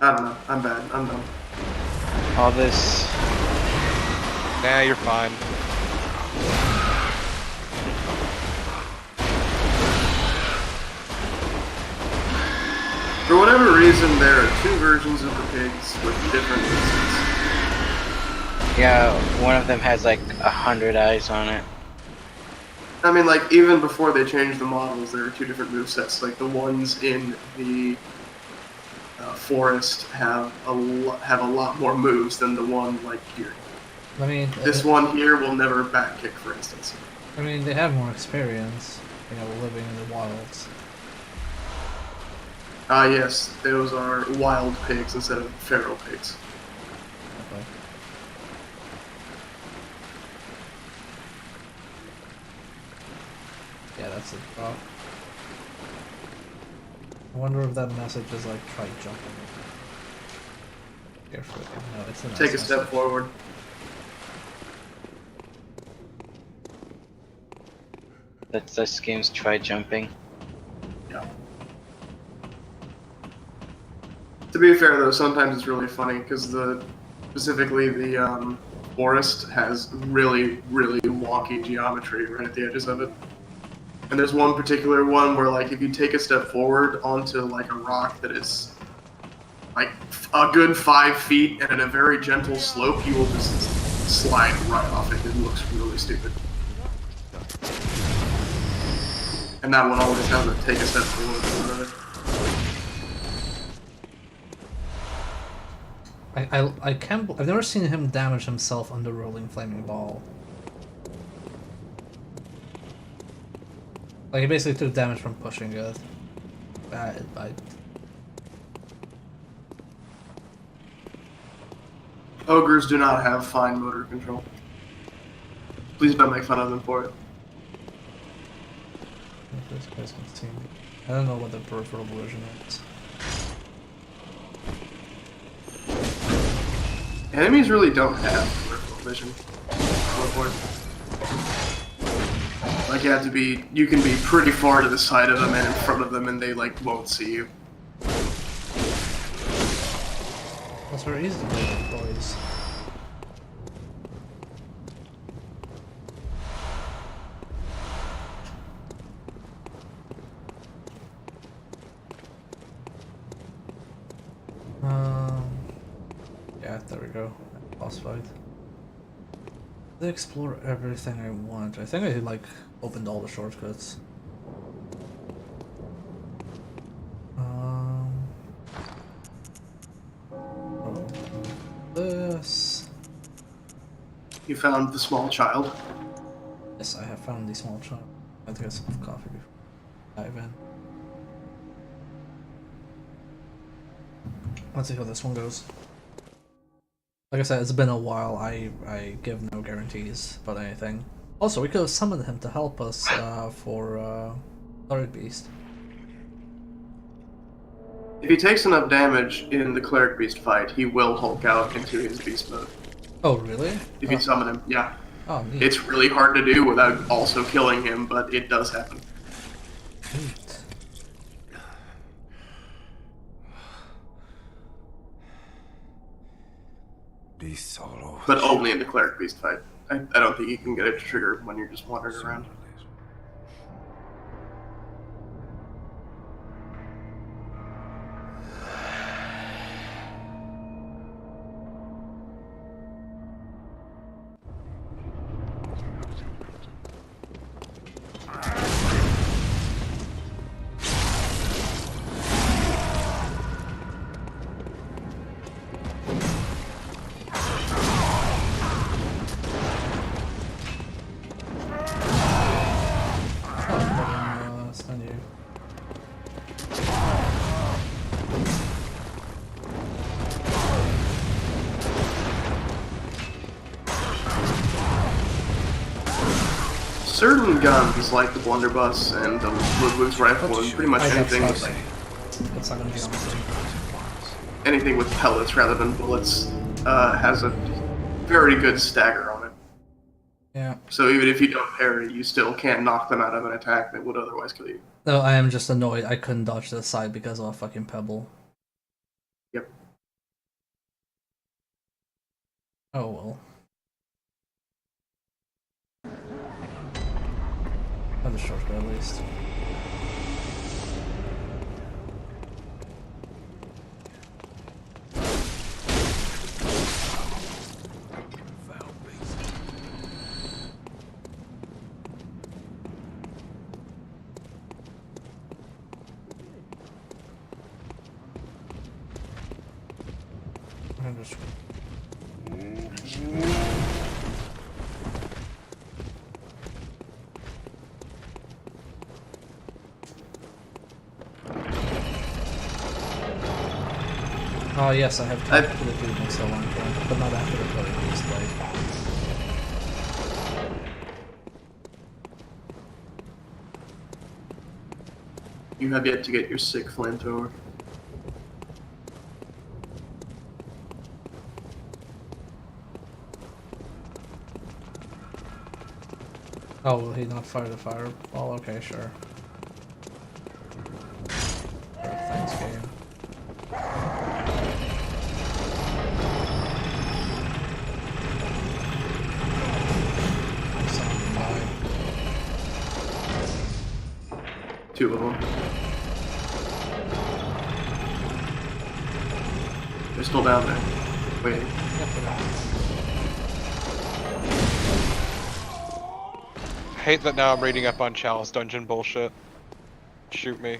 Speaker 8: I don't know. I'm bad. I'm done.
Speaker 4: All this.
Speaker 2: Nah, you're fine.
Speaker 8: For whatever reason, there are two versions of the pigs with different movements.
Speaker 4: Yeah, one of them has like 100 eyes on it.
Speaker 8: I mean, like, even before they changed the models, there are two different movesets. Like, the ones in the forest have a lot more moves than the one, like, here.
Speaker 1: I mean,
Speaker 8: This one here will never back kick, for instance.
Speaker 1: I mean, they have more experience, living in the wilds.
Speaker 8: Ah, yes, those are wild pigs instead of feral pigs.
Speaker 1: Okay. Yeah, that's a drop. I wonder if that message is like, try jumping. Careful. No, it's a nice
Speaker 8: Take a step
Speaker 1: message.
Speaker 8: forward.
Speaker 4: That's this game's try jumping.
Speaker 8: Yeah. To be fair, though, sometimes it's really funny because specifically the forest has really, really wonky geometry right at the edges of it. And there's one particular one where, like, if you take a step forward onto like a rock that is like a good 5 feet and at a very gentle slope, you will just slide right off it. It looks really stupid. And that one always has a take a step forward in front of it.
Speaker 1: I can't. I've never seen him damage himself under rolling flaming ball. Like he basically took damage from pushing it.
Speaker 8: Ogres do not have fine motor control. Please don't make fun of them for it.
Speaker 1: This guy's gonna see me. I don't know what the peripheral version is.
Speaker 8: Enemies really don't have peripheral vision. Like you can be pretty far to the side of them and in front of them and they like won't see you.
Speaker 1: That's very easy to do with toys. Yeah, there we go. Boss fight. Did I explore everything I want? I think I like opened all the shortcuts. This.
Speaker 8: You found the small child.
Speaker 1: Yes, I have found the small child. I have to get some coffee before I dive in. Let's see how this one goes. Like I said, it's been a while. I give no guarantees about anything. Also, we could have summoned him to help us for Cleric Beast.
Speaker 8: If he takes enough damage in the Cleric Beast fight, he will Hulk out into his beast mode.
Speaker 1: Oh, really?
Speaker 8: If you summon him, yeah.
Speaker 1: Oh, neat.
Speaker 8: It's really hard to do without also killing him, but it does happen.
Speaker 1: Neat.
Speaker 8: But only in the Cleric Beast fight. I don't think you can get it to trigger when you're just wandering around. Certain guns, like the blunderbuss and the Ludwig's rifle, and pretty much anything with
Speaker 1: That's not gonna be on.
Speaker 8: anything with pellets rather than bullets, has a very good stagger on it.
Speaker 1: Yeah.
Speaker 8: So even if you don't parry, you still can't knock them out of an attack that would otherwise kill you.
Speaker 1: No, I am just annoyed I couldn't dodge to the side because of a fucking pebble.
Speaker 8: Yep.
Speaker 1: Oh well. Have the shortcut at least. I'm just... Oh yes, I have talked to the dude in so long time, but not after the coding piece, like...
Speaker 8: You have yet to get your sick flamethrower.
Speaker 1: Oh, will he not fire the fireball? Okay, sure. Thanks, game.
Speaker 8: Two of them. They're still down there. Waiting.
Speaker 2: Hate that now I'm reading up on Chalice Dungeon bullshit. Shoot me.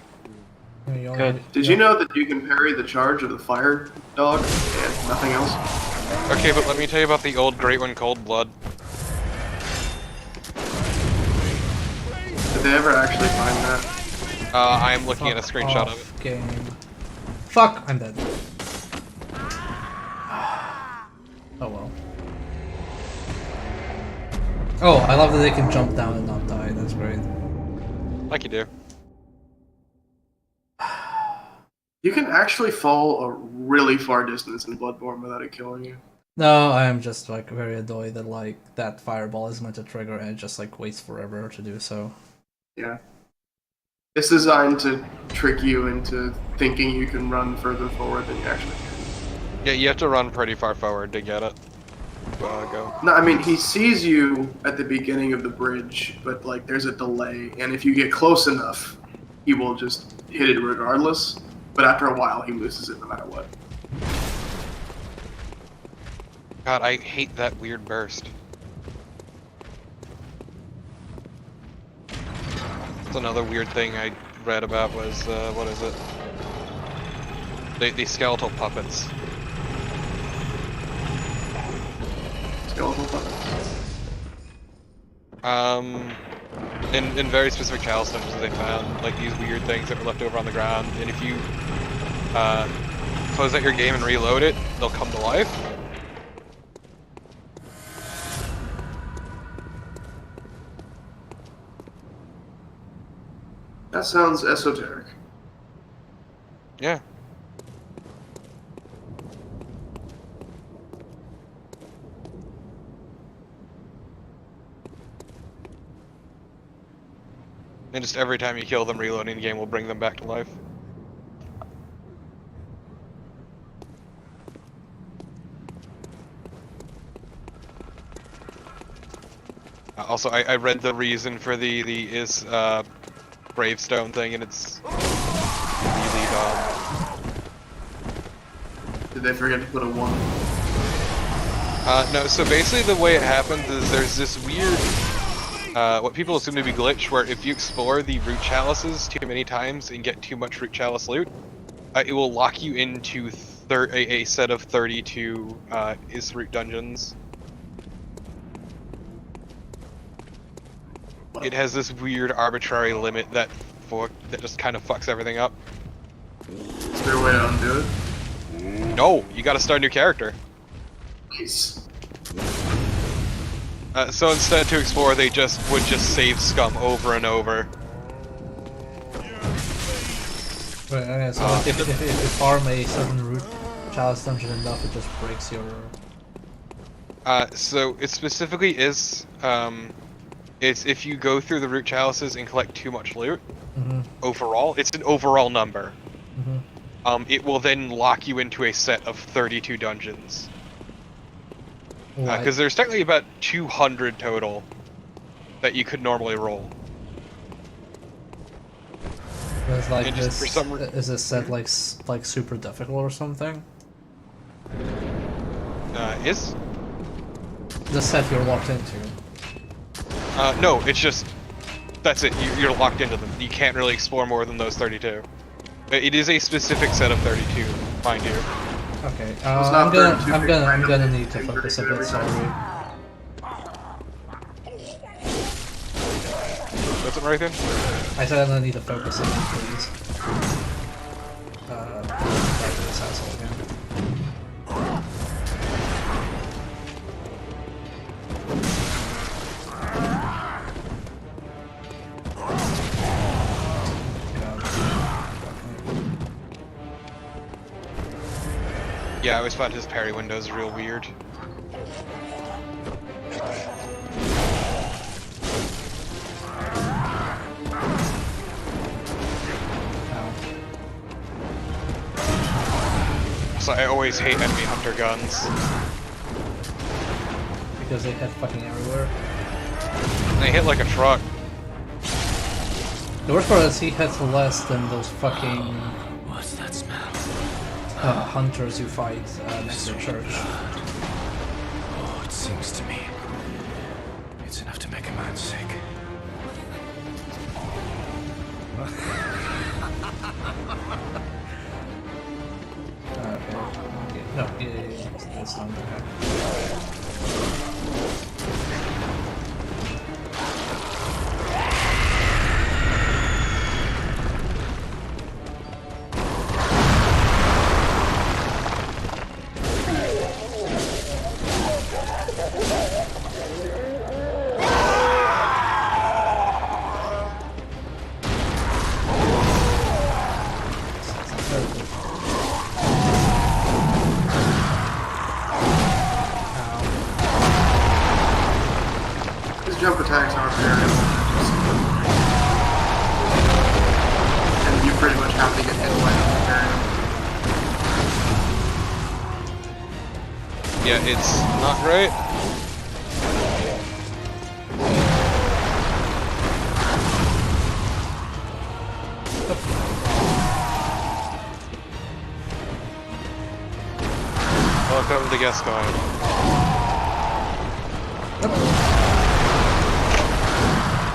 Speaker 8: Good. Did you know that you can parry the charge of the fire dog and nothing else?
Speaker 2: Okay, but let me tell you about the old great one, Cold Blood.
Speaker 8: Did they ever actually find that?
Speaker 2: I am looking at a screenshot of it.
Speaker 1: Game. Fuck! I'm dead. Oh well. Oh, I love that they can jump down and not die. That's great.
Speaker 2: Like you do.
Speaker 8: You can actually fall a really far distance in Bloodborne without it killing you.
Speaker 1: No, I am just like very annoyed that like that fireball is meant to trigger and it just like waits forever to do so.
Speaker 8: Yeah. It's designed to trick you into thinking you can run further forward than you actually can.
Speaker 2: Yeah, you have to run pretty far forward to get it. Go.
Speaker 8: No, I mean, he sees you at the beginning of the bridge, but like there's a delay, and if you get close enough, he will just hit it regardless, but after a while he loses it no matter what.
Speaker 2: God, I hate that weird burst. That's another weird thing I read about was, what is it? The skeletal puppets.
Speaker 8: Skeletal puppets?
Speaker 2: In very specific Chalice dungeons they found, like, these weird things that were left over on the ground, and if you, close out your game and reload it, they'll come to life.
Speaker 8: That sounds esoteric.
Speaker 2: Yeah. And just every time you kill them, reloading the game will bring them back to life. Also, I read the reason for the Bravestone thing, and it's really dumb.
Speaker 8: Did they forget to put a 1?
Speaker 2: No, so basically the way it happens is there's this weird, what people assume to be glitch, where if you explore the root chalices too many times and get too much root chalice loot, it will lock you into a set of 32 root dungeons. It has this weird arbitrary limit that just kind of fucks everything up.
Speaker 8: Is there a way to undo it?
Speaker 2: No, you gotta start a new character.
Speaker 8: Nice.
Speaker 2: So instead to explore, they would just save scum over and over.
Speaker 1: Right, okay, so if you farm a certain root chalice dungeon enough, it just breaks your...
Speaker 2: So it specifically is, it's if you go through the root chalices and collect too much loot, overall, it's an overall number. It will then lock you into a set of 32 dungeons. Because there's technically about 200 total that you could normally roll.
Speaker 1: It's like
Speaker 2: And
Speaker 1: this,
Speaker 2: just for some
Speaker 1: is this set like super difficult or something?
Speaker 2: Is?
Speaker 1: The set you're locked into.
Speaker 2: No, it's just, that's it, you're locked into them. You can't really explore more than those 32. It is a specific set of 32, mind you.
Speaker 1: Okay, I'm gonna need to focus a bit, sorry.
Speaker 2: What's it, Rathan?
Speaker 1: I said I'm gonna need to focus a bit, please. Back to this asshole again.
Speaker 2: Yeah, I always found his parry windows real weird. So I always hate enemy hunter guns.
Speaker 1: Because they hit fucking everywhere.
Speaker 2: They hit like a truck.
Speaker 1: The worst part is he hits less than those fucking...
Speaker 3: What's that smell?
Speaker 1: Hunters you fight next to the church.
Speaker 3: Oh, it seems to me it's enough to make a man sick.
Speaker 1: Okay. No, yeah, that's not okay.
Speaker 8: Jump attacks aren't very and you pretty much have to get hit by them.
Speaker 2: Yeah, it's not great. Welcome to Gascoigne.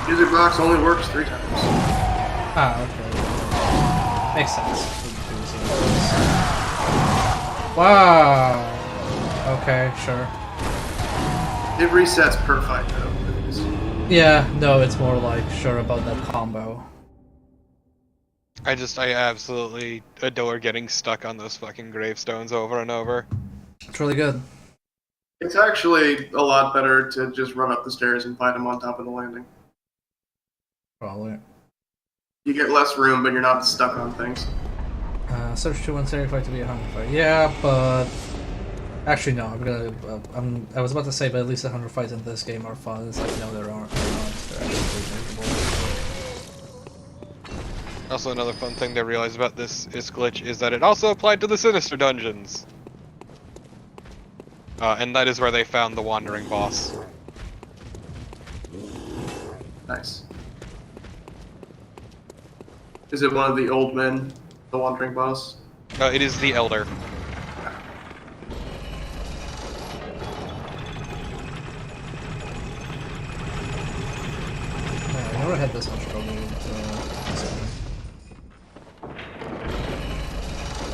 Speaker 8: Music box only works 3 times.
Speaker 1: Ah, okay. Makes sense. Wow. Okay, sure.
Speaker 8: It resets per fight though.
Speaker 1: Yeah, no, it's more like sure about that combo.
Speaker 2: I absolutely adore getting stuck on those fucking gravestones over and over.
Speaker 1: It's really good.
Speaker 8: It's actually a lot better to just run up the stairs and fight him on top of the landing.
Speaker 1: Probably.
Speaker 8: You get less room, but you're not stuck on things.
Speaker 1: Search to one area fight to be a hunter fight. Yeah, but actually no. I was about to say, but at least the hunter fights in this game are fun. It's like no, there aren't. They're actually miserable.
Speaker 2: Also, another fun thing to realize about this glitch is that it also applied to the Sinister dungeons. And that is where they found the wandering boss.
Speaker 8: Nice. Is it one of the old men, the wandering boss?
Speaker 2: It is the Elder.
Speaker 1: I never had this much trouble with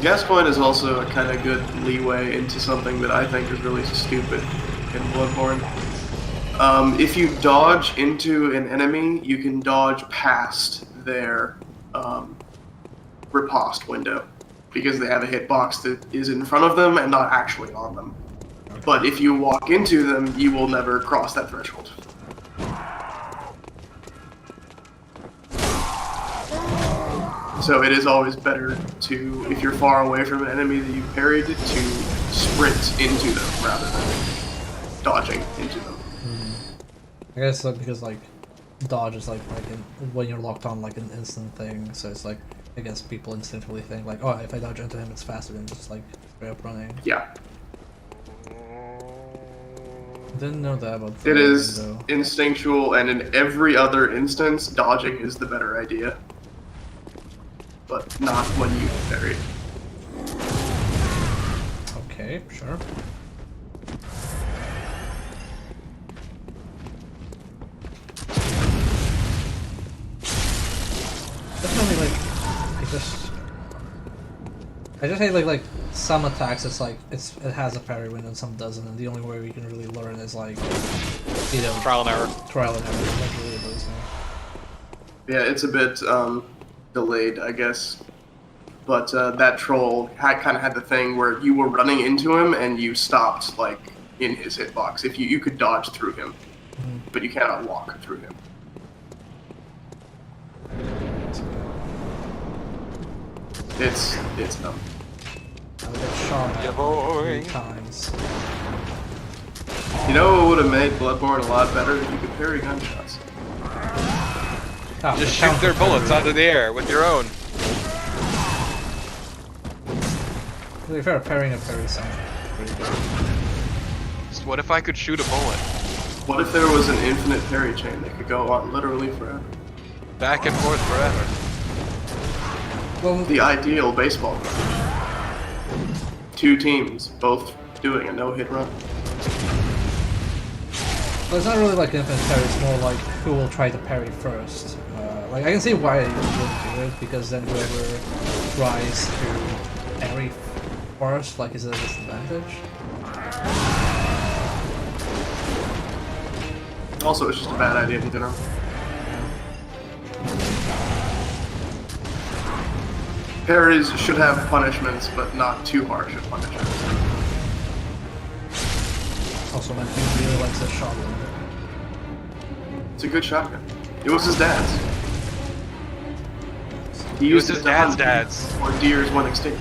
Speaker 8: Gascoigne is also a kind of good leeway into something that I think is really stupid in Bloodborne. If you dodge into an enemy, you can dodge past their riposte window because they have a hitbox that is in front of them and not actually on them. But if you walk into them, you will never cross that threshold. So it is always better to, if you're far away from an enemy that you parried, to sprint into them rather than dodging into them.
Speaker 1: I guess like, because like dodge is like when you're locked on like an instant thing, so it's like I guess people instinctively think like, oh, if I dodge into him, it's faster than just like straight up running.
Speaker 8: Yeah.
Speaker 1: Didn't know that about.
Speaker 8: It is
Speaker 1: though.
Speaker 8: instinctual, and in every other instance, dodging is the better idea. But not when you parry.
Speaker 1: Okay, sure. Definitely, like, I just hate like some attacks. It's like it has a parry window and some doesn't, and the only way we can really learn is like, you know,
Speaker 2: trial and error.
Speaker 1: Trial and error. That really annoys me.
Speaker 8: Yeah, it's a bit delayed, I guess. But that troll kind of had the thing where you were running into him and you stopped like in his hitbox. If you could dodge through him, but you cannot walk through him. It's dumb.
Speaker 1: I would get shot
Speaker 2: Yeah, boy.
Speaker 1: 3 times.
Speaker 8: You know what would have made Bloodborne a lot better if you could parry gunshots.
Speaker 1: Oh,
Speaker 2: Just shoot their bullets out of the air with your own.
Speaker 1: To be fair, parrying a parry sounds pretty good.
Speaker 2: Just what if I could shoot a bullet?
Speaker 8: What if there was an infinite parry chain that could go on literally forever?
Speaker 2: Back and forth forever.
Speaker 1: Well,
Speaker 8: The ideal baseball game. 2 teams, both doing a no-hit run.
Speaker 1: well, it's not really like infinite parry, it's more like who will try to parry first. Like, I can see why you would do it, because then whoever tries to parry first, like, is at a disadvantage.
Speaker 8: Also, it's just a bad idea in general. Parries should have punishments, but not too harsh of punishments.
Speaker 1: Also, my team really likes a shotgun.
Speaker 8: It's a good shotgun. It was his dad's. He
Speaker 2: It was
Speaker 8: used
Speaker 2: his
Speaker 8: to
Speaker 2: dad's
Speaker 8: hunt
Speaker 2: dad's.
Speaker 8: Or deers went extinct.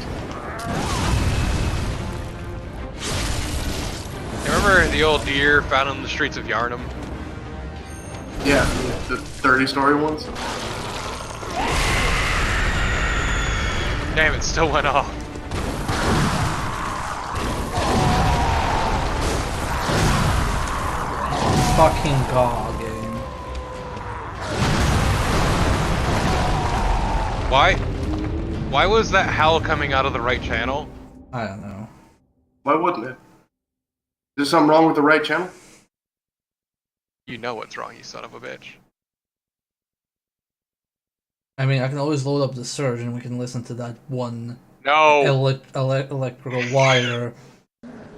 Speaker 2: You remember the old deer found on the streets of Yarnum?
Speaker 8: Yeah, the 30-story ones.
Speaker 2: Damn, it still went off.
Speaker 1: Fucking god game.
Speaker 2: Why was that howl coming out of the right channel?
Speaker 1: I don't know.
Speaker 8: Why wouldn't it? Is there something wrong with the right channel?
Speaker 2: You know what's wrong, you son of a bitch.
Speaker 1: I mean, I can always load up the Surge and we can listen to that one
Speaker 2: No!
Speaker 1: electrical wire.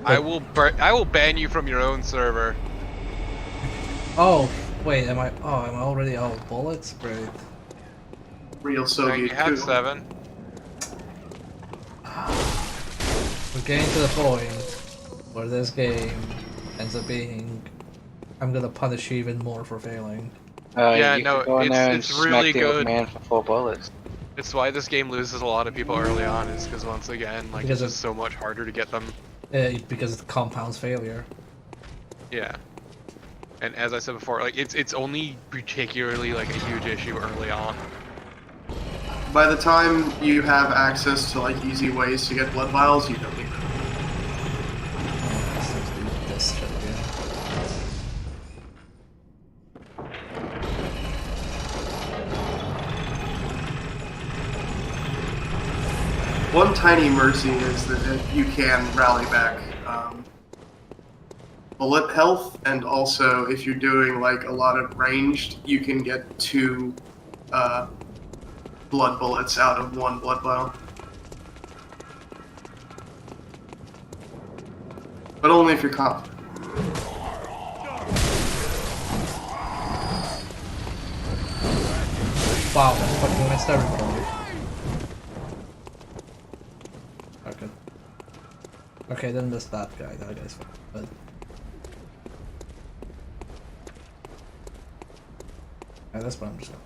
Speaker 2: I will ban you from your own server.
Speaker 1: Oh, wait, am I already out of bullets? Great.
Speaker 8: Real
Speaker 2: No,
Speaker 8: Soviet
Speaker 2: you had
Speaker 8: coup.
Speaker 2: 7.
Speaker 1: We're getting to the point where this game ends up being, I'm gonna punish you even more for failing.
Speaker 2: Yeah,
Speaker 4: you
Speaker 2: no,
Speaker 4: could go in there and
Speaker 2: it's really
Speaker 4: smack the old
Speaker 2: good.
Speaker 4: man for 4 bullets.
Speaker 2: It's why this game loses a lot of people early on, is because once again, like,
Speaker 1: Because
Speaker 2: it's just so much harder to get them.
Speaker 1: Because it compounds failure.
Speaker 2: Yeah. And as I said before, like, it's only particularly, like, a huge issue early on.
Speaker 8: By the time you have access to like easy ways to get blood vials, you don't need them.
Speaker 1: Let's do this shit again.
Speaker 8: One tiny mercy is that you can rally back bullet health, and also if you're doing like a lot of ranged, you can get 2 blood bullets out of 1 blood vial. But only if you're confident.
Speaker 1: Wow, I fucking missed everybody. Okay. Okay, then there's that guy. That guy's fine. But yeah, that's what I'm just gonna.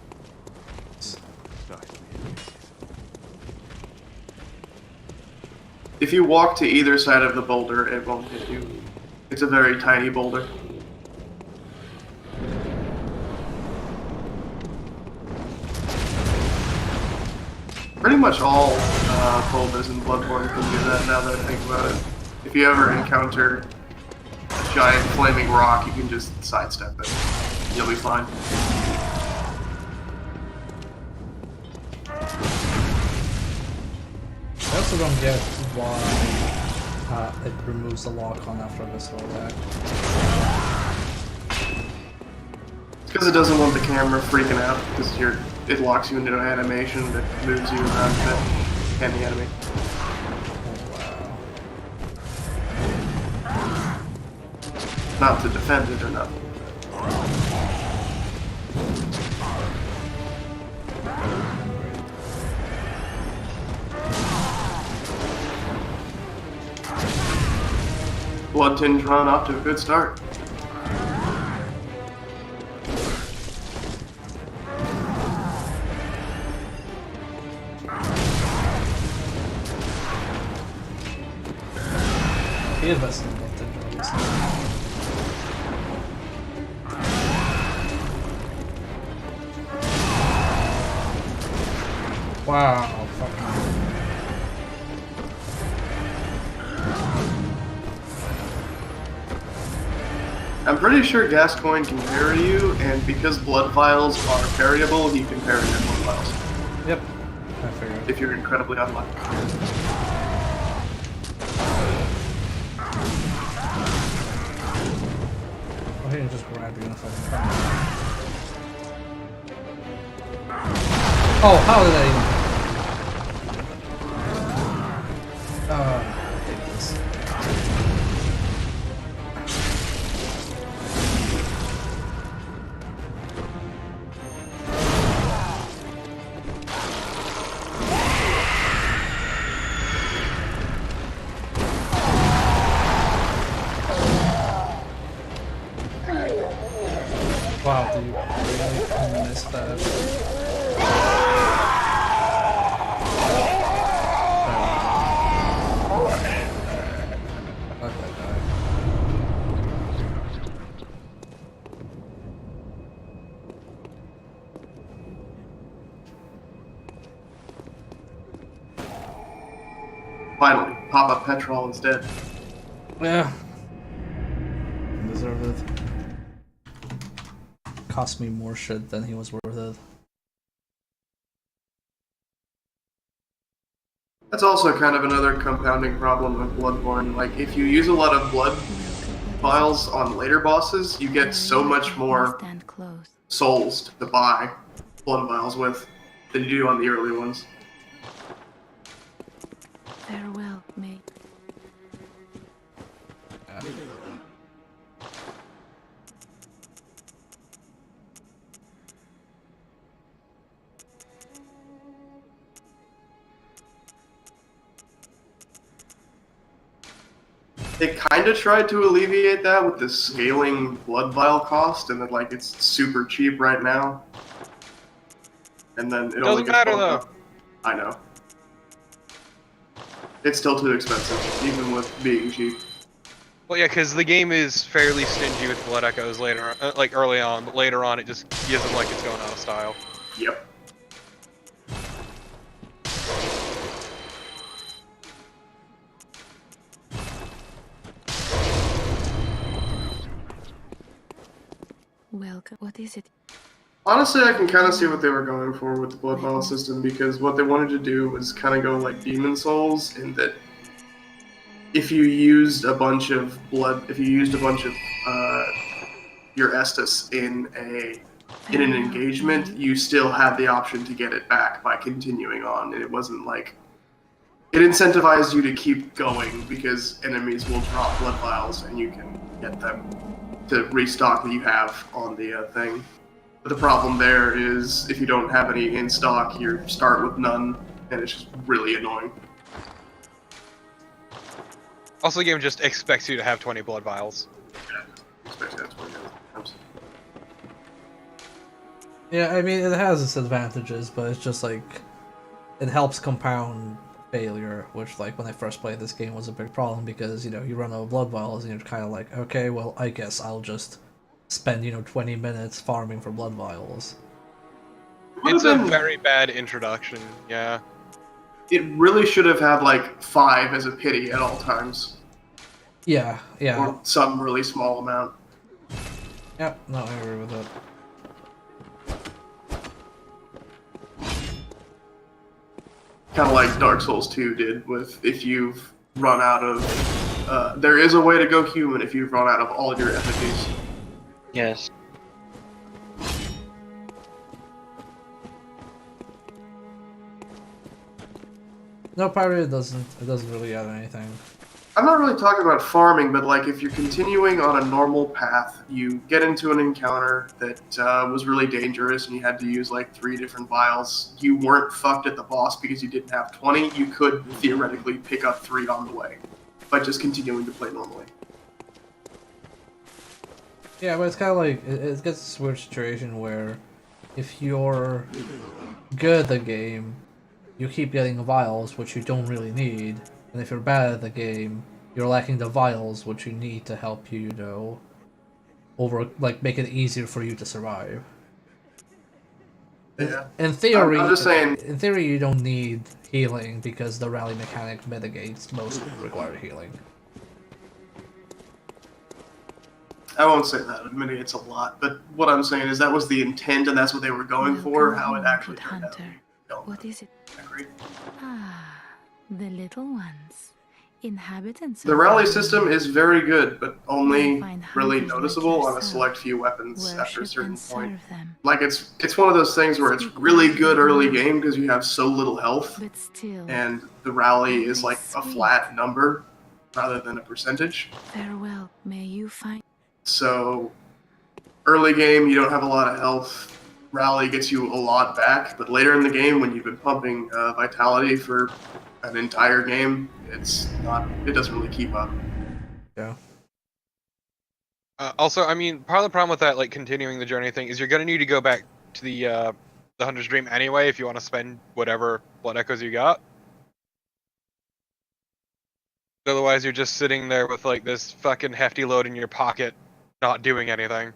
Speaker 8: if you walk to either side of the boulder, it won't hit you. It's a very tiny boulder. Pretty much all boulders in Bloodborne can do that now that I think about it. If you ever encounter a giant flaming rock, you can just sidestep it. You'll be fine.
Speaker 1: I also don't get why it removes the lock-on after a missile attack.
Speaker 8: It's because it doesn't want the camera freaking out, because it locks you into an animation that moves you around a bit and the enemy. Not to defend it or nothing. Blood Tinge Run off to a good start.
Speaker 1: He invested in Blood Tinge Run this time. Wow, fucking.
Speaker 8: I'm pretty sure Gascoigne can parry you, and because blood vials are parryable, he can parry your blood vials.
Speaker 1: Yep, I figured.
Speaker 8: If you're incredibly unlucky.
Speaker 1: Oh, he can just grab you and fucking. Oh, how did I even? I hate this. Wow, do you really miss that?
Speaker 8: Finally, pop up petrol instead.
Speaker 1: Yeah. Deserve it. Cost me more shit than he was worth it.
Speaker 8: That's also kind of another compounding problem with Bloodborne. Like, if you use a lot of blood vials on later bosses, you get so much more
Speaker 5: Stand close.
Speaker 8: souls to buy blood vials with than you do on the early ones.
Speaker 5: Farewell, mate.
Speaker 8: They kind of tried to alleviate that with the scaling blood vial cost, and that like it's super cheap right now. And then it only
Speaker 2: Doesn't
Speaker 8: gets
Speaker 2: matter
Speaker 8: bumped
Speaker 2: though.
Speaker 8: up. I know. It's still too expensive, even with being cheap.
Speaker 2: Well, yeah, because the game is fairly stingy with blood echoes later, like early on, but later on it just gives them like it's going out of style.
Speaker 8: Yep.
Speaker 5: Welcome. What is it?
Speaker 8: Honestly, I can kind of see what they were going for with the blood vial system, because what they wanted to do was kind of go like Demon Souls, in that if you used a bunch of blood, if you used a bunch of your Estus in an engagement, you still had the option to get it back by continuing on, and it wasn't like it incentivized you to keep going because enemies will drop blood vials and you can get them to restock that you have on the thing. But the problem there is if you don't have any in stock, you start with none, and it's just really annoying.
Speaker 2: Also, the game just expects you to have 20 blood vials.
Speaker 1: Yeah, I mean, it has its advantages, but it's just like, it helps compound failure, which like when I first played this game was a big problem because you run out of blood vials and you're kind of like, okay, well I guess I'll just spend 20 minutes farming for blood vials.
Speaker 2: It's a very bad introduction, yeah.
Speaker 8: It really should have had like 5 as a pity at all times.
Speaker 1: Yeah.
Speaker 8: Or some really small amount.
Speaker 1: Yep, no, I agree with it.
Speaker 8: Kind of like Dark Souls 2 did with if you've run out of... there is a way to go human if you've run out of all of your effigies.
Speaker 4: Yes.
Speaker 1: No, parry doesn't really add anything.
Speaker 8: I'm not really talking about farming, but like if you're continuing on a normal path, you get into an encounter that was really dangerous and you had to use like 3 different vials. You weren't fucked at the boss because you didn't have 20. You could theoretically pick up 3 on the way by just continuing to play normally.
Speaker 1: Yeah, but it's kind of like it gets this weird situation where if you're good at the game, you keep getting vials which you don't really need. And if you're bad at the game, you're lacking the vials which you need to help you, make it easier for you to survive.
Speaker 8: Yeah.
Speaker 1: In theory,
Speaker 8: I'm just saying.
Speaker 1: In theory, you don't need healing because the rally mechanic mitigates most required healing.
Speaker 8: I won't say that. It mitigates a lot, but what I'm saying is that was the intent, and that's what they were going for. How it actually turned out.
Speaker 5: What is it?
Speaker 8: Agreed.
Speaker 5: Ah, the little ones. Inhabitants.
Speaker 8: The rally system is very good, but only really noticeable on a select few weapons after a certain point. Like it's one of those things where it's really good early game because you have so little health, and the rally is like a flat number rather than a percentage.
Speaker 5: Farewell, may you find.
Speaker 8: So early game you don't have a lot of health. Rally gets you a lot back, but later in the game when you've been pumping vitality for an entire game, it doesn't really keep up.
Speaker 1: Yeah.
Speaker 2: Also, I mean, part of the problem with that, like continuing the journey thing, is you're gonna need to go back to the Hunter's Dream anyway if you want to spend whatever blood echoes you got. Otherwise, you're just sitting there with like this fucking hefty load in your pocket, not doing anything.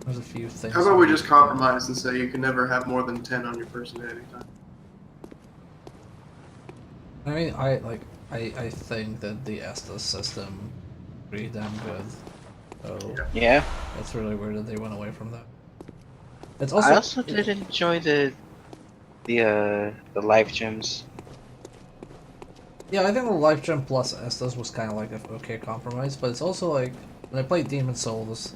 Speaker 1: There's a few things.
Speaker 8: How about we just compromise and say you can never have more than 10 on your person at any time?
Speaker 1: I mean, I think that the Estus system is pretty damn good. So
Speaker 4: yeah,
Speaker 1: it's really weird that they went away from that. It's also,
Speaker 4: I also did enjoy the life gems.
Speaker 1: Yeah, I think the life gem plus Estus was kind of like an okay compromise, but it's also like when I played Demon Souls.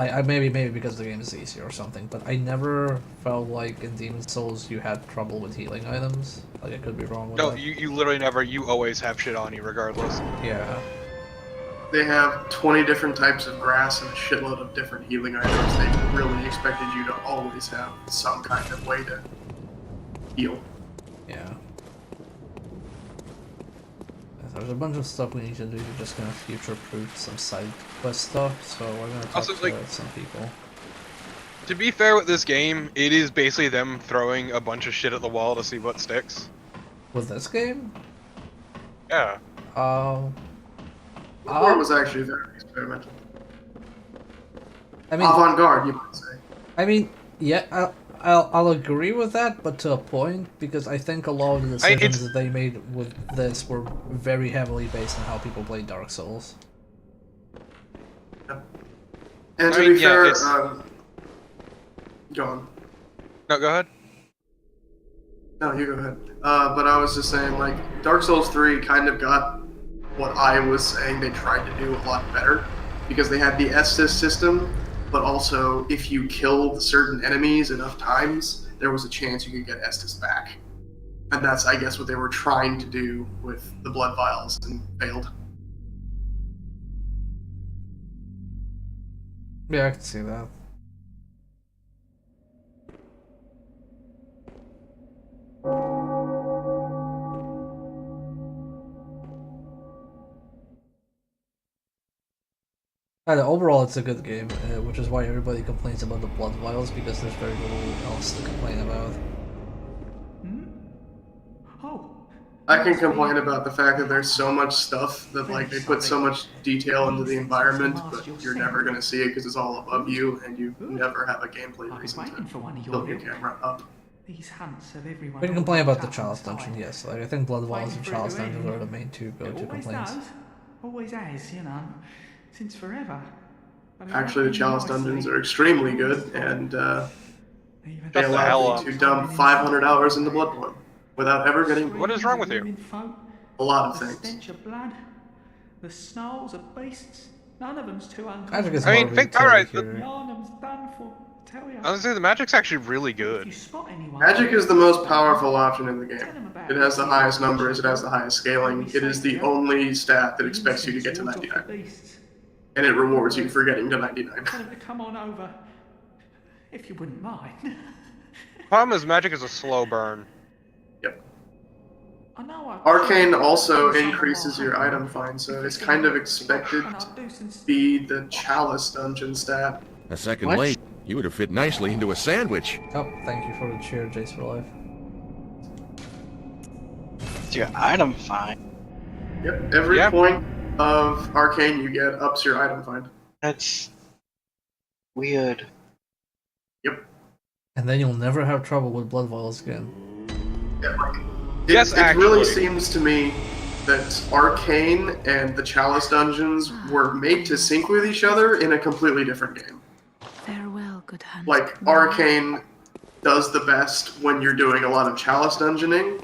Speaker 1: I maybe because the game is easier or something, but I never felt like in Demon Souls you had trouble with healing items. Like I could be wrong with that.
Speaker 2: No, you literally never. You always have shit on you regardless.
Speaker 1: Yeah.
Speaker 8: They have 20 different types of grass and a shitload of different healing items. They really expected you to always have some kind of way to heal.
Speaker 1: Yeah. There's a bunch of stuff we need to do to just kind of future-proof some side quest stuff, so we're gonna talk to some people.
Speaker 2: To be fair with this game, it is basically them throwing a bunch of shit at the wall to see what sticks.
Speaker 1: With this game?
Speaker 2: Yeah.
Speaker 8: Bloodborne was actually very experimental.
Speaker 1: I mean,
Speaker 8: avant-garde, you might say.
Speaker 1: I mean, yeah, I'll agree with that, but to a point, because I think a lot of the decisions that they made with this were very heavily based on how people played Dark Souls.
Speaker 8: Yep. And to be fair, go on.
Speaker 2: No, go ahead.
Speaker 8: No, you go ahead. But I was just saying, like, Dark Souls 3 kind of got what I was saying they tried to do a lot better, because they had the Estus system, but also if you killed certain enemies enough times, there was a chance you could get Estus back. And that's, I guess, what they were trying to do with the blood vials and failed.
Speaker 1: Yeah, I can see that. Overall, it's a good game, which is why everybody complains about the blood vials, because there's very little else to complain about.
Speaker 7: Oh.
Speaker 8: I can complain about the fact that there's so much stuff that like they put so much detail into the environment, but you're never gonna see it because it's all above you, and you never have a gameplay reason to tilt your camera up.
Speaker 7: These hunts of everyone.
Speaker 1: We can complain about the Chalice Dungeon, yes. Like, I think Blood Vials and Chalice Dungeons are the main two go-to complaints.
Speaker 7: Always has, you know, since forever.
Speaker 8: Actually, the Chalice Dungeons are extremely good, and they allow me to dump 500 hours into Bloodborne without ever getting.
Speaker 2: What is wrong with you?
Speaker 8: A lot of things.
Speaker 7: Stench of blood, the snarls of beasts. None of them's too
Speaker 1: Magic
Speaker 7: uncommon.
Speaker 1: is
Speaker 2: I mean, think, alright.
Speaker 7: Yarnum's done for. Tell ya.
Speaker 2: Honestly, the magic's actually really good.
Speaker 8: Magic is the most powerful option in the game. It has the highest numbers, it has the highest scaling, it is the only stat that expects you to get to 99. And it rewards you for getting to 99.
Speaker 7: Tell him to come on over, if you wouldn't mind.
Speaker 2: Problem is, magic is a slow burn.
Speaker 8: Yep. Arcane also increases your item find, so it's kind of expected to be the Chalice Dungeon stat.
Speaker 11: A second late, you would have fit nicely into a sandwich.
Speaker 1: Oh, thank you for the cheer, Jace for life.
Speaker 4: It's your item find.
Speaker 8: Yep, every point of Arcane you get ups your item find.
Speaker 4: That's weird.
Speaker 8: Yep.
Speaker 1: And then you'll never have trouble with Blood Vials again.
Speaker 8: Yeah, like, it really seems to me that Arcane and the Chalice Dungeons were made to sync with each other in a completely different game.
Speaker 5: Farewell, good hunter.
Speaker 8: Like, Arcane does the best when you're doing a lot of Chalice Dungeoning,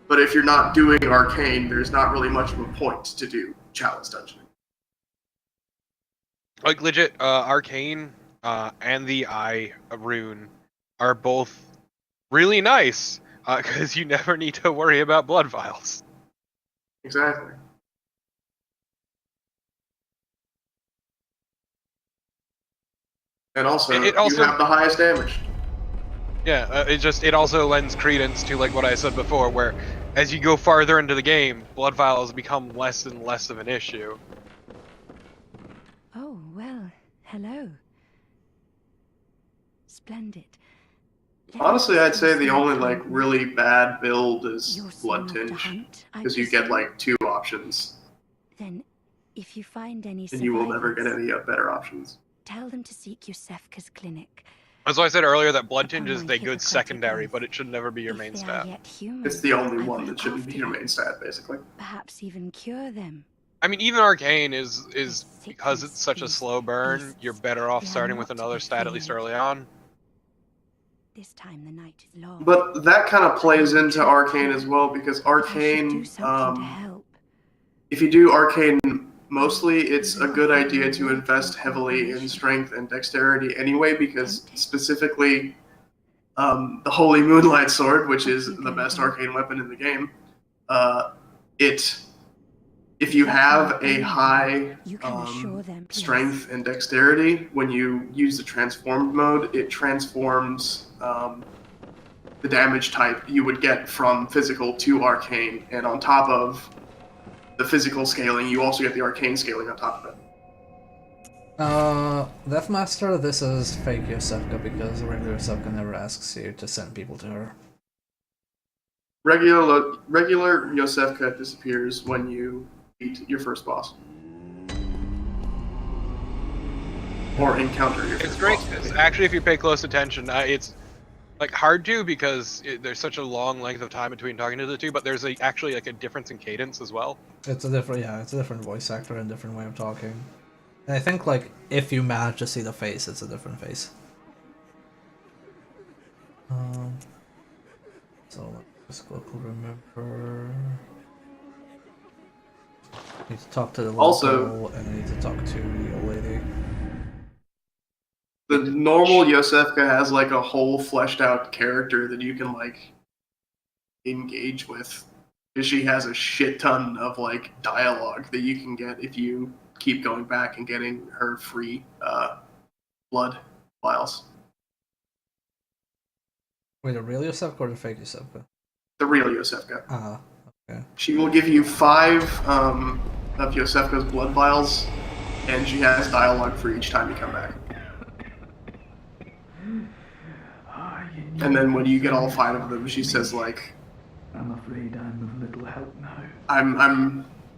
Speaker 8: but if you're not doing Arcane, there's not really much of a point to do Chalice Dungeoning.
Speaker 2: Like, legit, Arcane and the Eye rune are both really nice, because you never need to worry about blood vials.
Speaker 8: Exactly. And also, you have the highest damage.
Speaker 2: Yeah, it also lends credence to like what I said before, where as you go farther into the game, blood vials become less and less of an issue.
Speaker 5: Oh, well, hello. Splendid.
Speaker 8: Honestly, I'd say the only like really bad build is Blood Tinge, because you get like 2 options.
Speaker 5: Then, if you find any
Speaker 8: and you will never get any better options.
Speaker 5: Tell them to seek Yosefka's clinic.
Speaker 2: That's why I said earlier that Blood Tinge is a good secondary, but it should never be your main stat.
Speaker 8: It's the only one that shouldn't be your main stat, basically.
Speaker 5: Perhaps even cure them.
Speaker 2: I mean, even Arcane is because it's such a slow burn, you're better off starting with another stat at least early on.
Speaker 5: This time the night is long.
Speaker 8: But that kind of plays into Arcane as well, because Arcane, if you do Arcane mostly, it's a good idea to invest heavily in strength and dexterity anyway, because specifically the Holy Moonlight Sword, which is the best arcane weapon in the game, if you have a high strength and dexterity, when you use the transformed mode, it transforms the damage type you would get from physical to arcane, and on top of the physical scaling, you also get the arcane scaling on top of it.
Speaker 1: Deathmaster, this is fake Yosefka because regular Yosefka never asks you to send people to her.
Speaker 8: Regular Yosefka disappears when you beat your first boss. Or encounter your first boss.
Speaker 2: It's great. Actually, if you pay close attention, it's like hard to because there's such a long length of time between talking to the two, but there's actually like a difference in cadence as well.
Speaker 1: It's a different voice actor and different way of talking. And I think like if you manage to see the face, it's a different face. So let's just quickly remember. I need to talk to the local, and I need to talk to the old lady.
Speaker 8: The normal Yosefka has like a whole fleshed out character that you can like engage with, because she has a shit ton of like dialogue that you can get if you keep going back and getting her free blood vials.
Speaker 1: Wait, the real Yosefka or the fake Yosefka?
Speaker 8: The real Yosefka.
Speaker 1: Ah, okay.
Speaker 8: She will give you 5 of Yosefka's blood vials, and she has dialogue for each time you come back. And then when you get all 5 of them, she says like,
Speaker 7: I'm afraid I'm of little help now.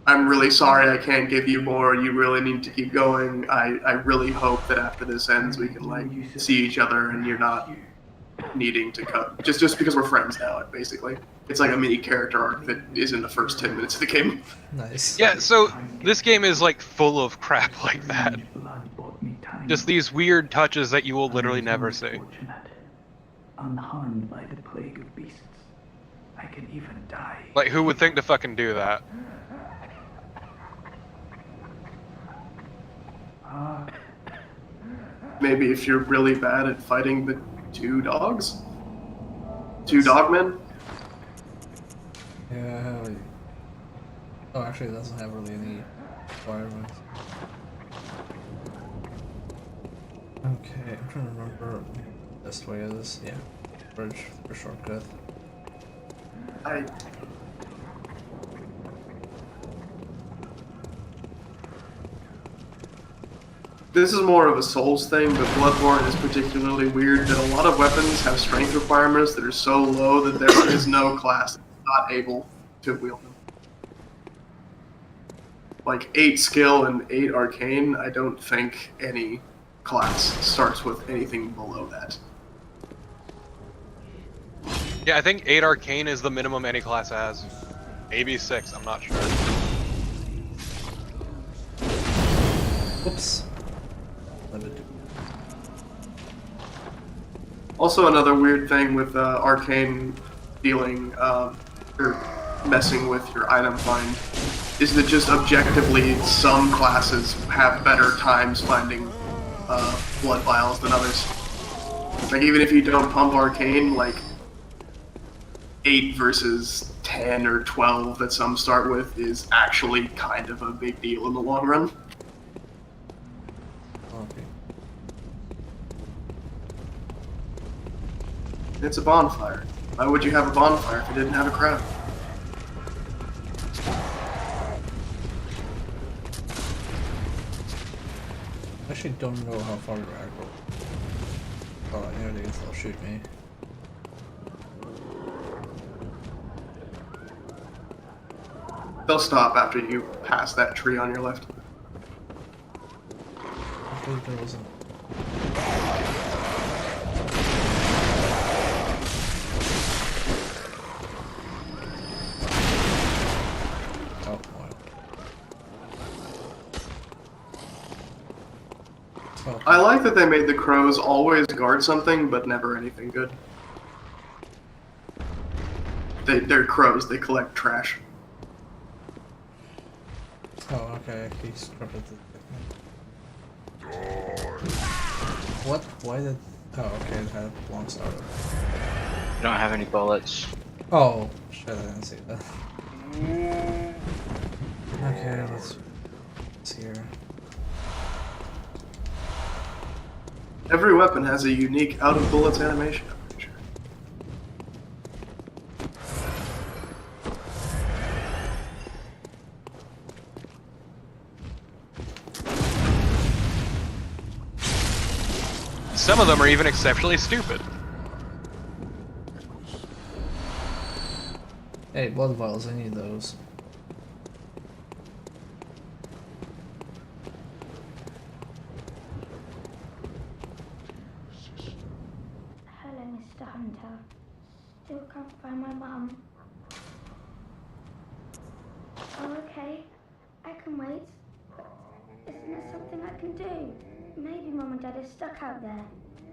Speaker 8: I'm really sorry I can't give you more. You really need to keep going. I really hope that after this ends we can like see each other and you're not needing to cut just because we're friends now, basically. It's like a mini character arc that is in the first 10 minutes of the game.
Speaker 1: Nice.
Speaker 2: Yeah, so this game is like full of crap like that. Just these weird touches that you will literally never see.
Speaker 7: Unharmed by the plague of beasts. I can even die.
Speaker 2: Like, who would think to fucking do that?
Speaker 8: Maybe if you're really bad at fighting the 2 dogs? 2 dogmen?
Speaker 1: Yeah. Oh, actually, it doesn't have really any requirements. Okay, I'm trying to remember what the best way is. Yeah, bridge for shortcut.
Speaker 8: This is more of a Souls thing, but Bloodborne is particularly weird that a lot of weapons have strength requirements that are so low that there is no class that's not able to wield them. Like 8 skill and 8 arcane, I don't think any class starts with anything below that.
Speaker 2: Yeah, I think 8 arcane is the minimum any class has. Maybe 6, I'm not sure.
Speaker 1: Whoops.
Speaker 8: Also, another weird thing with arcane dealing or messing with your item find is that just objectively some classes have better times finding blood vials than others. Like even if you don't pump arcane, like 8 versus 10 or 12 that some start with is actually kind of a big deal in the long run.
Speaker 1: Okay.
Speaker 8: It's a bonfire. Why would you have a bonfire if it didn't have a crowd?
Speaker 1: I actually don't know how far to go. Oh, I know they'll shoot me.
Speaker 8: They'll stop after you pass that tree on your left.
Speaker 1: I believe there wasn't. Oh, wow. Oh.
Speaker 8: I like that they made the crows always guard something, but never anything good. They're crows, they collect trash.
Speaker 1: Oh, okay, he's crippled. What? Why did... Oh, okay, it had long starter.
Speaker 4: You don't have any bullets.
Speaker 1: Oh, shit, I didn't see that. Okay, let's see here.
Speaker 8: Every weapon has a unique out-of-bullets animation, I'm pretty sure.
Speaker 2: Some of them are even exceptionally stupid.
Speaker 1: Hey, blood vials, I need those.
Speaker 10: Hello, Mr. Hunter. Still can't find my mum. Oh, okay. I can wait. But isn't there something I can do? Maybe Mum and Dad are stuck out there,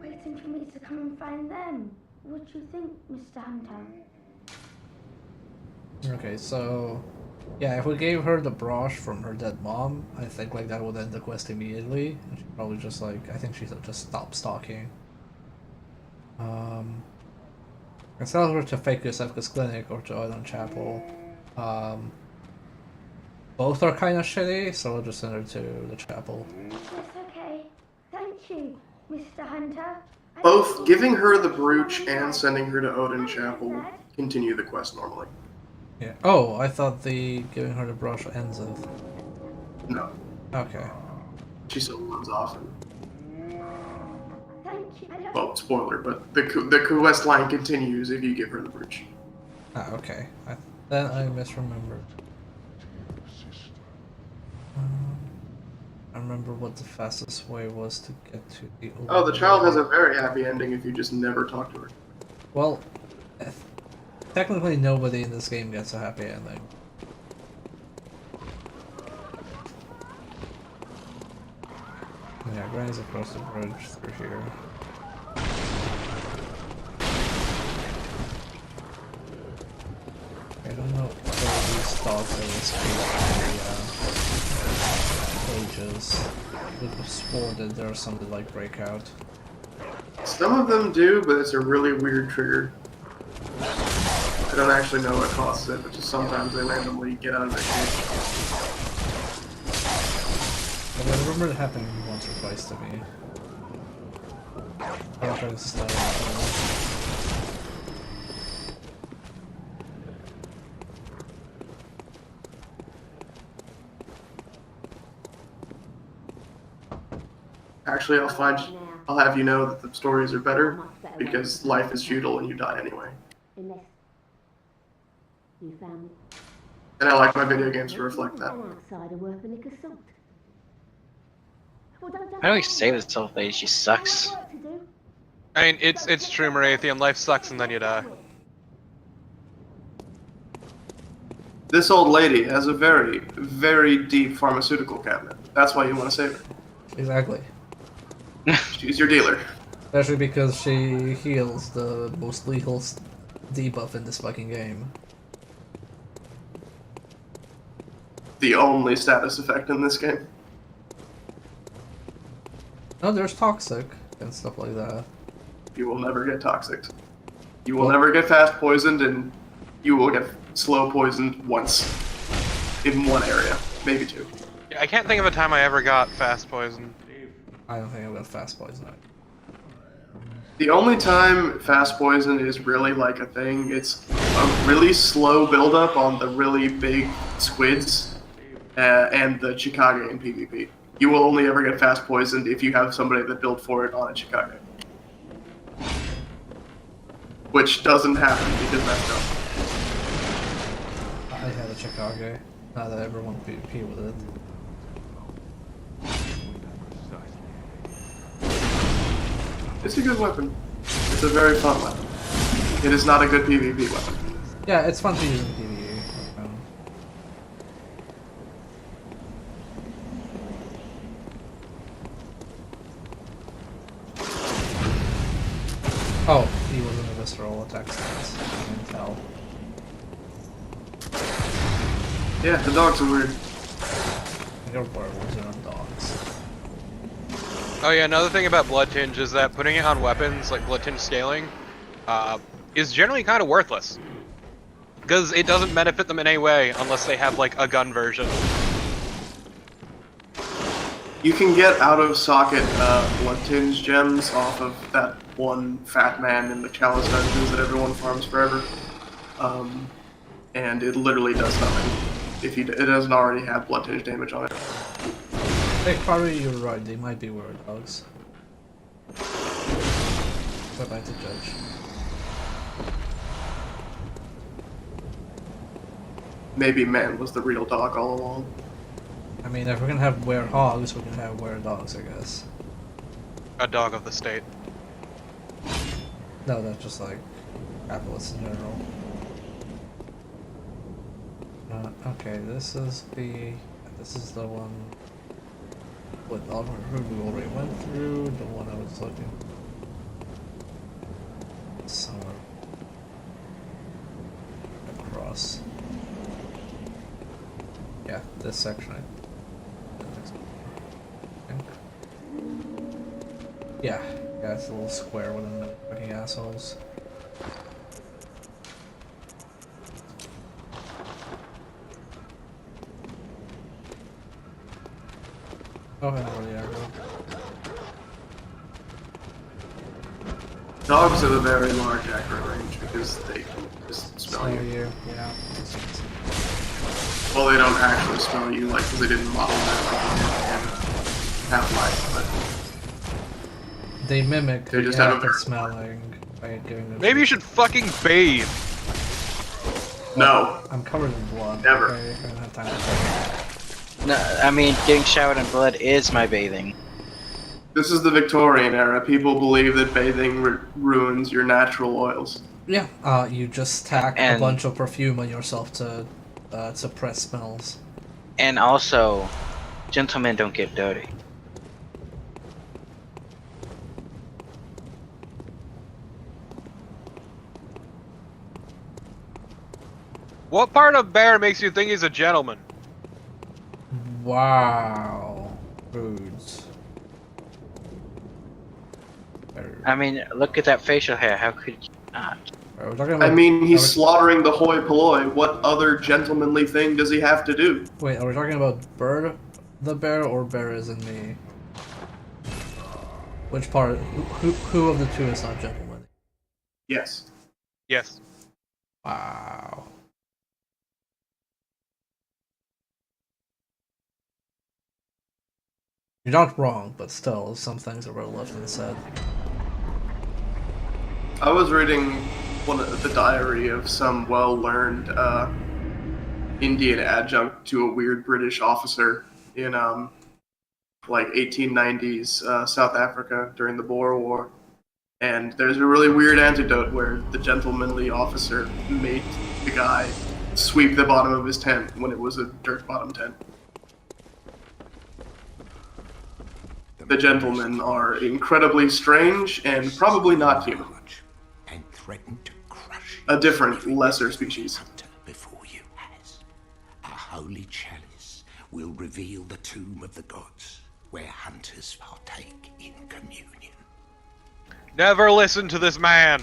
Speaker 10: waiting for me to come and find them. What do you think, Mr. Hunter?
Speaker 1: Okay, so... Yeah, if we gave her the brush from her dead mom, I think like that would end the quest immediately. And she'd probably just like... I think she'd just stop stalking. I tell her to fake Yosefka's clinic or to Odin Chapel. Both are kind of shitty, so I'll just send her to the chapel.
Speaker 10: Yes, okay. Thank you, Mr. Hunter.
Speaker 8: Both giving her the brooch and sending her to Odin Chapel continue the quest normally.
Speaker 1: Yeah. Oh, I thought the giving her the brush ends it.
Speaker 8: No.
Speaker 1: Okay.
Speaker 8: She still runs off.
Speaker 10: Thank you.
Speaker 8: Well, spoiler, but the quest line continues if you give her the brooch.
Speaker 1: Ah, okay. Then I misremembered. I remember what the fastest way was to get to the.
Speaker 8: Oh, the child has a very happy ending if you just never talk to her.
Speaker 1: Well, technically nobody in this game gets a happy ending. Yeah, Granny's across the bridge through here. I don't know where these dogs are escaping the cages. I would have sworn that there's something like breakout.
Speaker 8: Some of them do, but it's a really weird trigger. I don't actually know what causes it, but just sometimes they randomly get out of their cage.
Speaker 1: I remember it happening once or twice to me. I don't try to stun it.
Speaker 8: Actually, I'll have you know that the stories are better because life is futile and you die anyway.
Speaker 10: Unless you found
Speaker 8: And I like my video games to reflect that.
Speaker 10: an outsider worth a lick of salt. Well,
Speaker 4: I always say this whole thing, she sucks.
Speaker 2: I mean, it's true, Marathian. Life sucks and then you die.
Speaker 8: This old lady has a very, very deep pharmaceutical cabinet. That's why you want to save her.
Speaker 1: Exactly.
Speaker 8: She's your dealer.
Speaker 1: Especially because she heals the most lethal debuff in this fucking game.
Speaker 8: The only status effect in this game.
Speaker 1: No, there's toxic and stuff like that.
Speaker 8: You will never get toxic. You will never get fast poisoned, and you will get slow poisoned once. In one area. Maybe two.
Speaker 2: Yeah, I can't think of a time I ever got fast poisoned.
Speaker 1: I don't think I've got fast poison.
Speaker 8: The only time fast poison is really like a thing, it's a really slow buildup on the really big squids and the Chicago in PvP. You will only ever get fast poisoned if you have somebody that built for it on a Chicago. Which doesn't happen because that's dumb.
Speaker 1: I had a Chicago. Not that everyone PvP with it.
Speaker 8: It's a good weapon. It's a very fun weapon. It is not a good PvP weapon.
Speaker 1: Yeah, it's fun to use in PvE. Oh, he was in a visceral attack stance. I can tell.
Speaker 8: Yeah, the dogs are weird.
Speaker 1: They're werewolves, they're not dogs.
Speaker 2: Oh yeah, another thing about Blood Tinge is that putting it on weapons, like Blood Tinge scaling, is generally kind of worthless. Because it doesn't benefit them in any way unless they have like a gun version.
Speaker 8: You can get out-of-socket blood tinge gems off of that one fat man in the chalice dungeons that everyone farms forever. And it literally does nothing if it doesn't already have blood tinge damage on it.
Speaker 1: Hey, probably you're right, they might be were dogs. But I to judge.
Speaker 8: Maybe man was the real dog all along.
Speaker 1: I mean, if we're gonna have were-hogs, we can have were-dogs, I guess.
Speaker 2: A dog of the state.
Speaker 1: No, that's just like capitalists in general. Okay, this is the one with Alvin we already went through, the one I was looking somewhere across. Yeah, this section I think. Yeah, it's a little square with them fucking assholes. Oh, I know where they are.
Speaker 8: Dogs have a very large accurate range because they can just smell you.
Speaker 1: Yeah.
Speaker 8: Well, they don't actually smell you, like, because they didn't model that like they did. half-life, but
Speaker 1: They mimic
Speaker 8: They just
Speaker 1: the
Speaker 8: have a
Speaker 1: act of
Speaker 8: very-
Speaker 1: smelling by giving them.
Speaker 2: Maybe you should fucking bathe.
Speaker 8: no,
Speaker 1: I'm covered in blood.
Speaker 8: Never.
Speaker 1: Okay, I don't have time to think.
Speaker 4: No, I mean, getting showered in blood is my bathing.
Speaker 8: this is the Victorian era. People believe that bathing ruins your natural oils.
Speaker 1: Yeah, you just tack a
Speaker 4: And-
Speaker 1: bunch of perfume on yourself to suppress smells.
Speaker 4: And also, gentlemen don't get dirty.
Speaker 2: What part of Bear makes you think he's a gentleman?
Speaker 1: Wow. Rude.
Speaker 4: I mean, look at that facial hair. How could you not?
Speaker 1: We're talking about,
Speaker 8: I mean, he's
Speaker 1: are
Speaker 8: slaughtering the hoi polloi. What other gentlemanly thing does he have to do?
Speaker 1: Wait, are we talking about Bird the Bear or Bear is in me? Which part? Who of the two is not gentleman?
Speaker 8: Yes.
Speaker 2: Yes.
Speaker 1: Wow. You're not wrong, but still, some things are well left unsaid.
Speaker 8: I was reading the diary of some well-learned Indian adjunct to a weird British officer in like 1890s South Africa during the Boer War. And there's a really weird anecdote where the gentlemanly officer made the guy sweep the bottom of his tent when it was a dirt bottom tent. The gentlemen are incredibly strange and probably not human.
Speaker 3: And threaten to crush
Speaker 8: A different, lesser species.
Speaker 3: hunter before you has. A holy chalice will reveal the tomb of the gods, where hunters partake in communion.
Speaker 2: Never listen to this man.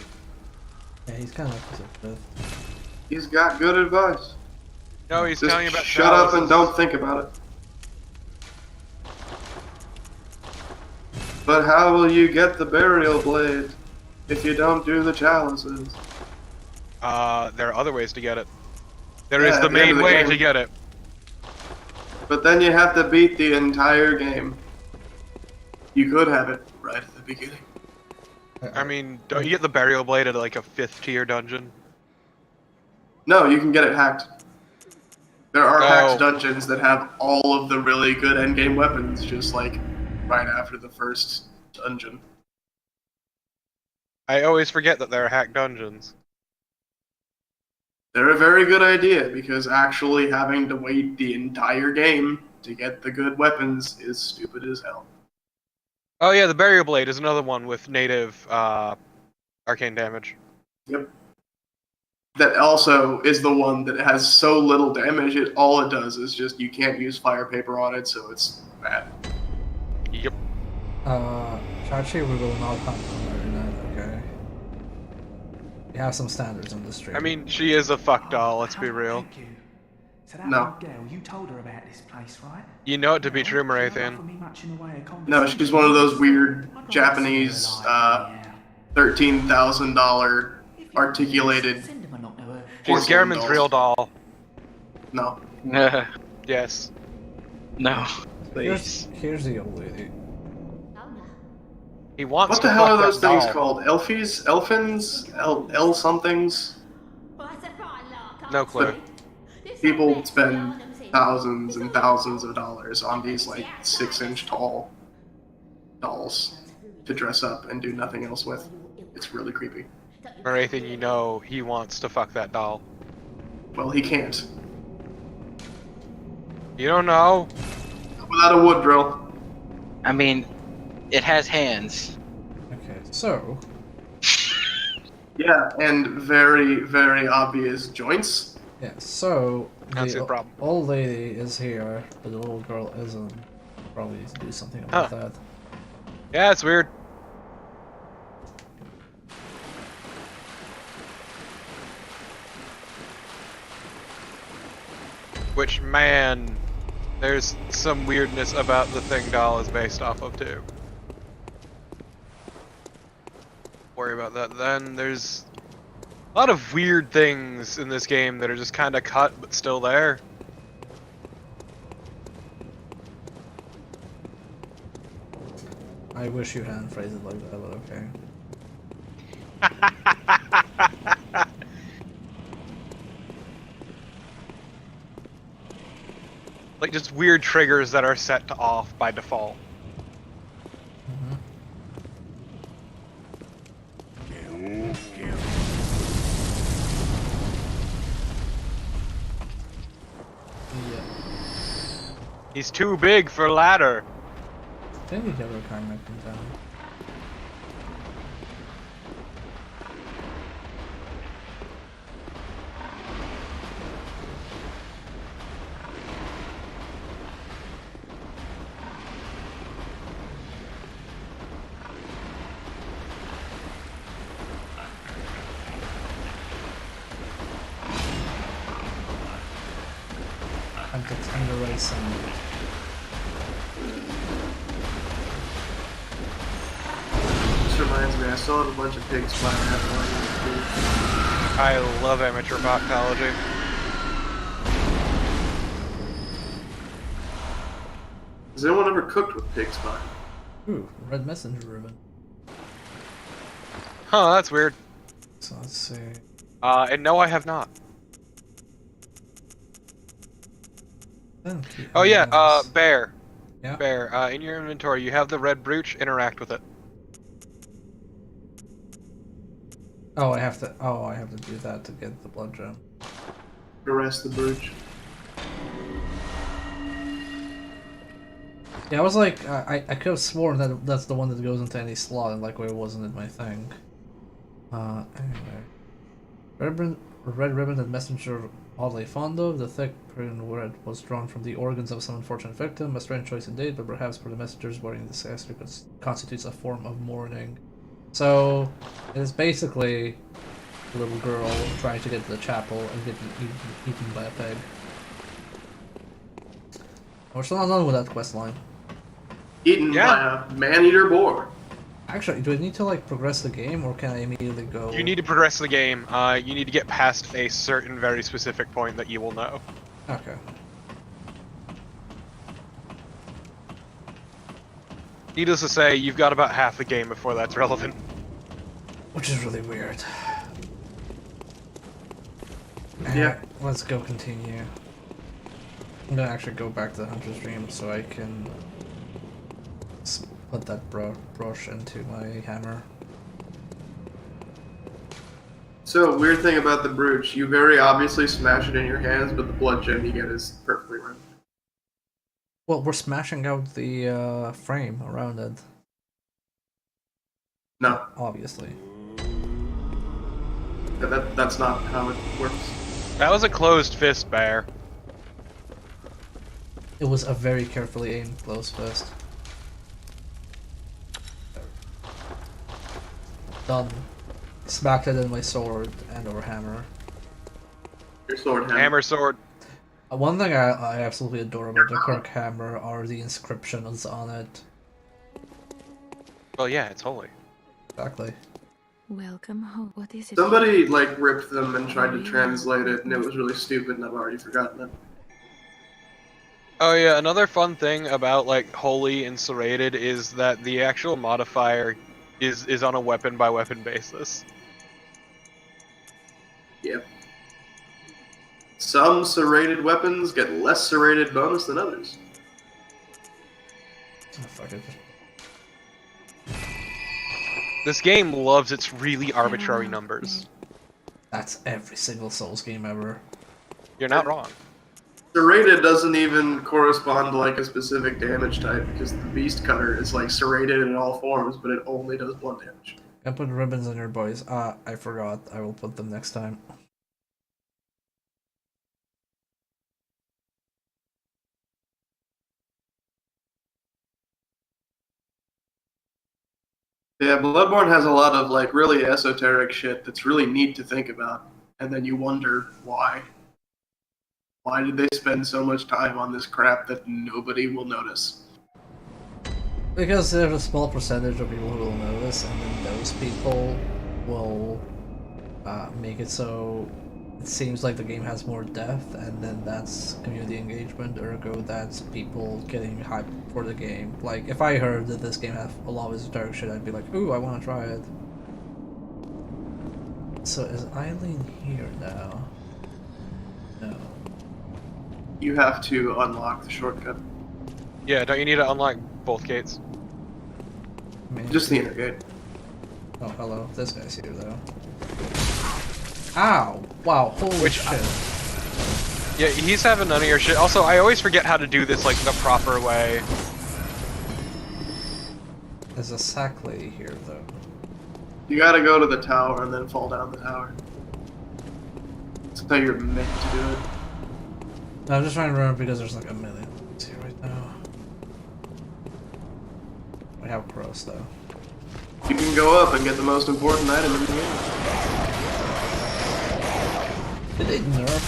Speaker 1: Yeah, he's kind of
Speaker 8: He's got good advice.
Speaker 2: No, he's
Speaker 8: Just
Speaker 2: telling you about
Speaker 8: shut up and
Speaker 2: chalices.
Speaker 8: don't think about it. But how will you get the burial blade if you don't do the chalices?
Speaker 2: There are other ways to get it. There is
Speaker 8: Yeah,
Speaker 2: the
Speaker 8: at the end
Speaker 2: main
Speaker 8: of the
Speaker 2: way
Speaker 8: game.
Speaker 2: to get it.
Speaker 8: But then you have to beat the entire game. You could have it right at the beginning.
Speaker 2: I mean, don't you get the burial blade at like a 5th tier dungeon?
Speaker 8: No, you can get it hacked. There are
Speaker 2: Oh.
Speaker 8: hacked dungeons that have all of the really good endgame weapons, just like right after the first dungeon.
Speaker 2: I always forget that there are hacked dungeons.
Speaker 8: They're a very good idea because actually having to wait the entire game to get the good weapons is stupid as hell.
Speaker 2: Oh yeah, the burial blade is another one with native arcane damage.
Speaker 8: Yep. That also is the one that has so little damage. All it does is just you can't use fire paper on it, so it's bad.
Speaker 2: Yep.
Speaker 1: Chachi, we will not hunt on Marionette, okay? We have some standards on this stream.
Speaker 2: I mean, she is a fuck doll, let's be real.
Speaker 7: Thank you. So that
Speaker 8: No.
Speaker 7: old girl, you told her about this place, right?
Speaker 2: You know it to be true,
Speaker 7: She don't
Speaker 2: Marathian.
Speaker 7: offer me much in the way of
Speaker 8: No, she's one of those weird
Speaker 7: conversation.
Speaker 8: Japanese
Speaker 7: Yeah.
Speaker 8: $13,000 articulated.
Speaker 7: Send him a knock to her.
Speaker 2: She's
Speaker 8: porcelain
Speaker 2: Garmin's
Speaker 8: dolls.
Speaker 2: real doll.
Speaker 8: No.
Speaker 2: Yes.
Speaker 4: No, please.
Speaker 1: Here's the old lady.
Speaker 2: He wants
Speaker 8: What
Speaker 2: to
Speaker 8: the hell
Speaker 2: fuck
Speaker 8: are those
Speaker 2: that
Speaker 8: things
Speaker 2: doll.
Speaker 8: called? Elfies? Elfins? L somethings?
Speaker 2: No clue.
Speaker 8: People spend thousands and thousands of dollars on these like 6-inch tall dolls to dress up and do nothing else with. It's really creepy.
Speaker 2: Marathian, you know he wants to fuck that doll.
Speaker 8: Well, he can't.
Speaker 2: You don't know?
Speaker 8: Without a wood drill.
Speaker 4: I mean, it has hands.
Speaker 1: Okay, so
Speaker 8: Yeah, and very, very obvious joints.
Speaker 1: yeah, so
Speaker 2: That's
Speaker 1: the
Speaker 2: the problem.
Speaker 1: old lady is here, but the little girl isn't. Probably need to do something about that.
Speaker 2: Yeah, it's weird. Which, man, there's some weirdness about the thing doll is based off of, too. Worry about that then. There's a lot of weird things in this game that are just kind of cut, but still there.
Speaker 1: I wish you hadn't phrased it like that, but okay.
Speaker 2: Like just weird triggers that are set to off by default. He's too big for ladder.
Speaker 1: I think we never kind of come down. I'm the race on it.
Speaker 8: This reminds me, I still have a bunch of pigs flying around.
Speaker 2: I love amateur proctology.
Speaker 8: Has anyone ever cooked with pig spine?
Speaker 1: Ooh, red messenger ribbon.
Speaker 2: Huh, that's weird.
Speaker 1: So let's see.
Speaker 2: And no, I have not. Oh yeah, bear.
Speaker 1: Yeah?
Speaker 2: Bear, in your inventory you have the red brooch, interact with it.
Speaker 1: Oh, I have to do that to get the blood gem.
Speaker 8: Arrest the brooch.
Speaker 1: Yeah, I was like, I could have sworn that that's the one that goes into any slot, and like, why wasn't it my thing? Anyway. Red ribbon that messenger oddly fond of. The thick print red was drawn from the organs of some unfortunate victim. A strange choice indeed, but perhaps for the messengers wearing this aster constitutes a form of mourning. So, it is basically a little girl trying to get to the chapel and getting eaten by a pig. We're still not done with that quest line.
Speaker 8: Eaten by a man-eater boar.
Speaker 1: Actually, do I need to like progress the game, or can I immediately go?
Speaker 2: You need to progress the game. You need to get past a certain very specific point that you will know.
Speaker 1: Okay.
Speaker 2: Needless to say, you've got about half the game before that's relevant.
Speaker 1: Which is really weird.
Speaker 8: Yeah.
Speaker 1: Let's go continue. I'm gonna actually go back to the Hunter's Dream so I can put that brush into my hammer.
Speaker 8: So, weird thing about the brooch, you very obviously smash it in your hands, but the blood gem you get is perfectly round.
Speaker 1: Well, we're smashing out the frame around it.
Speaker 8: No.
Speaker 1: Obviously.
Speaker 8: That's not how it works.
Speaker 2: That was a closed fist, Bear.
Speaker 1: It was a very carefully aimed close fist. Done. Smacked it in my sword and or hammer.
Speaker 8: Your sword
Speaker 2: Hammer sword.
Speaker 1: One thing I absolutely adore about the Kirk hammer are the inscriptions on it.
Speaker 2: Well, yeah, it's holy.
Speaker 1: Exactly.
Speaker 5: Welcome home. What is it?
Speaker 8: Somebody like ripped them and tried to translate it, and it was really stupid, and I've already forgotten it.
Speaker 2: Oh yeah, another fun thing about like holy and serrated is that the actual modifier is on a weapon by weapon basis.
Speaker 8: Yep. Some serrated weapons get less serrated bonus than others.
Speaker 1: Oh, fuck it.
Speaker 2: This game loves its really arbitrary numbers.
Speaker 1: That's every single Souls game ever.
Speaker 2: You're not wrong.
Speaker 8: Serrated doesn't even correspond to like a specific damage type, because the Beast Cutter is like serrated in all forms, but it only does blood damage.
Speaker 1: I put ribbons on your boys. I forgot. I will put them next time.
Speaker 8: Yeah, Bloodborne has a lot of like really esoteric shit that's really neat to think about, and then you wonder why. Why did they spend so much time on this crap that nobody will notice?
Speaker 1: Because there's a small percentage of people who will notice, and then those people will make it so it seems like the game has more depth, and then that's community engagement, ergo that's people getting hyped for the game. Like, if I heard that this game had a lot of esoteric shit, I'd be like, ooh, I want to try it. So is Eileen here now? No.
Speaker 8: You have to unlock the shortcut.
Speaker 2: Yeah, don't you need to unlock both gates?
Speaker 1: Maybe.
Speaker 8: Just the inner gate.
Speaker 1: Oh, hello. This guy's here, though. Ow! Wow, holy shit.
Speaker 2: Yeah, he's having none of your shit. Also, I always forget how to do this, like, the proper way.
Speaker 1: There's a sack lady here, though.
Speaker 8: You gotta go to the tower and then fall down the tower. That's how you're meant to do it.
Speaker 1: I'm just trying to remember because there's like a million things here right now. We have crows, though.
Speaker 8: You can go up and get the most important item in the game.
Speaker 1: Did they nerf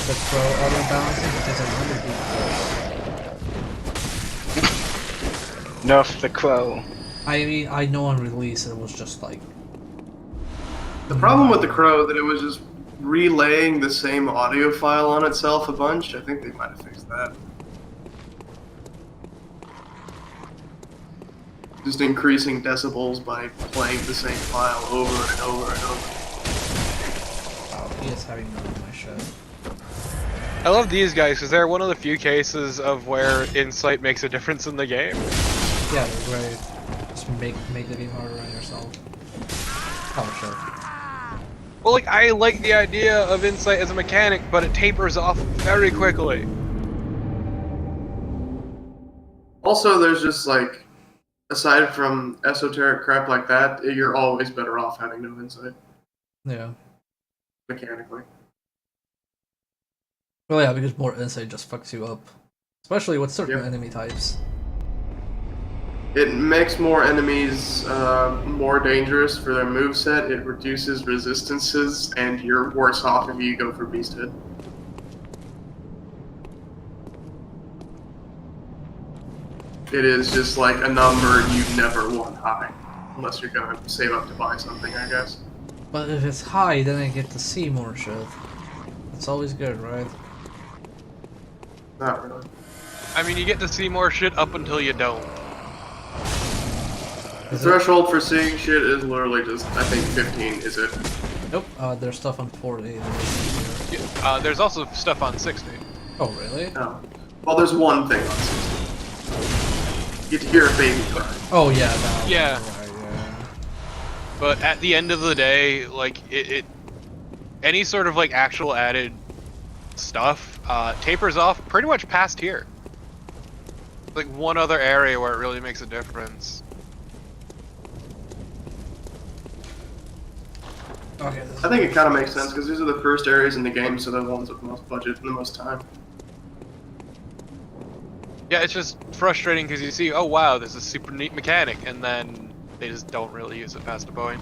Speaker 1: the crow auto balancing? Because I remember
Speaker 4: Nerf the crow.
Speaker 1: I mean, I know on release it was just like...
Speaker 8: The problem with the crow that it was just relaying the same audio file on itself a bunch. I think they might have fixed that. Just increasing decibels by playing the same file over and over and over.
Speaker 1: Wow, he is having none of my shit.
Speaker 2: I love these guys because they're one of the few cases of where insight makes a difference in the game.
Speaker 1: Yeah, they're great. Just make the game harder on yourself. Oh, sure.
Speaker 2: Well, like, I like the idea of insight as a mechanic, but it tapers off very quickly.
Speaker 8: Also, there's just like, aside from esoteric crap like that, you're always better off having no insight.
Speaker 1: Yeah.
Speaker 8: Mechanically.
Speaker 1: Well, yeah, because more insight just fucks you up. Especially with certain enemy types.
Speaker 8: It makes more enemies more dangerous for their moveset, it reduces resistances, and you're worse off if you go for Beast Hit. It is just like a number you never want high. Unless you're gonna save up to buy something, I guess.
Speaker 1: But if it's high, then I get to see more shit. It's always good, right?
Speaker 8: Not really.
Speaker 2: I mean, you get to see more shit up until you don't.
Speaker 8: The threshold for seeing shit is literally just, I think 15, is it?
Speaker 1: Nope, there's stuff on 40.
Speaker 2: Yeah, there's also stuff on 60.
Speaker 1: Oh, really?
Speaker 8: Oh. Well, there's one thing on 60. You get to hear a baby cry.
Speaker 1: Oh, yeah, that
Speaker 2: Yeah.
Speaker 1: Right, yeah.
Speaker 2: But at the end of the day, like, any sort of, like, actual added stuff tapers off pretty much past here. Like, one other area where it really makes a difference.
Speaker 1: Okay,
Speaker 8: I think it kind of makes sense, because these are the first areas in the game, so they're the ones with the most budget and the most time.
Speaker 2: Yeah, it's just frustrating because you see, oh wow, this is a super neat mechanic, and then they just don't really use it past a point.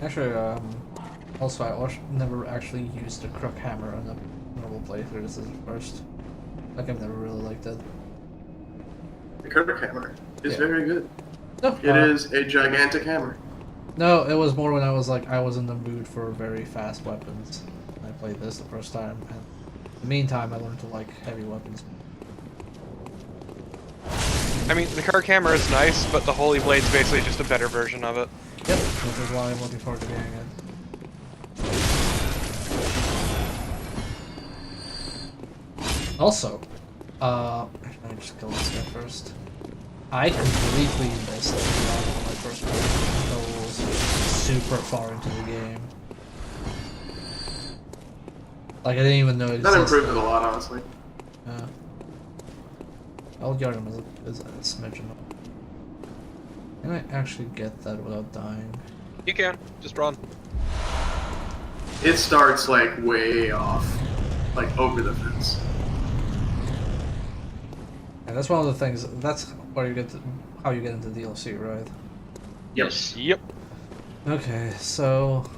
Speaker 1: Actually, also I never actually used the crook hammer on the normal playthrough. This is the first. Like, I've never really liked it.
Speaker 8: The Kirk hammer is very good.
Speaker 1: No,
Speaker 8: It is a gigantic hammer.
Speaker 1: No, it was more when I was like, I was in the mood for very fast weapons. I played this the first time, and in the meantime I learned to like heavy weapons.
Speaker 2: I mean, the Kirk hammer is nice, but the Holy Blade's basically just a better version of it.
Speaker 1: Yep, which is why I'm looking forward to getting it. Also, let me just kill this guy first. I completely missed it when I first played controls super far into the game. Like, I didn't even know it
Speaker 8: That
Speaker 1: existed.
Speaker 8: improved it a lot, honestly.
Speaker 1: Yeah. Elgyardum is a smidgen. Can I actually get that without dying?
Speaker 2: You can, just run.
Speaker 8: It starts like way off, like over the fence.
Speaker 1: And that's one of the things. That's where you get how you get into DLC, right?
Speaker 8: Yes.
Speaker 2: Yep.
Speaker 1: Okay, so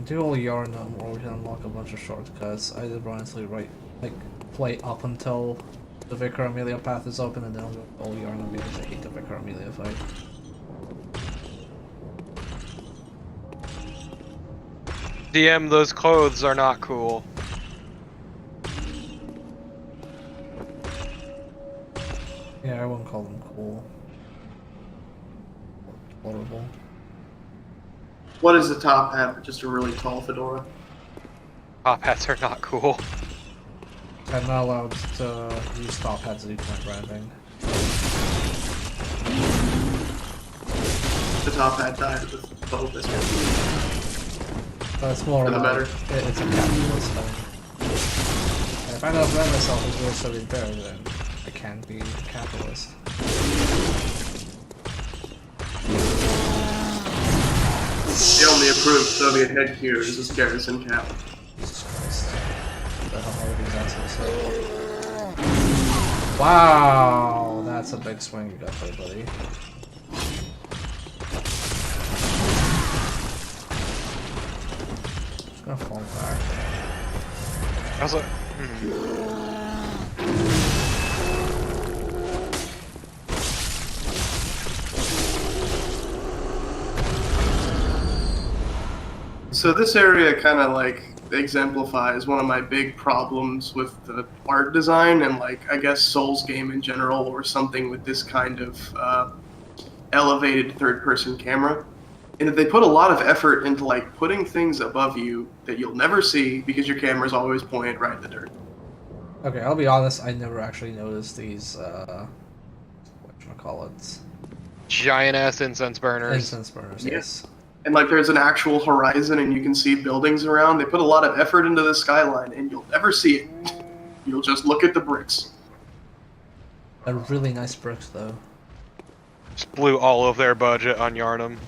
Speaker 1: do all Yarnum, or we can unlock a bunch of shortcuts. I did honestly play up until the Vicar Amelia path is open, and then I'll go all Yarnum because I hate the Vicar Amelia fight.
Speaker 2: DM, those clothes are not cool.
Speaker 1: Yeah, I won't call them cool. Horrible.
Speaker 8: What is the top hat? Just a really tall fedora.
Speaker 2: Top hats are not cool.
Speaker 1: I'm not allowed to use top hats due to my branding.
Speaker 8: The top hat died with total biscuit.
Speaker 1: But it's more
Speaker 8: For the
Speaker 1: like,
Speaker 8: better.
Speaker 1: it's a capitalist thing. And if I don't brand myself as really so impaired, then I can't be a capitalist.
Speaker 8: The only approved Soviet headgear is this garrison cap.
Speaker 1: Jesus Christ. What the hell are these assholes saying? Wow! That's a big swing you got there, buddy. Just gonna fall back.
Speaker 2: Also,
Speaker 8: So this area kind of like exemplifies one of my big problems with the art design and like I guess Souls game in general or something with this kind of elevated third-person camera. And that they put a lot of effort into like putting things above you that you'll never see because your camera's always pointed right in the dirt.
Speaker 1: Okay, I'll be honest, I never actually noticed these, whatchamacallits?
Speaker 2: giant-ass incense burners.
Speaker 1: Incense burners, yes.
Speaker 8: And like there's an actual horizon and you can see buildings around. They put a lot of effort into the skyline and you'll never see it. You'll just look at the bricks.
Speaker 1: They're really nice bricks though.
Speaker 2: Just blew all of their budget on Yarnum.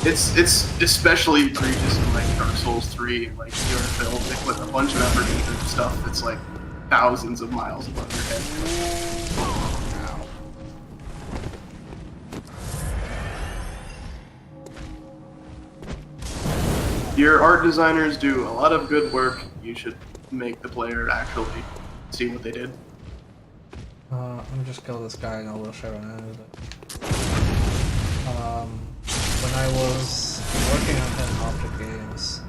Speaker 8: It's especially egregious in like Dark Souls 3 and like Build. They put a bunch of effort into stuff that's like thousands of miles above your head. Your art designers do a lot of good work. You should make the player actually see what they did.
Speaker 1: Let me just kill this guy and I will share an end. When I was working on hidden object games,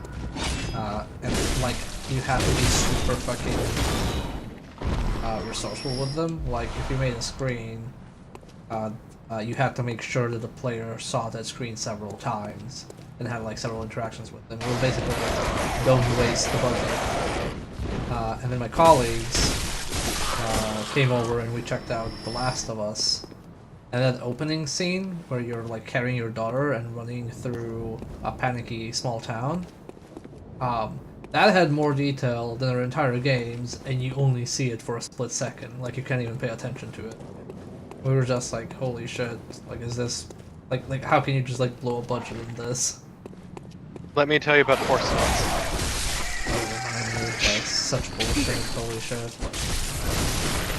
Speaker 1: and like you have to be super fucking resourceful with them. Like if you made a screen, you have to make sure that the player saw that screen several times and had like several interactions with them. It was basically like, don't waste the budget. And then my colleagues came over and we checked out The Last of Us. And that opening scene where you're like carrying your daughter and running through a panicky small town, that had more detail than our entire games, and you only see it for a split second. Like you can't even pay attention to it. We were just like, holy shit! Like, is this like how can you just like blow a budget in this?
Speaker 2: Let me tell you about horse nuts.
Speaker 1: Oh, that's such bullshit! Holy shit!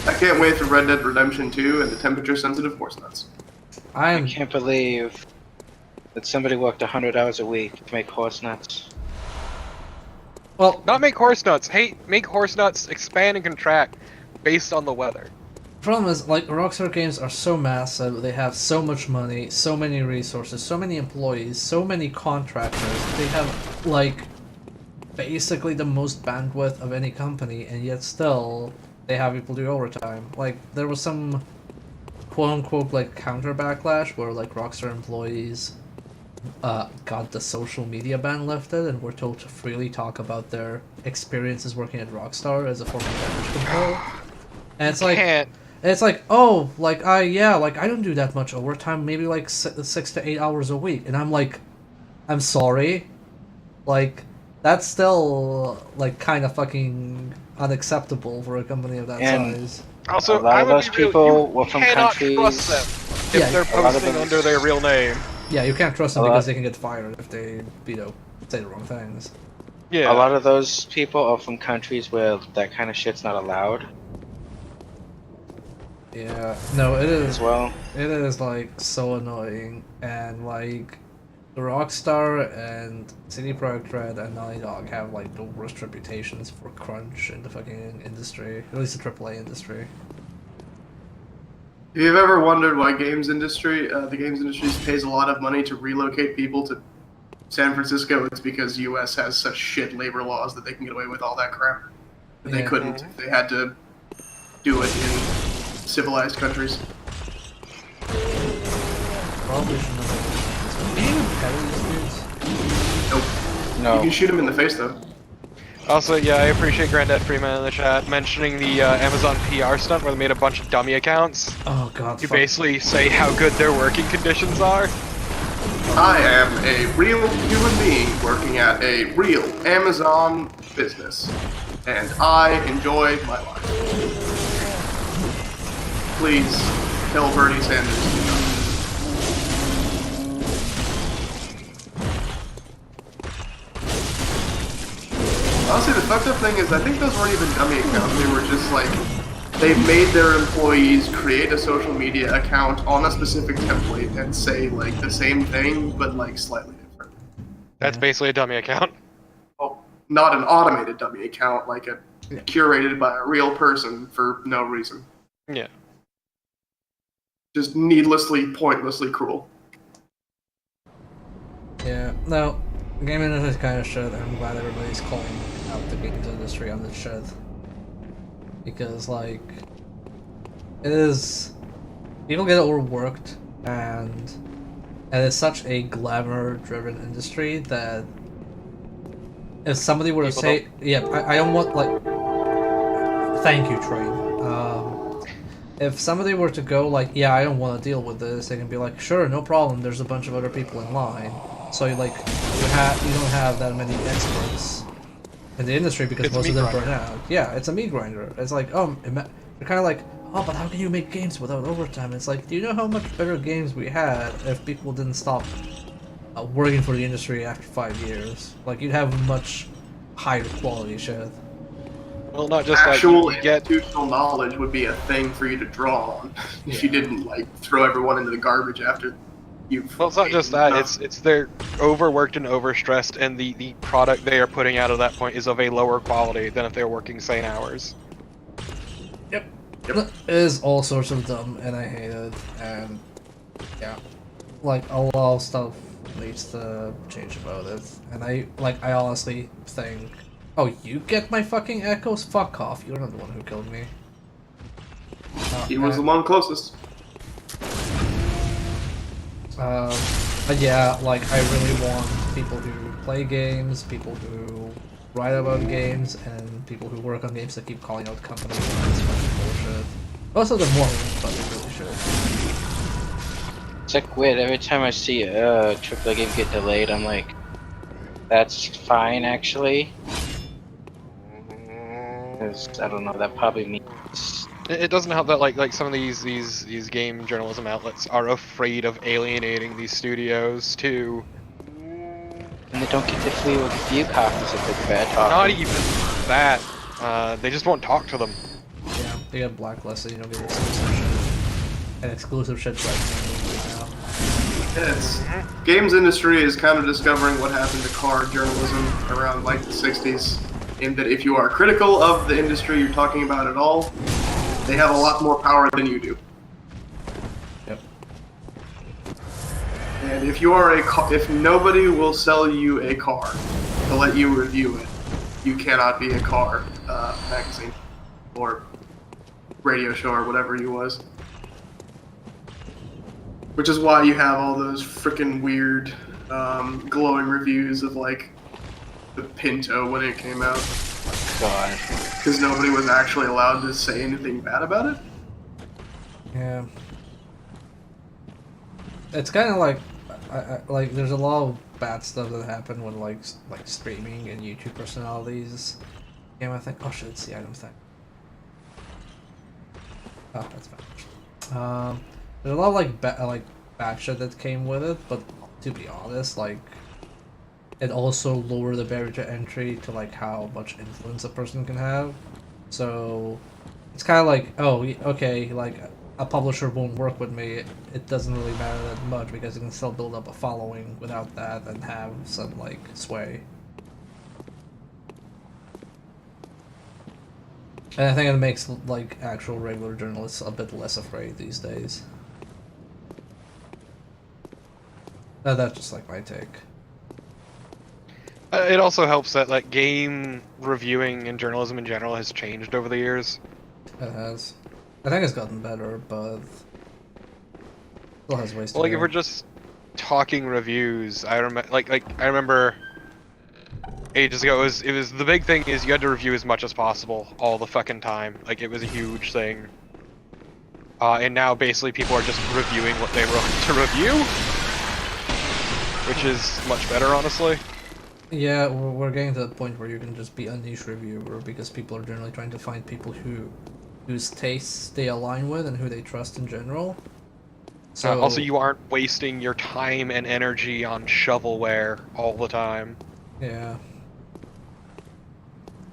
Speaker 8: I can't wait for Red Dead Redemption 2 and the temperature-sensitive horse nuts.
Speaker 4: I can't believe that somebody worked 100 hours a week to make horse nuts.
Speaker 1: Well,
Speaker 2: not make horse nuts. Hey, make horse nuts expand and contract based on the weather.
Speaker 1: The problem is, like, Rockstar games are so massive, they have so much money, so many resources, so many employees, so many contractors, they have, like, basically the most bandwidth of any company, and yet still, they have people do overtime. Like, there was some quote-unquote, like, counter-backlash where, like, Rockstar employees got the social media ban lifted and were told to freely talk about their experiences working at Rockstar as a form of damage control. And it's like... It's like, oh, like, I don't do that much overtime, maybe like 6 to 8 hours a week. And I'm like, I'm sorry. Like, that's still, like, kind of fucking unacceptable for a company of that size.
Speaker 2: Also,
Speaker 4: a lot of those people were from countries...
Speaker 2: trust them if they're posting under their real name.
Speaker 1: Yeah, you can't trust them because they can get fired if they, you know, say the wrong things.
Speaker 2: Yeah.
Speaker 4: A lot of those people are from countries where that kind of shit's not allowed.
Speaker 1: Yeah, no, it is.
Speaker 4: As well.
Speaker 1: It is like so annoying, and like Rockstar and CD Projekt Red and Naughty Dog have like the worst reputations for crunch in the fucking industry, at least the AAA industry.
Speaker 8: If you've ever wondered why the games industry pays a lot of money to relocate people to San Francisco, it's because U.S. has such shit labor laws that they can get away with all that crap. But they couldn't if they had to do it in civilized countries.
Speaker 1: Probably should know. Can you pet these dudes?
Speaker 8: Nope.
Speaker 4: No.
Speaker 8: You can shoot him in the face though.
Speaker 2: Also, yeah, I appreciate Granddad Freeman in the chat mentioning the Amazon PR stunt where they made a bunch of dummy accounts.
Speaker 1: Oh god.
Speaker 2: You basically say how good their working conditions are.
Speaker 8: I am a real human being working at a real Amazon business, and I enjoy my life. Please tell Bernie Sanders. Honestly, the fucked up thing is I think those weren't even dummy accounts. They were just like, they made their employees create a social media account on a specific template and say like the same thing, but like slightly different.
Speaker 2: That's basically a dummy account.
Speaker 8: Oh, not an automated dummy account, like a curated by a real person for no reason.
Speaker 2: Yeah.
Speaker 8: Just needlessly, pointlessly cruel.
Speaker 1: Yeah, no, gaming industry kind of shit, and I'm glad everybody's calling out the games industry on this shit. Because, like, it is... People get overworked, and it's such a glamour-driven industry that if somebody were to say... Yeah, I don't want, like... Thank you, Train. If somebody were to go, like, yeah, I don't want to deal with this, they can be like, sure, no problem, there's a bunch of other people in line. So, like, you don't have that many experts in the industry because
Speaker 2: It's
Speaker 1: most of
Speaker 2: meat
Speaker 1: them
Speaker 2: grinder.
Speaker 1: burn out. Yeah, it's a meat grinder. It's like, oh, you're kind of like, oh, but how can you make games without overtime? It's like, do you know how much better games we had if people didn't stop working for the industry after 5 years? Like, you'd have much higher quality shit.
Speaker 2: Well, not just
Speaker 8: Actual
Speaker 2: that. You get
Speaker 8: institutional knowledge would be a thing for you to draw on if you didn't like throw everyone into the garbage after you've.
Speaker 2: Well, it's not just that. It's they're overworked and overstressed, and the product they are putting out at that point is of a lower quality than if they were working sane hours.
Speaker 1: Yep. It is all sorts of dumb, and I hate it. And yeah, like a lot of stuff needs to change about it. And I honestly think, oh, you get my fucking echoes? Fuck off! You're not the one who killed me.
Speaker 8: He was the one closest.
Speaker 1: But yeah, like, I really want people who play games, people who write about games, and people who work on games to keep calling out companies on this fucking bullshit. Most of them won't, but they really should.
Speaker 4: It's like weird, every time I see a AAA game get delayed, I'm like, that's fine actually. Because, I don't know, that probably means...
Speaker 2: It doesn't help that like some of these game journalism outlets are afraid of alienating these studios too.
Speaker 4: And they don't get the free review copies if it's bad talking.
Speaker 2: Not even that. They just won't talk to them.
Speaker 1: Yeah, they get blacklisted, you don't get exclusive shit. And exclusive shit's like now.
Speaker 8: Yeah, it's games industry is kind of discovering what happened to car journalism around like the 60s, in that if you are critical of the industry you're talking about at all, they have a lot more power than you do.
Speaker 1: Yep.
Speaker 8: And if you are if nobody will sell you a car to let you review it, you cannot be a car magazine or radio show or whatever you was. Which is why you have all those freaking weird glowing reviews of like the Pinto when it came out.
Speaker 4: God.
Speaker 8: Because nobody was actually allowed to say anything bad about it?
Speaker 1: Yeah. It's kind of like, like there's a lot of bad stuff that happened when like streaming and YouTube personalities came. I think, oh shit, it's the item thing. Oh, that's fine. There's a lot of bad shit that came with it, but to be honest, like, it also lowered the barrier to entry to like how much influence a person can have. So it's kind of like, oh, okay, like a publisher won't work with me. It doesn't really matter that much because you can still build up a following without that and have some like sway. And I think it makes like actual regular journalists a bit less afraid these days. That's just like my take.
Speaker 2: It also helps that like game reviewing and journalism in general has changed over the years.
Speaker 1: It has. I think it's gotten better, but still has ways to
Speaker 2: Well, like
Speaker 1: go.
Speaker 2: if we're just talking reviews, I remember ages ago it was the big thing is you had to review as much as possible all the fucking time. Like it was a huge thing. And now basically people are just reviewing what they wrote to review, which is much better, honestly.
Speaker 1: Yeah, we're getting to the point where you can just be a niche reviewer because people are generally trying to find people whose tastes they align with and who they trust in general. So
Speaker 2: Also, you aren't wasting your time and energy on shovelware all the time.
Speaker 1: yeah.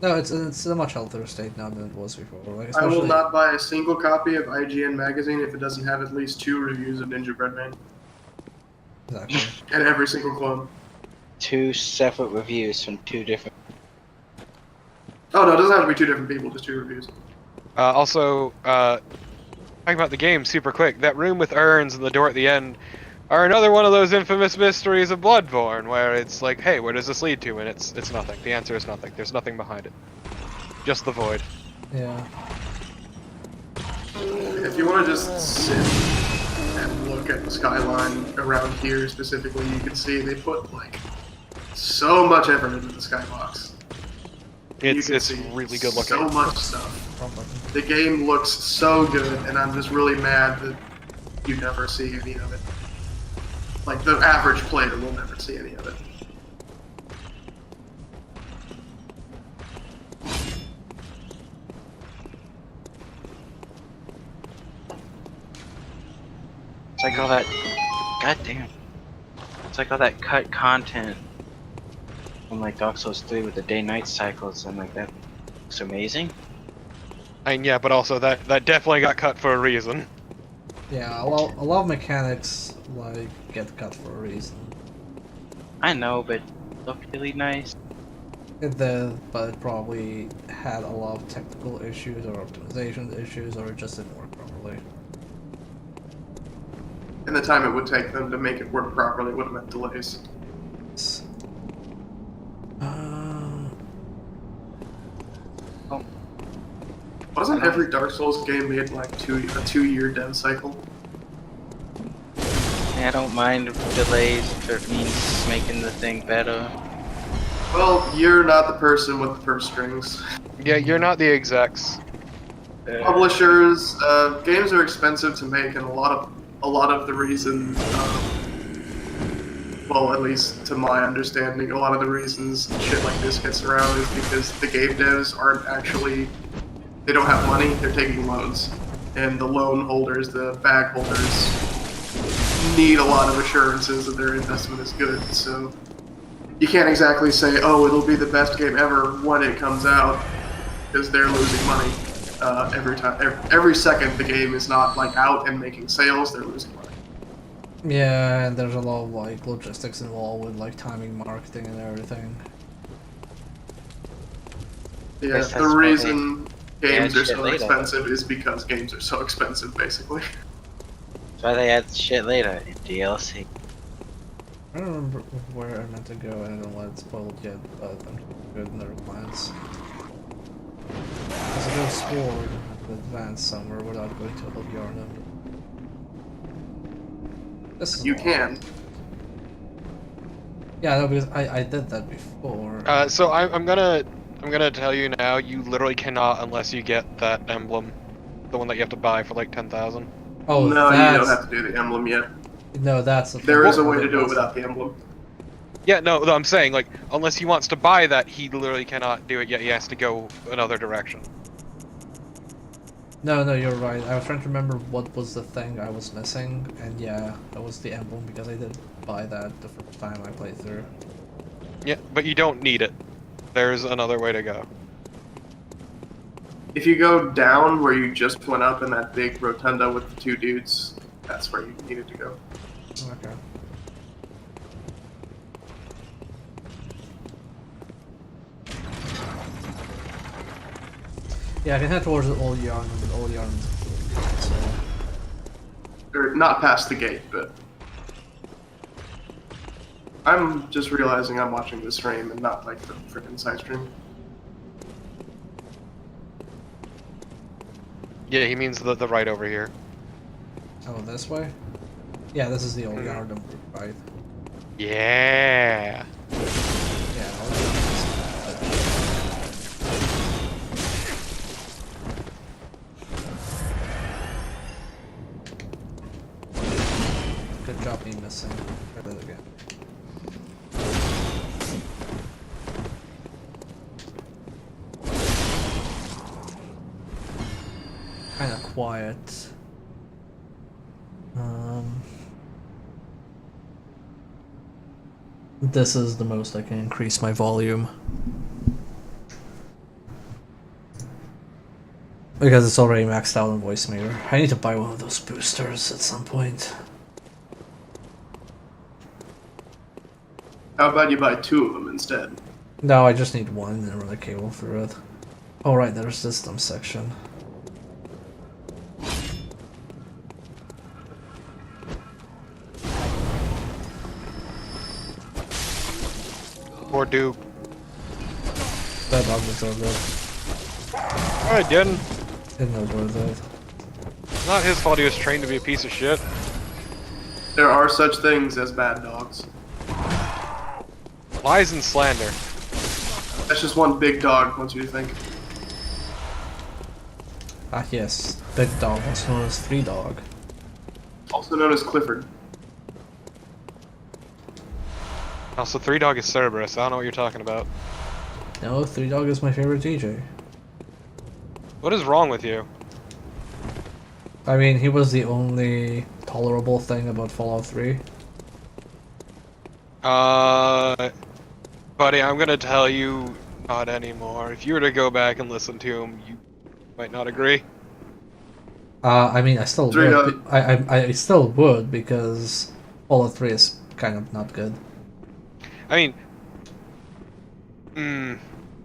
Speaker 1: No, it's a much healthier state now than it was before. Like,
Speaker 8: I will not buy a single copy of IGN magazine if it doesn't have at least 2 reviews of Ninja Bread Man.
Speaker 1: Exactly.
Speaker 8: And every single clone.
Speaker 4: 2 separate reviews from 2 different.
Speaker 8: Oh no, it doesn't have to be 2 different people, just 2 reviews.
Speaker 2: Also, talking about the game super quick, that room with urns and the door at the end are another one of those infamous mysteries of Bloodborne, where it's like, hey, where does this lead to? And it's nothing. The answer is nothing. There's nothing behind it. Just the void.
Speaker 1: Yeah.
Speaker 8: If you want to just sit and look at the skyline around here specifically, you can see they put like so much effort into the skybox.
Speaker 2: It's really good looking.
Speaker 8: So much stuff. The game looks so good, and I'm just really mad that you never see any of it. Like, the average player will never see any of it.
Speaker 4: It's like all that. Goddamn. It's like all that cut content from like Dark Souls 3 with the day-night cycles, and like that looks amazing.
Speaker 2: And yeah, but also that definitely got cut for a reason.
Speaker 1: Yeah, well, a lot of mechanics like get cut for a reason.
Speaker 4: I know, but look really nice.
Speaker 1: It did, but it probably had a lot of technical issues or optimization issues, or it just didn't work properly.
Speaker 8: And the time it would take them to make it work properly would have meant delays. Wasn't every Dark Souls game made like a 2-year dev cycle?
Speaker 4: I don't mind delays if it means making the thing better.
Speaker 8: Well, you're not the person with the purse strings.
Speaker 2: Yeah, you're not the execs.
Speaker 8: Publishers, games are expensive to make, and a lot of the reason, well, at least to my understanding, a lot of the reasons shit like this gets around is because the game devs aren't actually. They don't have money, they're taking loans. And the loan holders, the bag holders, need a lot of assurances that their investment is good. So you can't exactly say, oh, it'll be the best game ever when it comes out, because they're losing money every time. Every second the game is not like out and making sales, they're losing money.
Speaker 1: Yeah, and there's a lot of like logistics involved with like timing, marketing, and everything.
Speaker 8: Yeah, the reason games are so expensive is because games are so expensive, basically.
Speaker 4: That's why they add shit later in DLC.
Speaker 1: I don't remember where I meant to go, and I don't want it spoiled yet, but I'm good in their plans. Because I could have sworn I could advance somewhere without going to Helgarnum. This is
Speaker 8: You can.
Speaker 1: Yeah, no, because I did that before.
Speaker 2: So I'm gonna tell you now, you literally cannot unless you get that emblem. The one that you have to buy for like 10,000.
Speaker 1: Oh,
Speaker 8: no, you don't have to do the emblem yet.
Speaker 1: No, that's the
Speaker 8: There is a way to do it without the emblem.
Speaker 2: Yeah, no, I'm saying, like, unless he wants to buy that, he literally cannot do it yet. He has to go another direction.
Speaker 1: No, you're right. I was trying to remember what was the thing I was missing, and yeah, that was the emblem, because I did buy that the first time I played through.
Speaker 2: Yeah, but you don't need it. There's another way to go.
Speaker 8: If you go down where you just went up in that big rotunda with the 2 dudes, that's where you needed to go.
Speaker 1: Okay. Yeah, I can head towards the old yarn, but old yarn. So.
Speaker 8: Or not past the gate, but I'm just realizing I'm watching this stream and not like the freaking side stream.
Speaker 2: Yeah, he means the right over here.
Speaker 1: Oh, this way? Yeah, this is the old Yardom, right?
Speaker 2: Yeah.
Speaker 1: Yeah, old Yardom. Good job me missing. Try that again. Kinda quiet. This is the most I can increase my volume. Because it's already maxed out on voice meter. I need to buy one of those boosters at some point.
Speaker 8: How about you buy 2 of them instead?
Speaker 1: No, I just need one and run a cable through it. Oh right, there's system section.
Speaker 2: Poor Duke.
Speaker 1: That dog was so good.
Speaker 2: I didn't.
Speaker 1: Didn't know worth it.
Speaker 2: It's not his fault he was trained to be a piece of shit.
Speaker 8: There are such things as bad dogs.
Speaker 2: Lies and slander.
Speaker 8: That's just one big dog, don't you think?
Speaker 1: Ah yes, Big Dog, also known as 3 Dog.
Speaker 8: Also known as Clifford.
Speaker 2: Also, 3 Dog is Cerberus. I don't know what you're talking about.
Speaker 1: No, 3 Dog is my favorite DJ.
Speaker 2: What is wrong with you?
Speaker 1: I mean, he was the only tolerable thing about Fallout 3.
Speaker 2: Buddy, I'm gonna tell you not anymore. If you were to go back and listen to him, you might not agree.
Speaker 1: I mean, I still would. I still would because Fallout 3 is kind of not good.
Speaker 2: I mean,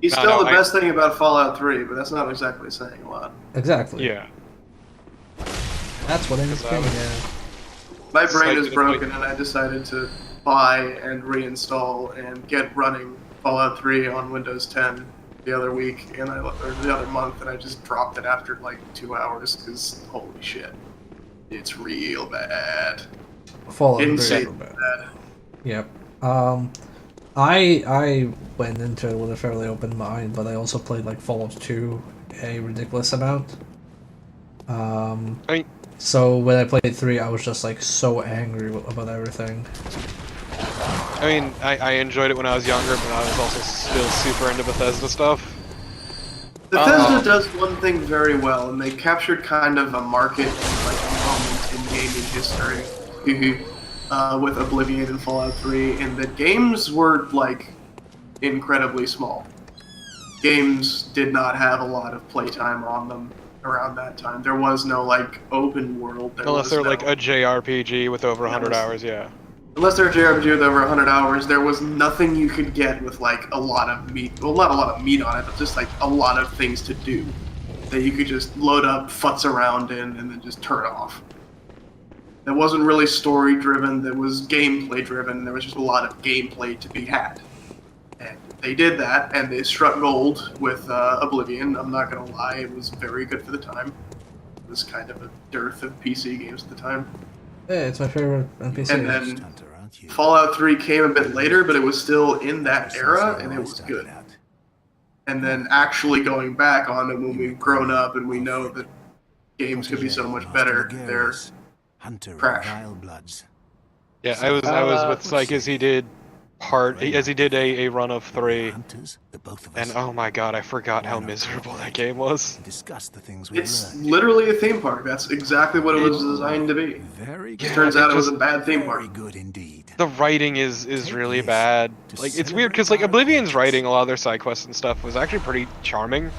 Speaker 8: He's still the best thing about Fallout 3, but that's not exactly saying a lot.
Speaker 1: Exactly.
Speaker 2: Yeah.
Speaker 1: That's what I'm saying.
Speaker 8: My brain is broken, and I decided to buy and reinstall and get running Fallout 3 on Windows 10 the other week, or the other month, and I just dropped it after like 2 hours because holy shit, it's real bad.
Speaker 1: Fallout 3
Speaker 8: insane bad.
Speaker 1: Yep. I went into it with a fairly open mind, but I also played like Fallout 2 a ridiculous amount. So when I played 3, I was just like so angry about everything.
Speaker 2: I mean, I enjoyed it when I was younger, but I was also still super into Bethesda stuff.
Speaker 8: Bethesda does one thing very well, and they captured kind of a market, like a moment in gaming history, with Oblivion and Fallout 3, and the games were like incredibly small. Games did not have a lot of playtime on them around that time. There was no like open world.
Speaker 2: Unless they're like a JRPG with over 100 hours, yeah.
Speaker 8: Unless they're a JRPG with over 100 hours, there was nothing you could get with like a lot of meat. Well, not a lot of meat on it, but just like a lot of things to do that you could just load up, futz around in, and then just turn off. That wasn't really story driven. That was gameplay driven. There was just a lot of gameplay to be had, and they did that, and they struck gold with Oblivion. I'm not gonna lie, it was very good for the time. It was kind of a dearth of PC games at the time.
Speaker 1: Yeah, it's my favorite NPC.
Speaker 8: And then Fallout 3 came a bit later, but it was still in that era, and it was good. And then actually going back on it when we've grown up and we know that games could be so much better, they're trash.
Speaker 2: Yeah, I was with Syke as he did a run of 3, and oh my god, I forgot how miserable that game was.
Speaker 8: It's literally a theme park. That's exactly what it was designed to be. It turns out it was a bad theme park.
Speaker 2: The writing is really bad. Like, it's weird because like Oblivion's writing, a lot of their side quests and stuff was actually pretty charming.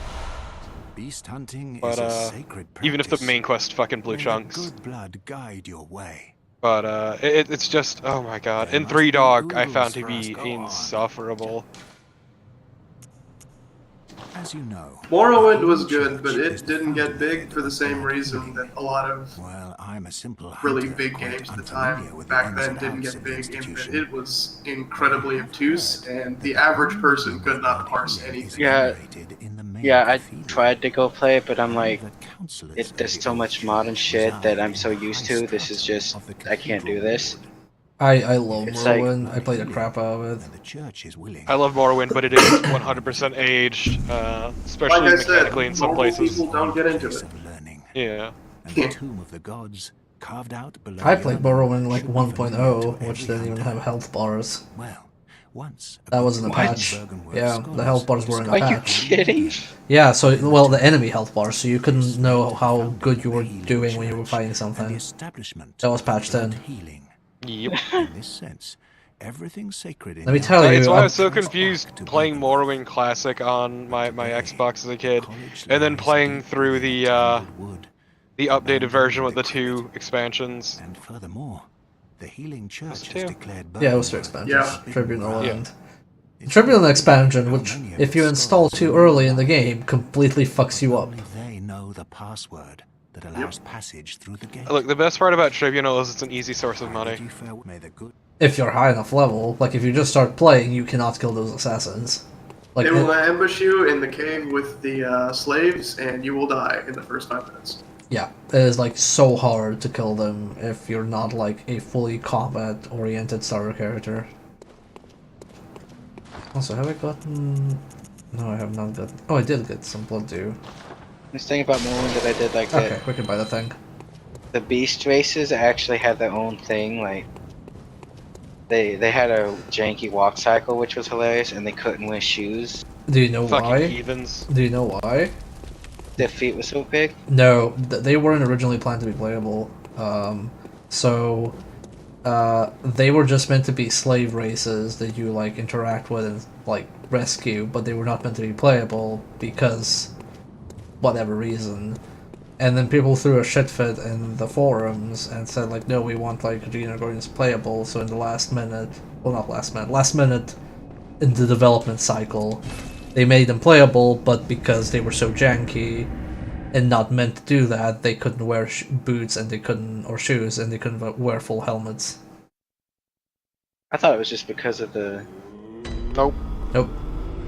Speaker 3: Beast hunting
Speaker 2: but
Speaker 3: is a sacred practice.
Speaker 2: even if the main quest fucking blew chunks.
Speaker 3: Good blood guide your way.
Speaker 2: But it's just, oh my god. And 3 Dog I found to be insufferable.
Speaker 3: As you know,
Speaker 8: Morrowind was good, but it didn't get big for the same reason that a lot of
Speaker 3: well, I'm a simple
Speaker 8: really
Speaker 3: hunter,
Speaker 8: big
Speaker 3: quite
Speaker 8: games at the
Speaker 3: unfamiliar
Speaker 8: time
Speaker 3: with the
Speaker 8: back
Speaker 3: ins
Speaker 8: then
Speaker 3: and
Speaker 8: didn't
Speaker 3: outs
Speaker 8: get
Speaker 3: of the
Speaker 8: big in that
Speaker 3: institution.
Speaker 8: it was incredibly obtuse, and the average person could not parse anything.
Speaker 4: Yeah,
Speaker 3: in the main
Speaker 4: yeah, I
Speaker 3: cathedral.
Speaker 4: tried to go play it, but I'm
Speaker 3: And
Speaker 4: like,
Speaker 3: the councillors of
Speaker 4: there's
Speaker 3: the
Speaker 4: so
Speaker 3: old
Speaker 4: much
Speaker 3: church
Speaker 4: modern shit that I'm
Speaker 3: reside
Speaker 4: so
Speaker 3: in the
Speaker 4: used
Speaker 3: high
Speaker 4: to. This is
Speaker 3: stratum
Speaker 4: just,
Speaker 3: of the
Speaker 4: I can't do
Speaker 3: cathedral
Speaker 4: this.
Speaker 3: ward.
Speaker 1: I love
Speaker 4: It's like-
Speaker 1: Morrowind. I played the crap out of it.
Speaker 3: And the church is willing.
Speaker 2: I love Morrowind, but it is 100% aged,
Speaker 8: Like
Speaker 2: especially
Speaker 8: I said,
Speaker 2: mechanically in some
Speaker 8: normal
Speaker 2: places.
Speaker 8: people don't get into
Speaker 3: Place
Speaker 8: it.
Speaker 3: of learning.
Speaker 2: Yeah.
Speaker 3: And the tomb of the gods carved out below
Speaker 1: I played
Speaker 3: Yharnam
Speaker 1: Morrowind like
Speaker 3: should be familiar
Speaker 1: 1.0,
Speaker 3: to
Speaker 1: which
Speaker 3: every
Speaker 1: didn't even
Speaker 3: hunter.
Speaker 1: have health bars.
Speaker 3: Well, once a
Speaker 1: That
Speaker 3: group
Speaker 1: wasn't a
Speaker 3: of
Speaker 1: patch.
Speaker 3: Bergenworth
Speaker 1: Yeah, the
Speaker 3: scholars
Speaker 1: health bars were in a
Speaker 4: Are you
Speaker 1: patch.
Speaker 4: kidding?
Speaker 1: Yeah, so, well, the enemy health bars, so you couldn't know how good you were doing when you were fighting
Speaker 3: and the
Speaker 1: something.
Speaker 3: establishment
Speaker 1: That was
Speaker 3: of
Speaker 1: patch
Speaker 3: blood
Speaker 1: 10.
Speaker 3: healing.
Speaker 2: Yep.
Speaker 3: In this sense, everything sacred in
Speaker 1: Let me tell
Speaker 3: Yharnam
Speaker 2: It's
Speaker 1: you,
Speaker 2: why I
Speaker 1: I'm-
Speaker 2: was so
Speaker 3: traced
Speaker 2: confused
Speaker 3: back to
Speaker 2: playing
Speaker 3: Bergenworth.
Speaker 2: Morrowind Classic on my Xbox as a kid,
Speaker 3: College
Speaker 2: and then
Speaker 3: lies
Speaker 2: playing
Speaker 3: deep
Speaker 2: through
Speaker 3: within
Speaker 2: the
Speaker 3: a tangled wood,
Speaker 2: updated
Speaker 3: abandoned
Speaker 2: version
Speaker 3: and
Speaker 2: with the 2
Speaker 3: decrepit.
Speaker 2: expansions.
Speaker 3: And furthermore, the healing church
Speaker 2: two?
Speaker 3: has declared
Speaker 1: Yeah, it was 2
Speaker 3: Bergenworth
Speaker 1: expansions.
Speaker 8: Yeah.
Speaker 3: forbidden
Speaker 1: Tribunal
Speaker 3: ground.
Speaker 1: and...
Speaker 3: It's
Speaker 1: Tribunal
Speaker 3: not
Speaker 1: expansion,
Speaker 3: how
Speaker 1: which,
Speaker 3: many of
Speaker 1: if
Speaker 3: its
Speaker 1: you install
Speaker 3: scholars
Speaker 1: too
Speaker 3: will
Speaker 1: early in the
Speaker 3: realize,
Speaker 1: game, completely fucks
Speaker 3: but
Speaker 1: you up.
Speaker 3: only they know the password that allows passage through the gate.
Speaker 2: Look, the best part about Tribunal is it's an easy source of
Speaker 3: How
Speaker 2: money.
Speaker 3: did you fare? May the good
Speaker 1: If you're high enough level, like if you just start playing, you cannot kill those assassins. Like,
Speaker 8: They will ambush you in the cave with the slaves, and you will die in the first 5 minutes.
Speaker 1: yeah, it is like so hard to kill them if you're not like a fully combat-oriented starter character. Also, have I gotten... No, I have not gotten... Oh, I did get some blood too.
Speaker 4: This thing about Morrowind that I did like
Speaker 1: Okay,
Speaker 4: that.
Speaker 1: we can buy the thing.
Speaker 4: The beast races actually had their own thing, like they had a janky walk cycle, which was hilarious, and they couldn't wear shoes.
Speaker 1: Do you know
Speaker 2: Fucking
Speaker 1: why?
Speaker 2: heathens.
Speaker 1: Do you know why?
Speaker 4: Their feet were so big.
Speaker 1: No, they weren't originally planned to be playable. They were just meant to be slave races that you like interact with and like rescue, but they were not meant to be playable because whatever reason. And then people threw a shit fit in the forums and said like, no, we want like Regina Gordon's playable. So in the last minute, well, not last minute in the development cycle, they made them playable, but because they were so janky and not meant to do that, they couldn't wear boots and they couldn't, or shoes, and they couldn't wear full helmets.
Speaker 4: I thought it was just because of the.
Speaker 2: Nope.
Speaker 1: Nope.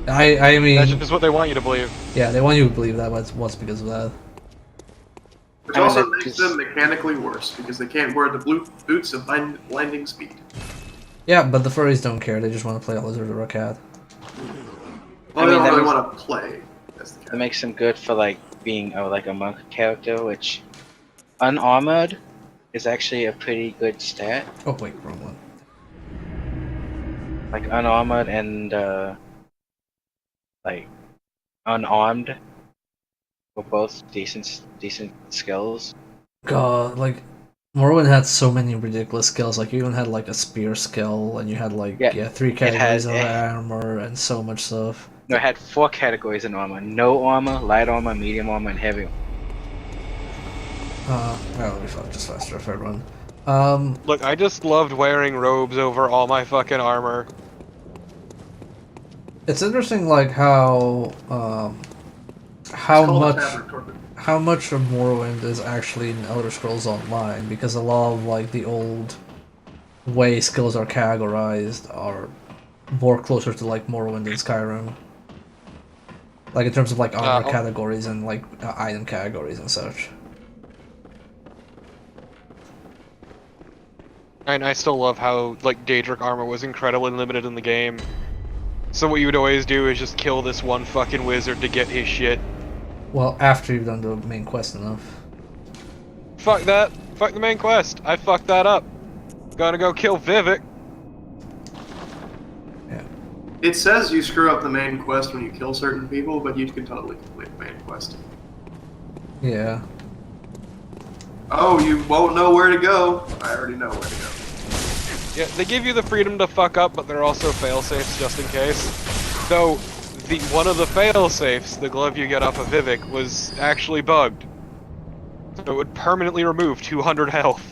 Speaker 1: I mean,
Speaker 2: That's just what they want you to believe.
Speaker 1: yeah, they want you to believe that, but it was because of that.
Speaker 8: Which
Speaker 4: I mean,
Speaker 8: also
Speaker 4: that
Speaker 8: makes
Speaker 4: just-
Speaker 8: them mechanically worse, because they can't wear the blue boots of blinding speed.
Speaker 1: Yeah, but the furries don't care. They just want to play a lizard or a cat.
Speaker 8: Well,
Speaker 4: I
Speaker 8: they
Speaker 4: mean,
Speaker 8: don't
Speaker 4: that
Speaker 8: really
Speaker 4: makes-
Speaker 8: want to play as the
Speaker 4: That
Speaker 8: cat.
Speaker 4: makes them good for like being like a monk character, which unarmored is actually a pretty good stat.
Speaker 1: Oh wait, wrong one.
Speaker 4: Like unarmored and like unarmed were both decent skills.
Speaker 1: God, like Morrowind had so many ridiculous skills. Like you even had like a spear skill, and you had like
Speaker 4: Yeah,
Speaker 1: 3 categories of
Speaker 4: had-
Speaker 1: armor and so much stuff.
Speaker 4: No, it had 4 categories in armor: no armor, light armor, medium armor, and heavy.
Speaker 1: Well, let me just faster if I run.
Speaker 2: Look, I just loved wearing robes over all my fucking armor.
Speaker 1: It's interesting, like how
Speaker 8: It's called a
Speaker 1: much
Speaker 8: tavern torment.
Speaker 1: how much of Morrowind is actually in Elder Scrolls Online, because a lot of like the old way skills are categorized are more closer to like Morrowind and Skyrim. Like in terms of like armor
Speaker 2: Oh.
Speaker 1: categories and like item categories and such.
Speaker 2: And I still love how, like, Daedric armor was incredibly limited in the game. So what you would always do is just kill this one fucking wizard to get his shit.
Speaker 1: Well, after you've done the main quest enough.
Speaker 2: Fuck that. Fuck the main quest. I fucked that up. Gotta go kill Vivek.
Speaker 8: It says you screw up the main quest when you kill certain people, but you can totally complete the main quest.
Speaker 1: Yeah.
Speaker 8: Oh, you won't know where to go. I already know where to go.
Speaker 2: Yeah, they give you the freedom to fuck up, but there are also fail-safes just in case. Though, one of the fail-safes, the glove you get off of Vivek, was actually bugged. So it would permanently remove 200 health.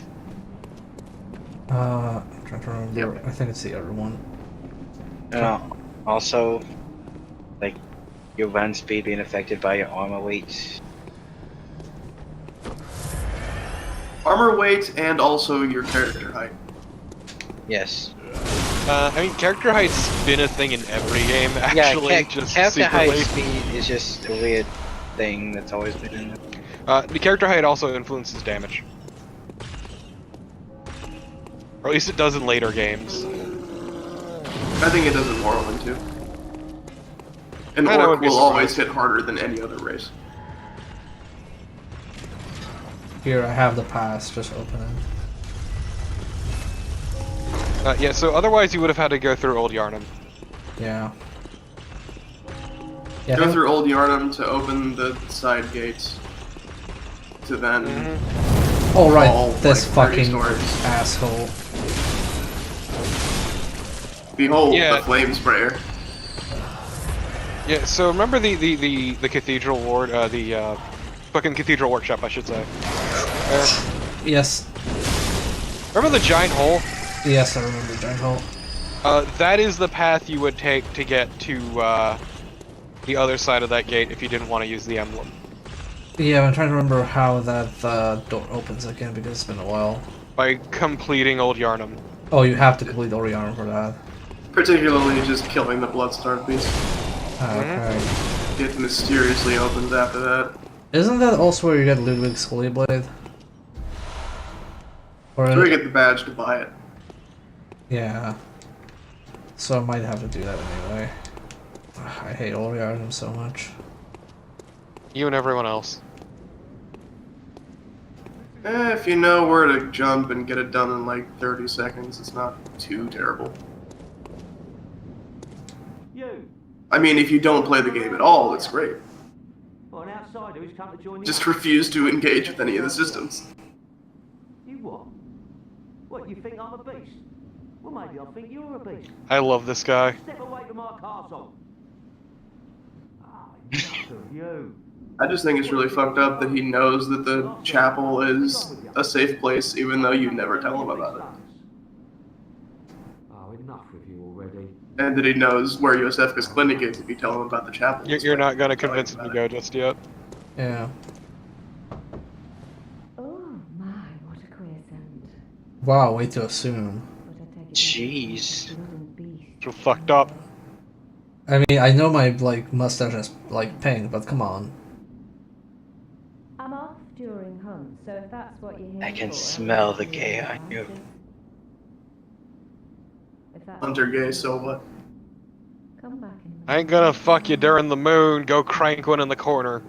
Speaker 1: I'm trying to remember. I think it's the other one.
Speaker 4: Also, like, your run speed being affected by your armor weight.
Speaker 8: Armor weight and also your character height.
Speaker 4: Yes.
Speaker 2: I mean, character height's been a thing in every game, actually.
Speaker 4: Yeah,
Speaker 2: just
Speaker 4: character height
Speaker 2: secretly.
Speaker 4: speed is just a weird thing that's always been in it.
Speaker 2: The character height also influences damage. Or at least it does in later games.
Speaker 8: I think it does in Morrowind too. And
Speaker 2: I
Speaker 8: Orc
Speaker 2: would be
Speaker 8: will always
Speaker 2: surprised.
Speaker 8: hit harder than any other race.
Speaker 1: Here, I have the pass, just open it.
Speaker 2: Yeah, so otherwise you would have had to go through Old Yarnum.
Speaker 1: Yeah. Yeah,
Speaker 8: Go through Old Yarnum to open the side gates. To then...
Speaker 1: Oh right,
Speaker 8: all,
Speaker 1: this
Speaker 8: like, 30
Speaker 1: fucking
Speaker 8: stories.
Speaker 1: asshole.
Speaker 8: Behold,
Speaker 2: Yeah.
Speaker 8: the flame sprayer.
Speaker 2: Yeah, so remember the Cathedral Ward, the fucking Cathedral Workshop, I should say.
Speaker 1: Yes.
Speaker 2: Remember the giant hole?
Speaker 1: Yes, I remember Giant Hole.
Speaker 2: That is the path you would take to get to the other side of that gate if you didn't want to use the emblem.
Speaker 1: Yeah, I'm trying to remember how that door opens again because it's been a while.
Speaker 2: By completing Old Yarnum.
Speaker 1: Oh, you have to complete Orion for that.
Speaker 8: Particularly just killing the Bloodstar beast.
Speaker 1: Okay.
Speaker 8: It mysteriously opens after that.
Speaker 1: Isn't that also where you get Ludwig's Scully Blade? Or
Speaker 8: So we get the badge to buy it.
Speaker 1: Yeah. So I might have to do that anyway. I hate Orion so much.
Speaker 2: You and everyone else.
Speaker 8: If you know where to jump and get it done in like 30 seconds, it's not too terrible.
Speaker 12: You.
Speaker 8: I mean, if you don't play the game at all, it's great.
Speaker 12: Well, an outsider who's come to join the
Speaker 8: Just refuse to engage with any of the systems.
Speaker 12: You what? What, you think I'm a beast? Well, maybe I think you're a beast.
Speaker 2: I love this guy.
Speaker 12: Step away from our castle. Ah, enough of you.
Speaker 8: I just think it's really fucked up that he knows that the chapel is a safe place, even though you never tell him about it.
Speaker 12: Oh, enough with you already.
Speaker 8: And that he knows where Yosefka's clinic is if you tell him about the chapel.
Speaker 2: You're not gonna convince him to go just yet.
Speaker 1: Yeah.
Speaker 5: Oh my, what a crescent.
Speaker 1: Wow, way to assume.
Speaker 4: Jeez.
Speaker 2: You're fucked up.
Speaker 1: I mean, I know my like mustache is like pink, but come on.
Speaker 5: I'm off during hunt, so if that's what you're here
Speaker 4: I can
Speaker 5: for,
Speaker 4: smell the gay on you.
Speaker 5: if that's
Speaker 8: Hunter gay, so what?
Speaker 5: come back in
Speaker 2: I ain't gonna fuck you during the moon. Go crank one in the corner.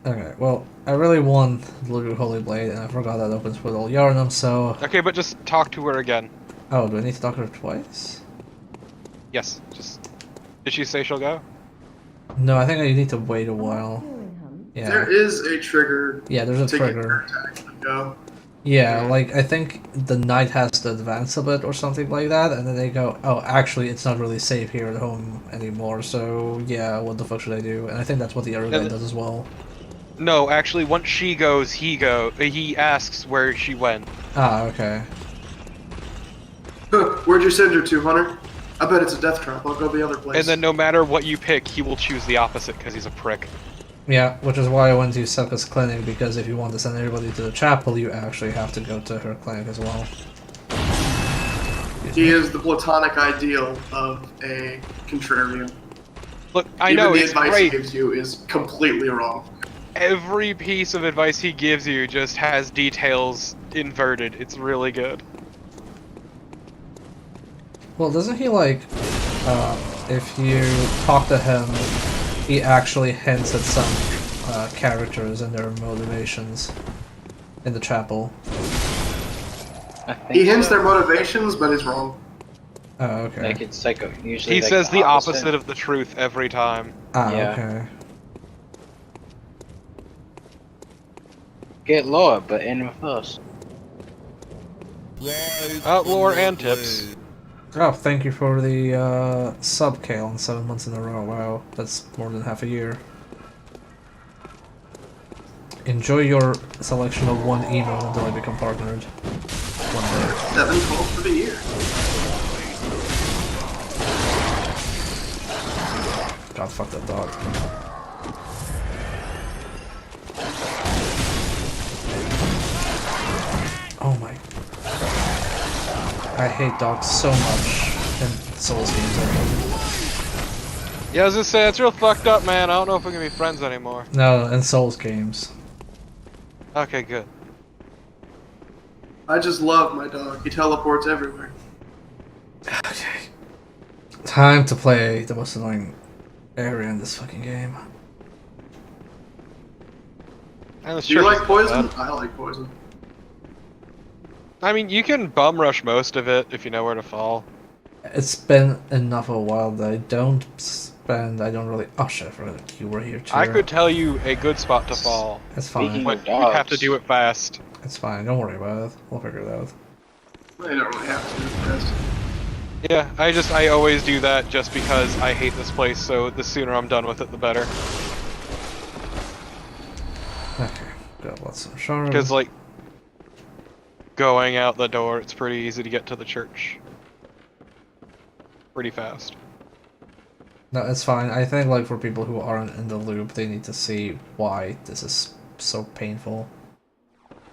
Speaker 1: Okay, well, I really want Ludwig Holy Blade, and I forgot that opens with all Yarnum, so...
Speaker 2: Okay, but just talk to her again.
Speaker 1: Oh, do I need to talk to her twice?
Speaker 2: Yes, just... Did she say she'll go?
Speaker 1: No, I think I need to wait a while. Yeah.
Speaker 8: There is a trigger.
Speaker 1: Yeah, there's a
Speaker 8: to get
Speaker 1: trigger.
Speaker 8: her to actually go.
Speaker 1: Yeah, like, I think the knight has to advance a bit or something like that, and then they go, oh, actually, it's not really safe here at home anymore, so yeah, what the fuck should I do? And I think that's what the other guy does as well.
Speaker 2: No, actually, once she goes, he asks where she went.
Speaker 1: Ah, okay.
Speaker 8: Where'd you send her to, Hunter? I bet it's a death trap. I'll go the other place.
Speaker 2: And then no matter what you pick, he will choose the opposite because he's a prick.
Speaker 1: Yeah, which is why I went to Sepka's clinic, because if you want to send everybody to the chapel, you actually have to go to her clinic as well.
Speaker 8: He is the platonic ideal of a contrarian.
Speaker 2: Look, I
Speaker 8: Even
Speaker 2: know,
Speaker 8: the
Speaker 2: it's
Speaker 8: advice
Speaker 2: great.
Speaker 8: he gives you is completely wrong.
Speaker 2: Every piece of advice he gives you just has details inverted. It's really good.
Speaker 1: Well, doesn't he, like, if you talk to him, he actually hints at some characters and their motivations in the chapel?
Speaker 8: He hints their motivations, but is wrong.
Speaker 1: Oh, okay.
Speaker 4: Like it's like usually
Speaker 2: He
Speaker 4: like
Speaker 2: says the opposite of the truth every time.
Speaker 1: Ah,
Speaker 4: Yeah.
Speaker 1: okay.
Speaker 4: Get lower, but in with us.
Speaker 2: Lore and tips.
Speaker 1: Oh, thank you for the sub, Kale, on 7 months in a row. Wow, that's more than half a year. Enjoy your selection of one emo until I become partnered. One day.
Speaker 8: 7-12 for the year.
Speaker 1: God, fuck that dog. Oh my. I hate dogs so much in Souls games.
Speaker 2: Yeah, I was just saying, it's real fucked up, man. I don't know if we can be friends anymore.
Speaker 1: No, in Souls games.
Speaker 2: Okay, good.
Speaker 8: I just love my dog. He teleports everywhere.
Speaker 1: Okay. Time to play the most annoying area in this fucking game.
Speaker 2: And
Speaker 8: Do you like poison? I like poison.
Speaker 2: I mean, you can bum rush most of it if you know where to fall.
Speaker 1: It's been enough of a while that I don't really. Oh shit, I forgot you were here too.
Speaker 2: I could tell you a good spot to fall.
Speaker 1: It's fine.
Speaker 2: But you have to do it fast.
Speaker 1: It's fine, don't worry about it. We'll figure it out.
Speaker 8: Well, you don't really have to do it fast.
Speaker 2: Yeah, I always do that just because I hate this place, so the sooner I'm done with it, the better.
Speaker 1: Okay, got lots of shards.
Speaker 2: Because, like, going out the door, it's pretty easy to get to the church. Pretty fast.
Speaker 1: No, it's fine. I think, like, for people who aren't in the loop, they need to see why this is so painful.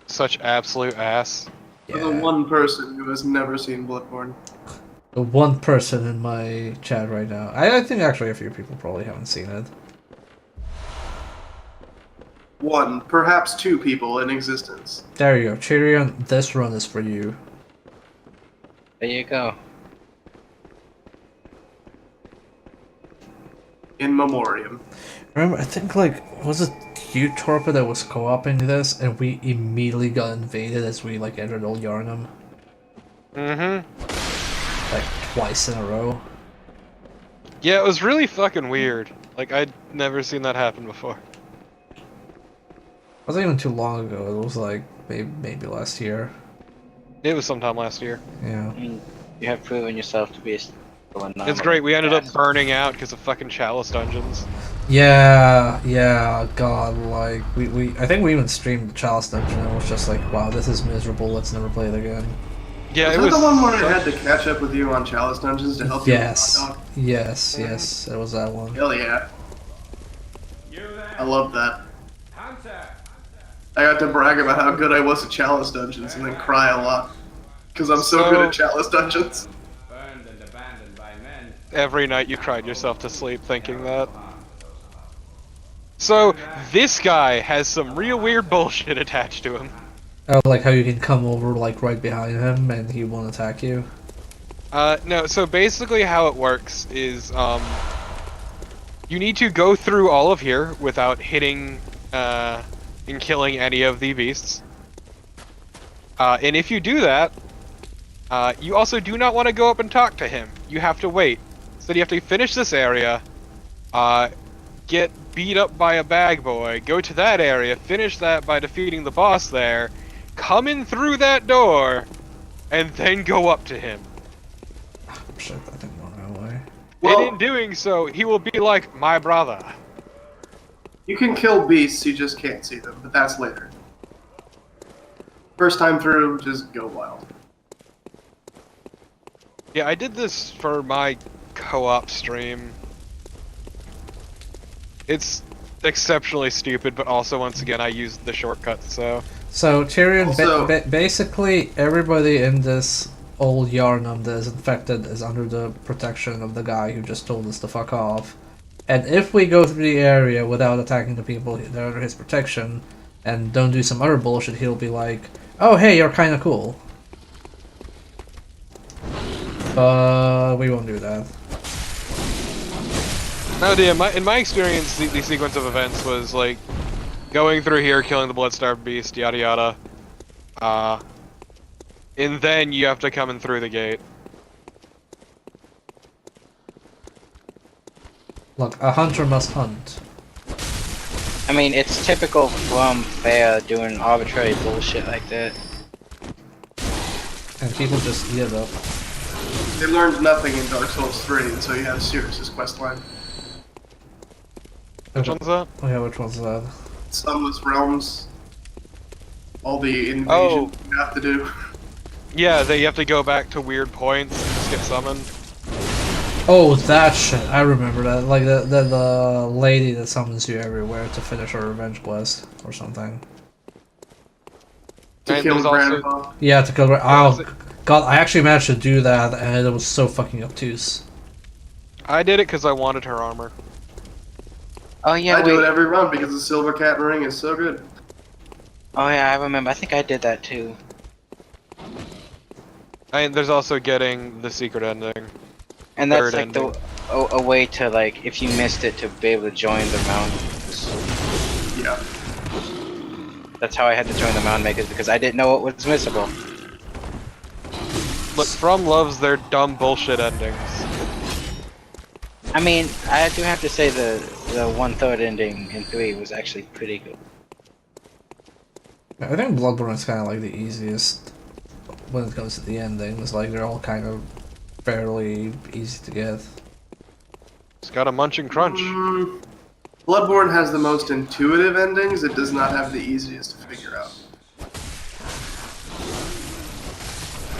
Speaker 2: Such absolute ass.
Speaker 8: For the one person who has never seen Bloodborne.
Speaker 1: The one person in my chat right now. I think actually a few people probably haven't seen it.
Speaker 8: One, perhaps two people in existence.
Speaker 1: There you go. Tyrion, this run is for you.
Speaker 4: There you go.
Speaker 8: In memoriam.
Speaker 1: Remember, I think, like, was it you, Torpa, that was co-oping this, and we immediately got invaded as we, like, entered Old Yarnum?
Speaker 2: Mm-hmm.
Speaker 1: Like, twice in a row.
Speaker 2: Yeah, it was really fucking weird. Like, I'd never seen that happen before.
Speaker 1: It wasn't even too long ago. It was, like, maybe last year.
Speaker 2: It was sometime last year.
Speaker 1: Yeah.
Speaker 4: I mean, you have proven yourself to be a
Speaker 2: It's great, we ended up burning out because of fucking Chalice dungeons.
Speaker 1: Yeah, god, like, I think we even streamed the Chalice dungeon and it was just like, wow, this is miserable, let's never play it again.
Speaker 2: Yeah,
Speaker 8: it was the one where I had to catch up with you on Chalice Dungeons to help
Speaker 1: yes.
Speaker 8: you?
Speaker 1: Yes, it was that one.
Speaker 8: Hell yeah. I love that. I got to brag about how good I was at Chalice Dungeons and then cry a lot. Because I'm so good at Chalice Dungeons.
Speaker 2: Every night you cried yourself to sleep thinking that. So, this guy has some real weird bullshit attached to him.
Speaker 1: Oh, like how you can come over, like, right behind him and he won't attack you?
Speaker 2: No, so basically how it works is, you need to go through all of here without hitting, and killing any of the beasts. And if you do that, you also do not want to go up and talk to him. You have to wait. So you have to finish this area, get beat up by a bag boy, go to that area, finish that by defeating the boss there, come in through that door, and then go up to him.
Speaker 1: Oh, shit, that didn't go that way.
Speaker 8: Well,
Speaker 2: and in doing so, he will be like, my brother.
Speaker 8: You can kill beasts, you just can't see them, but that's later. First time through, just go wild.
Speaker 2: Yeah, I did this for my co-op stream. It's exceptionally stupid, but also, once again, I used the shortcut, so...
Speaker 1: So, Tyrion,
Speaker 8: Also,
Speaker 1: basically, everybody in this old Yarnum that is infected is under the protection of the guy who just told us to fuck off. And if we go through the area without attacking the people that are under his protection, and don't do some other bullshit, he'll be like, oh hey, you're kinda cool. But we won't do that.
Speaker 2: No, in my experience, the sequence of events was, like, going through here, killing the blood-starved beast, yada yada. And then you have to come in through the gate.
Speaker 1: Look, a hunter must hunt.
Speaker 4: I mean, it's typical from Fair doing arbitrary bullshit like that.
Speaker 1: And people just eat it up.
Speaker 8: They learned nothing in Dark Souls 3, and so you have Sirius's questline.
Speaker 2: Which one's that?
Speaker 1: Oh yeah, which one's that?
Speaker 8: Sunless Realms. All the invasion you have to do.
Speaker 2: Yeah, you have to go back to weird points and just get summoned.
Speaker 1: Oh, that shit. I remember that. Like the lady that summons you everywhere to finish her revenge quest or something.
Speaker 8: To
Speaker 2: And
Speaker 8: kill
Speaker 2: there's also
Speaker 8: Grandpa.
Speaker 1: Yeah, to kill.
Speaker 2: Yeah,
Speaker 1: Oh, God! I actually managed to do that, and it was so fucking obtuse.
Speaker 2: I did it because I wanted her armor.
Speaker 4: Oh yeah,
Speaker 8: I do it
Speaker 4: wait.
Speaker 8: every run because the silver cat ring is so good.
Speaker 4: Oh yeah, I remember. I think I did that too.
Speaker 2: And there's also getting the secret ending.
Speaker 4: And that's
Speaker 2: Third
Speaker 4: like
Speaker 2: ending.
Speaker 4: a way to like, if you missed it, to be able to join the mountains.
Speaker 8: Yeah.
Speaker 4: That's how I had to join the mountain makers, because I didn't know what was missable.
Speaker 2: Look, From loves their dumb bullshit endings.
Speaker 4: I mean, I do have to say the 1/3 ending in 3 was actually pretty good.
Speaker 1: I think Bloodborne is kind of like the easiest when it comes to the endings. Like they're all kind of fairly easy to get.
Speaker 2: It's got a munch and crunch.
Speaker 8: Bloodborne has the most intuitive endings. It does not have the easiest to figure out.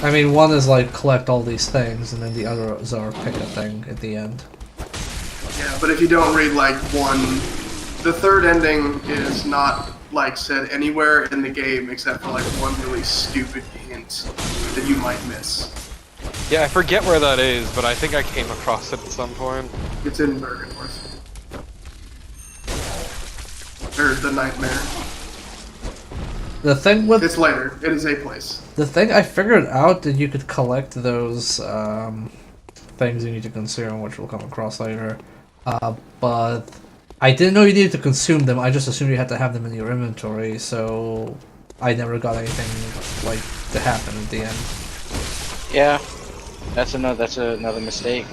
Speaker 1: I mean, one is like collect all these things, and then the others are pick a thing at the end.
Speaker 8: Yeah, but if you don't read like one, the third ending is not like said anywhere in the game except for like one really stupid hint that you might miss.
Speaker 2: Yeah, I forget where that is, but I think I came across it at some point.
Speaker 8: It's in Bergenworth. Or the Nightmare.
Speaker 1: The thing with
Speaker 8: It's later. It is a place.
Speaker 1: the thing I figured out that you could collect those things you need to consume, which we'll come across later. But I didn't know you needed to consume them. I just assumed you had to have them in your inventory, so I never got anything like to happen at the end.
Speaker 4: Yeah, that's another mistake.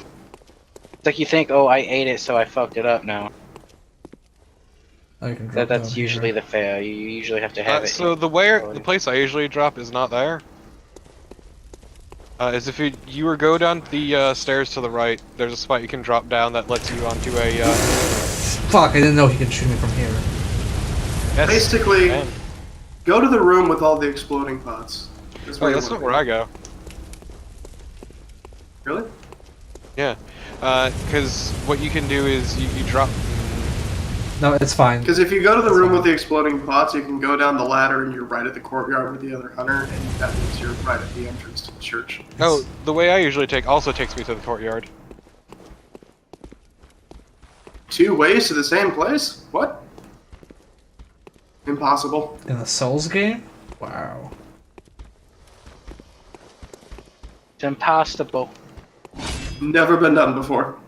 Speaker 4: It's like you think, oh, I ate it, so I fucked it up now.
Speaker 1: I can drop
Speaker 4: That's
Speaker 1: down
Speaker 4: usually
Speaker 1: here.
Speaker 4: the fail. You usually have to have it.
Speaker 2: So the place I usually drop is not there. Is if you were go down the stairs to the right, there's a spot you can drop down that lets you onto a.
Speaker 1: Fuck! I didn't know he could shoot me from here.
Speaker 8: Basically, go to the room with all the exploding pots.
Speaker 2: That's not where I go.
Speaker 8: Really?
Speaker 2: Yeah, because what you can do is you drop.
Speaker 1: No, it's fine.
Speaker 8: Because if you go to the room with the exploding pots, you can go down the ladder and you're right at the courtyard with the other hunter, and that means you're right at the entrance to the church.
Speaker 2: Oh, the way I usually take also takes me to the courtyard.
Speaker 8: 2 ways to the same place? What? Impossible.
Speaker 1: In a Souls game? Wow.
Speaker 4: It's impossible.
Speaker 8: Never been done before.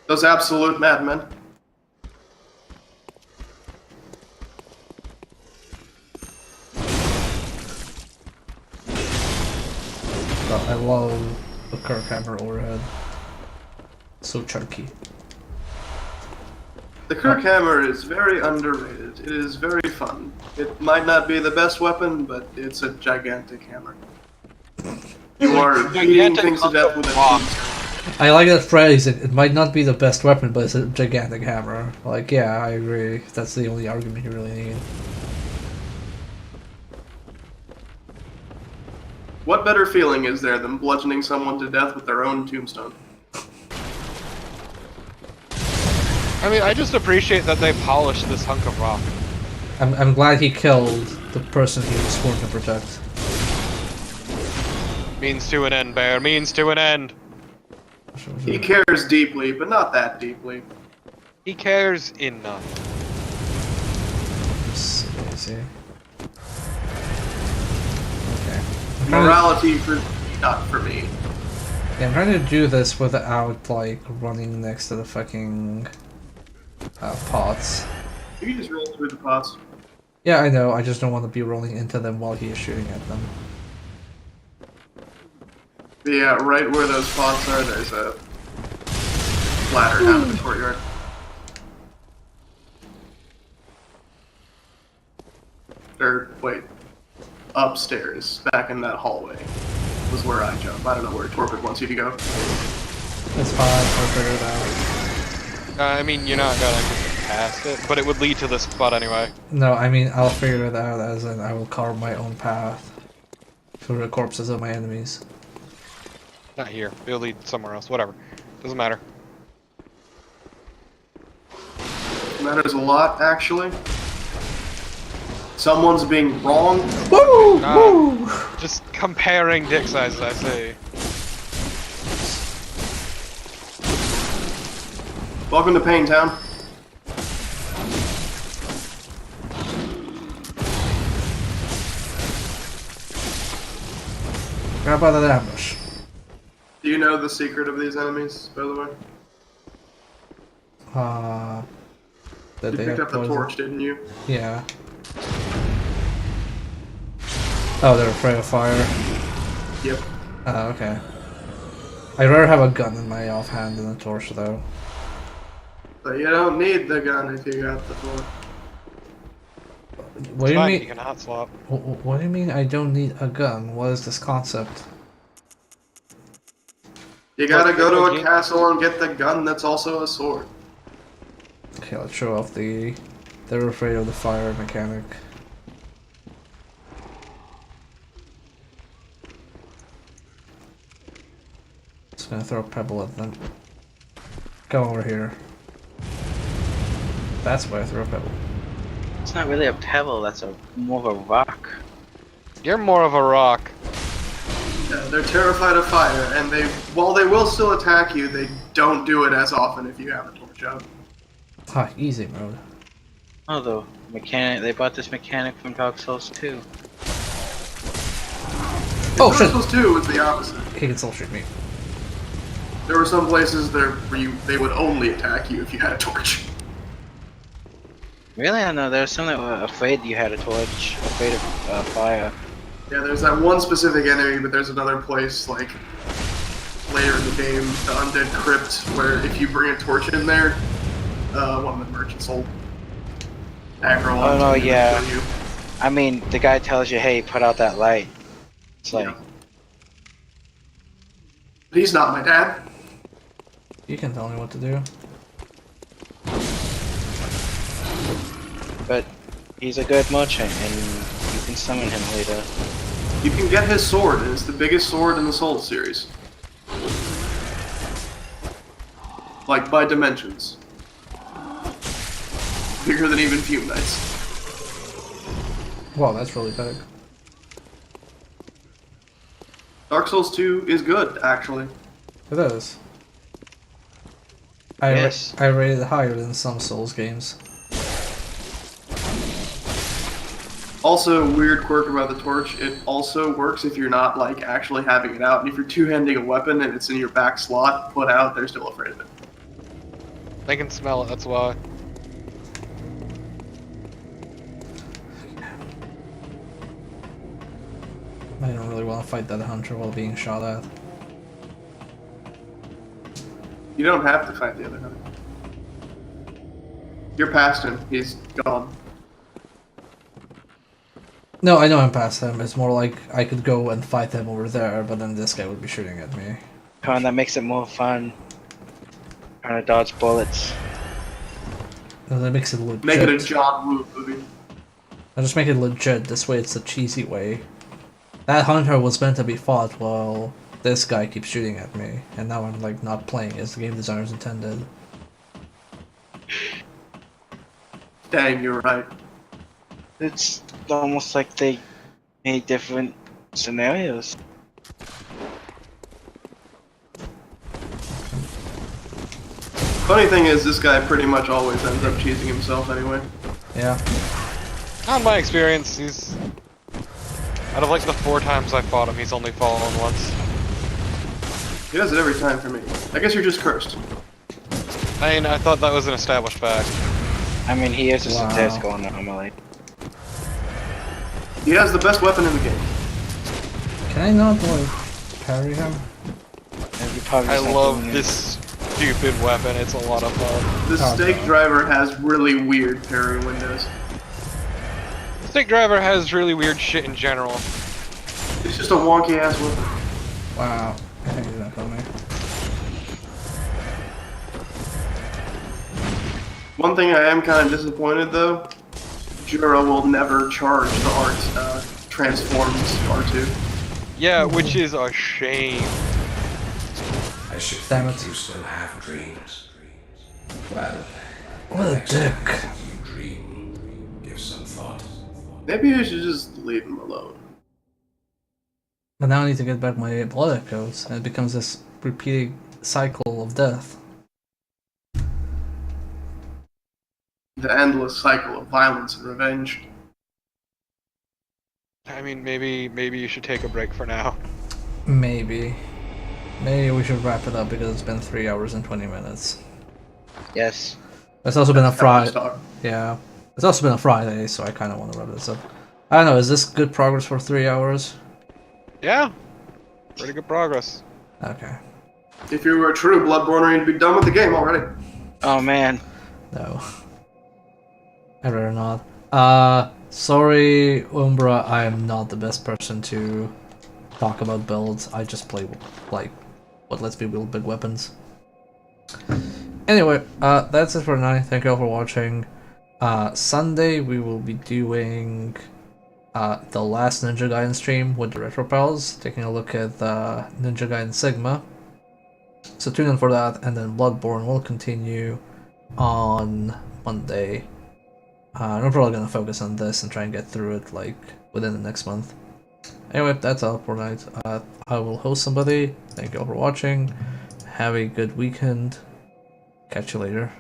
Speaker 8: Those absolute madmen.
Speaker 1: I love the Kirk Hammer overhead. So chunky.
Speaker 8: The Kirk Hammer is very underrated. It is very fun. It might not be the best weapon, but it's a gigantic hammer. You are beating things to death with a
Speaker 1: I like that phrase. It might not be the best weapon, but it's a gigantic hammer. Like, yeah, I agree. That's the only argument you really need.
Speaker 8: What better feeling is there than bludgeoning someone to death with their own tombstone?
Speaker 2: I mean, I just appreciate that they polished this hunk of rock.
Speaker 1: I'm glad he killed the person he was sworn to protect.
Speaker 2: Means to an end, Bear. Means to an end.
Speaker 8: He cares deeply, but not that deeply.
Speaker 2: He cares enough.
Speaker 1: See. Okay.
Speaker 8: Morality for not for me.
Speaker 1: Yeah, I'm trying to do this without like running next to the fucking pots.
Speaker 8: You can just roll through the pots.
Speaker 1: Yeah, I know. I just don't want to be rolling into them while he is shooting at them.
Speaker 8: But yeah, right where those pots are, there's a ladder down in the courtyard. Or, wait. Upstairs, back in that hallway, was where I jump. I don't know where Torpid wants you to go.
Speaker 1: It's fine, I'll figure it out.
Speaker 2: I mean, you're not gonna get past it, but it would lead to this spot anyway.
Speaker 1: No, I mean, I'll figure it out as in I will carve my own path through the corpses of my enemies.
Speaker 2: Not here. It'll lead somewhere else. Whatever. Doesn't matter.
Speaker 8: Matters a lot, actually. Someone's being wrong.
Speaker 1: Woo!
Speaker 2: Nah,
Speaker 1: Woo!
Speaker 2: just comparing dick sizes, I say.
Speaker 8: Welcome to Pain Town.
Speaker 1: Grab out of that ambush.
Speaker 8: Do you know the secret of these enemies, by the way?
Speaker 1: That
Speaker 8: You
Speaker 1: they
Speaker 8: picked
Speaker 1: have
Speaker 8: up the
Speaker 1: poison.
Speaker 8: torch, didn't you?
Speaker 1: Yeah. Oh, they're afraid of fire.
Speaker 8: Yep.
Speaker 1: Oh, okay. I'd rather have a gun in my offhand than a torch, though.
Speaker 8: But you don't need the gun if you got the torch.
Speaker 1: What do you
Speaker 2: Fine,
Speaker 1: mean?
Speaker 2: you can hot swap.
Speaker 1: What do you mean I don't need a gun? What is this concept?
Speaker 8: You gotta go to a
Speaker 2: Look,
Speaker 8: castle and get the gun that's also a sword.
Speaker 1: Okay, let's show off the... They're afraid of the fire mechanic. Just gonna throw a pebble at them. Come over here. That's why I throw a pebble.
Speaker 4: It's not really a pebble, that's more of a rock.
Speaker 2: You're more of a rock.
Speaker 8: Yeah, they're terrified of fire, and while they will still attack you, they don't do it as often if you have a torch out.
Speaker 1: Ah, easy mode.
Speaker 4: Oh, the mechanic, they bought this mechanic from Dark Souls 2.
Speaker 1: Oh,
Speaker 8: Dark
Speaker 1: shit!
Speaker 8: Souls 2 was the opposite.
Speaker 1: He can still shoot me.
Speaker 8: There were some places there where they would only attack you if you had a torch.
Speaker 4: Really? I don't know, there's some that were afraid you had a torch, afraid of fire.
Speaker 8: Yeah, there's that one specific enemy, but there's another place, like, later in the game, the Undead Crypt, where if you bring a torch in there, one of the merchants will aggro on
Speaker 4: Oh no,
Speaker 8: you and
Speaker 4: yeah.
Speaker 8: kill you.
Speaker 4: I mean, the guy tells you, hey, put out that light. It's like,
Speaker 8: But he's not my dad.
Speaker 1: You can tell me what to do.
Speaker 4: but he's a good merchant, and you can summon him later.
Speaker 8: You can get his sword, and it's the biggest sword in the Souls series. Like, by dimensions. Bigger than even Fume Knights.
Speaker 1: Wow, that's really big.
Speaker 8: Dark Souls 2 is good, actually.
Speaker 1: It is.
Speaker 4: Yes.
Speaker 1: I rate it higher than some Souls games.
Speaker 8: Also, weird quirk about the torch, it also works if you're not, like, actually having it out. And if you're two-handing a weapon and it's in your back slot, put out, they're still afraid of it.
Speaker 2: They can smell it, that's why.
Speaker 1: I don't really want to fight that hunter while being shot at.
Speaker 8: You don't have to fight the other hunter. You're past him. He's gone.
Speaker 1: No, I know I'm past him. It's more like I could go and fight him over there, but then this guy would be shooting at me.
Speaker 4: Come on, that makes it more fun. Trying to dodge bullets.
Speaker 1: No, that makes it legit.
Speaker 8: Make it a John Woo movie.
Speaker 1: I just make it legit. This way, it's the cheesy way. That hunter was meant to be fought while this guy keeps shooting at me, and now I'm like not playing as the game designers intended.
Speaker 8: Dang, you're right.
Speaker 4: It's almost like they made different scenarios.
Speaker 8: Funny thing is, this guy pretty much always ends up cheesing himself anyway.
Speaker 1: Yeah.
Speaker 2: Not in my experience, he's... Out of like the 4 times I fought him, he's only fallen once.
Speaker 8: He does it every time for me. I guess you're just cursed.
Speaker 2: I mean, I thought that was an established fact.
Speaker 4: I mean, he is a
Speaker 1: Wow.
Speaker 4: statistical anomaly.
Speaker 8: He has the best weapon in the game.
Speaker 1: Can I not like parry him?
Speaker 4: And you probably
Speaker 2: I
Speaker 4: just not
Speaker 2: love
Speaker 4: doing it.
Speaker 2: this stupid weapon, it's a lot of fun.
Speaker 8: The
Speaker 1: Oh,
Speaker 8: stake
Speaker 1: no.
Speaker 8: driver has really weird parry windows.
Speaker 2: Stick Driver has really weird shit in general.
Speaker 8: It's just a wonky ass weapon.
Speaker 1: Wow. I think he's gonna kill me.
Speaker 8: One thing I am kind of disappointed though, Jura will never charge the art transforms R2.
Speaker 2: Yeah, which is a shame.
Speaker 1: I
Speaker 13: I should
Speaker 1: Damn
Speaker 13: think
Speaker 1: it.
Speaker 13: you still have dreams.
Speaker 11: Well,
Speaker 1: What a
Speaker 13: next time
Speaker 1: dick.
Speaker 13: you dream, give some thought.
Speaker 8: Maybe you should just leave him alone.
Speaker 1: But now I need to get back my blood echoes, and it becomes this repeating cycle of death.
Speaker 8: The endless cycle of violence and revenge.
Speaker 2: I mean, maybe you should take a break for now.
Speaker 1: Maybe. Maybe we should wrap it up because it's been 3 hours and 20 minutes.
Speaker 4: Yes.
Speaker 1: It's also been a
Speaker 8: That's how we
Speaker 1: Friday.
Speaker 8: start.
Speaker 1: Yeah. It's also been a Friday, so I kind of want to wrap this up. I don't know, is this good progress for 3 hours?
Speaker 2: Yeah, pretty good progress.
Speaker 1: Okay.
Speaker 8: If you were a true Bloodborne, you'd be done with the game already.
Speaker 4: Oh man.
Speaker 1: No. I'd rather not. Sorry, Umbra, I am not the best person to talk about builds. I just play, like, what lets me wield big weapons. Anyway, that's it for tonight. Thank you all for watching. Sunday we will be doing the last Ninja Gaiden stream with the Retro Pals, taking a look at Ninja Gaiden Sigma. So tune in for that, and then Bloodborne will continue on Monday. I'm probably gonna focus on this and try and get through it like within the next month. Anyway, that's all for tonight. I will host somebody. Thank you all for watching. Have a good weekend. Catch you later.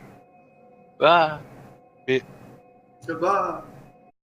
Speaker 4: Bye.
Speaker 2: It
Speaker 8: Goodbye.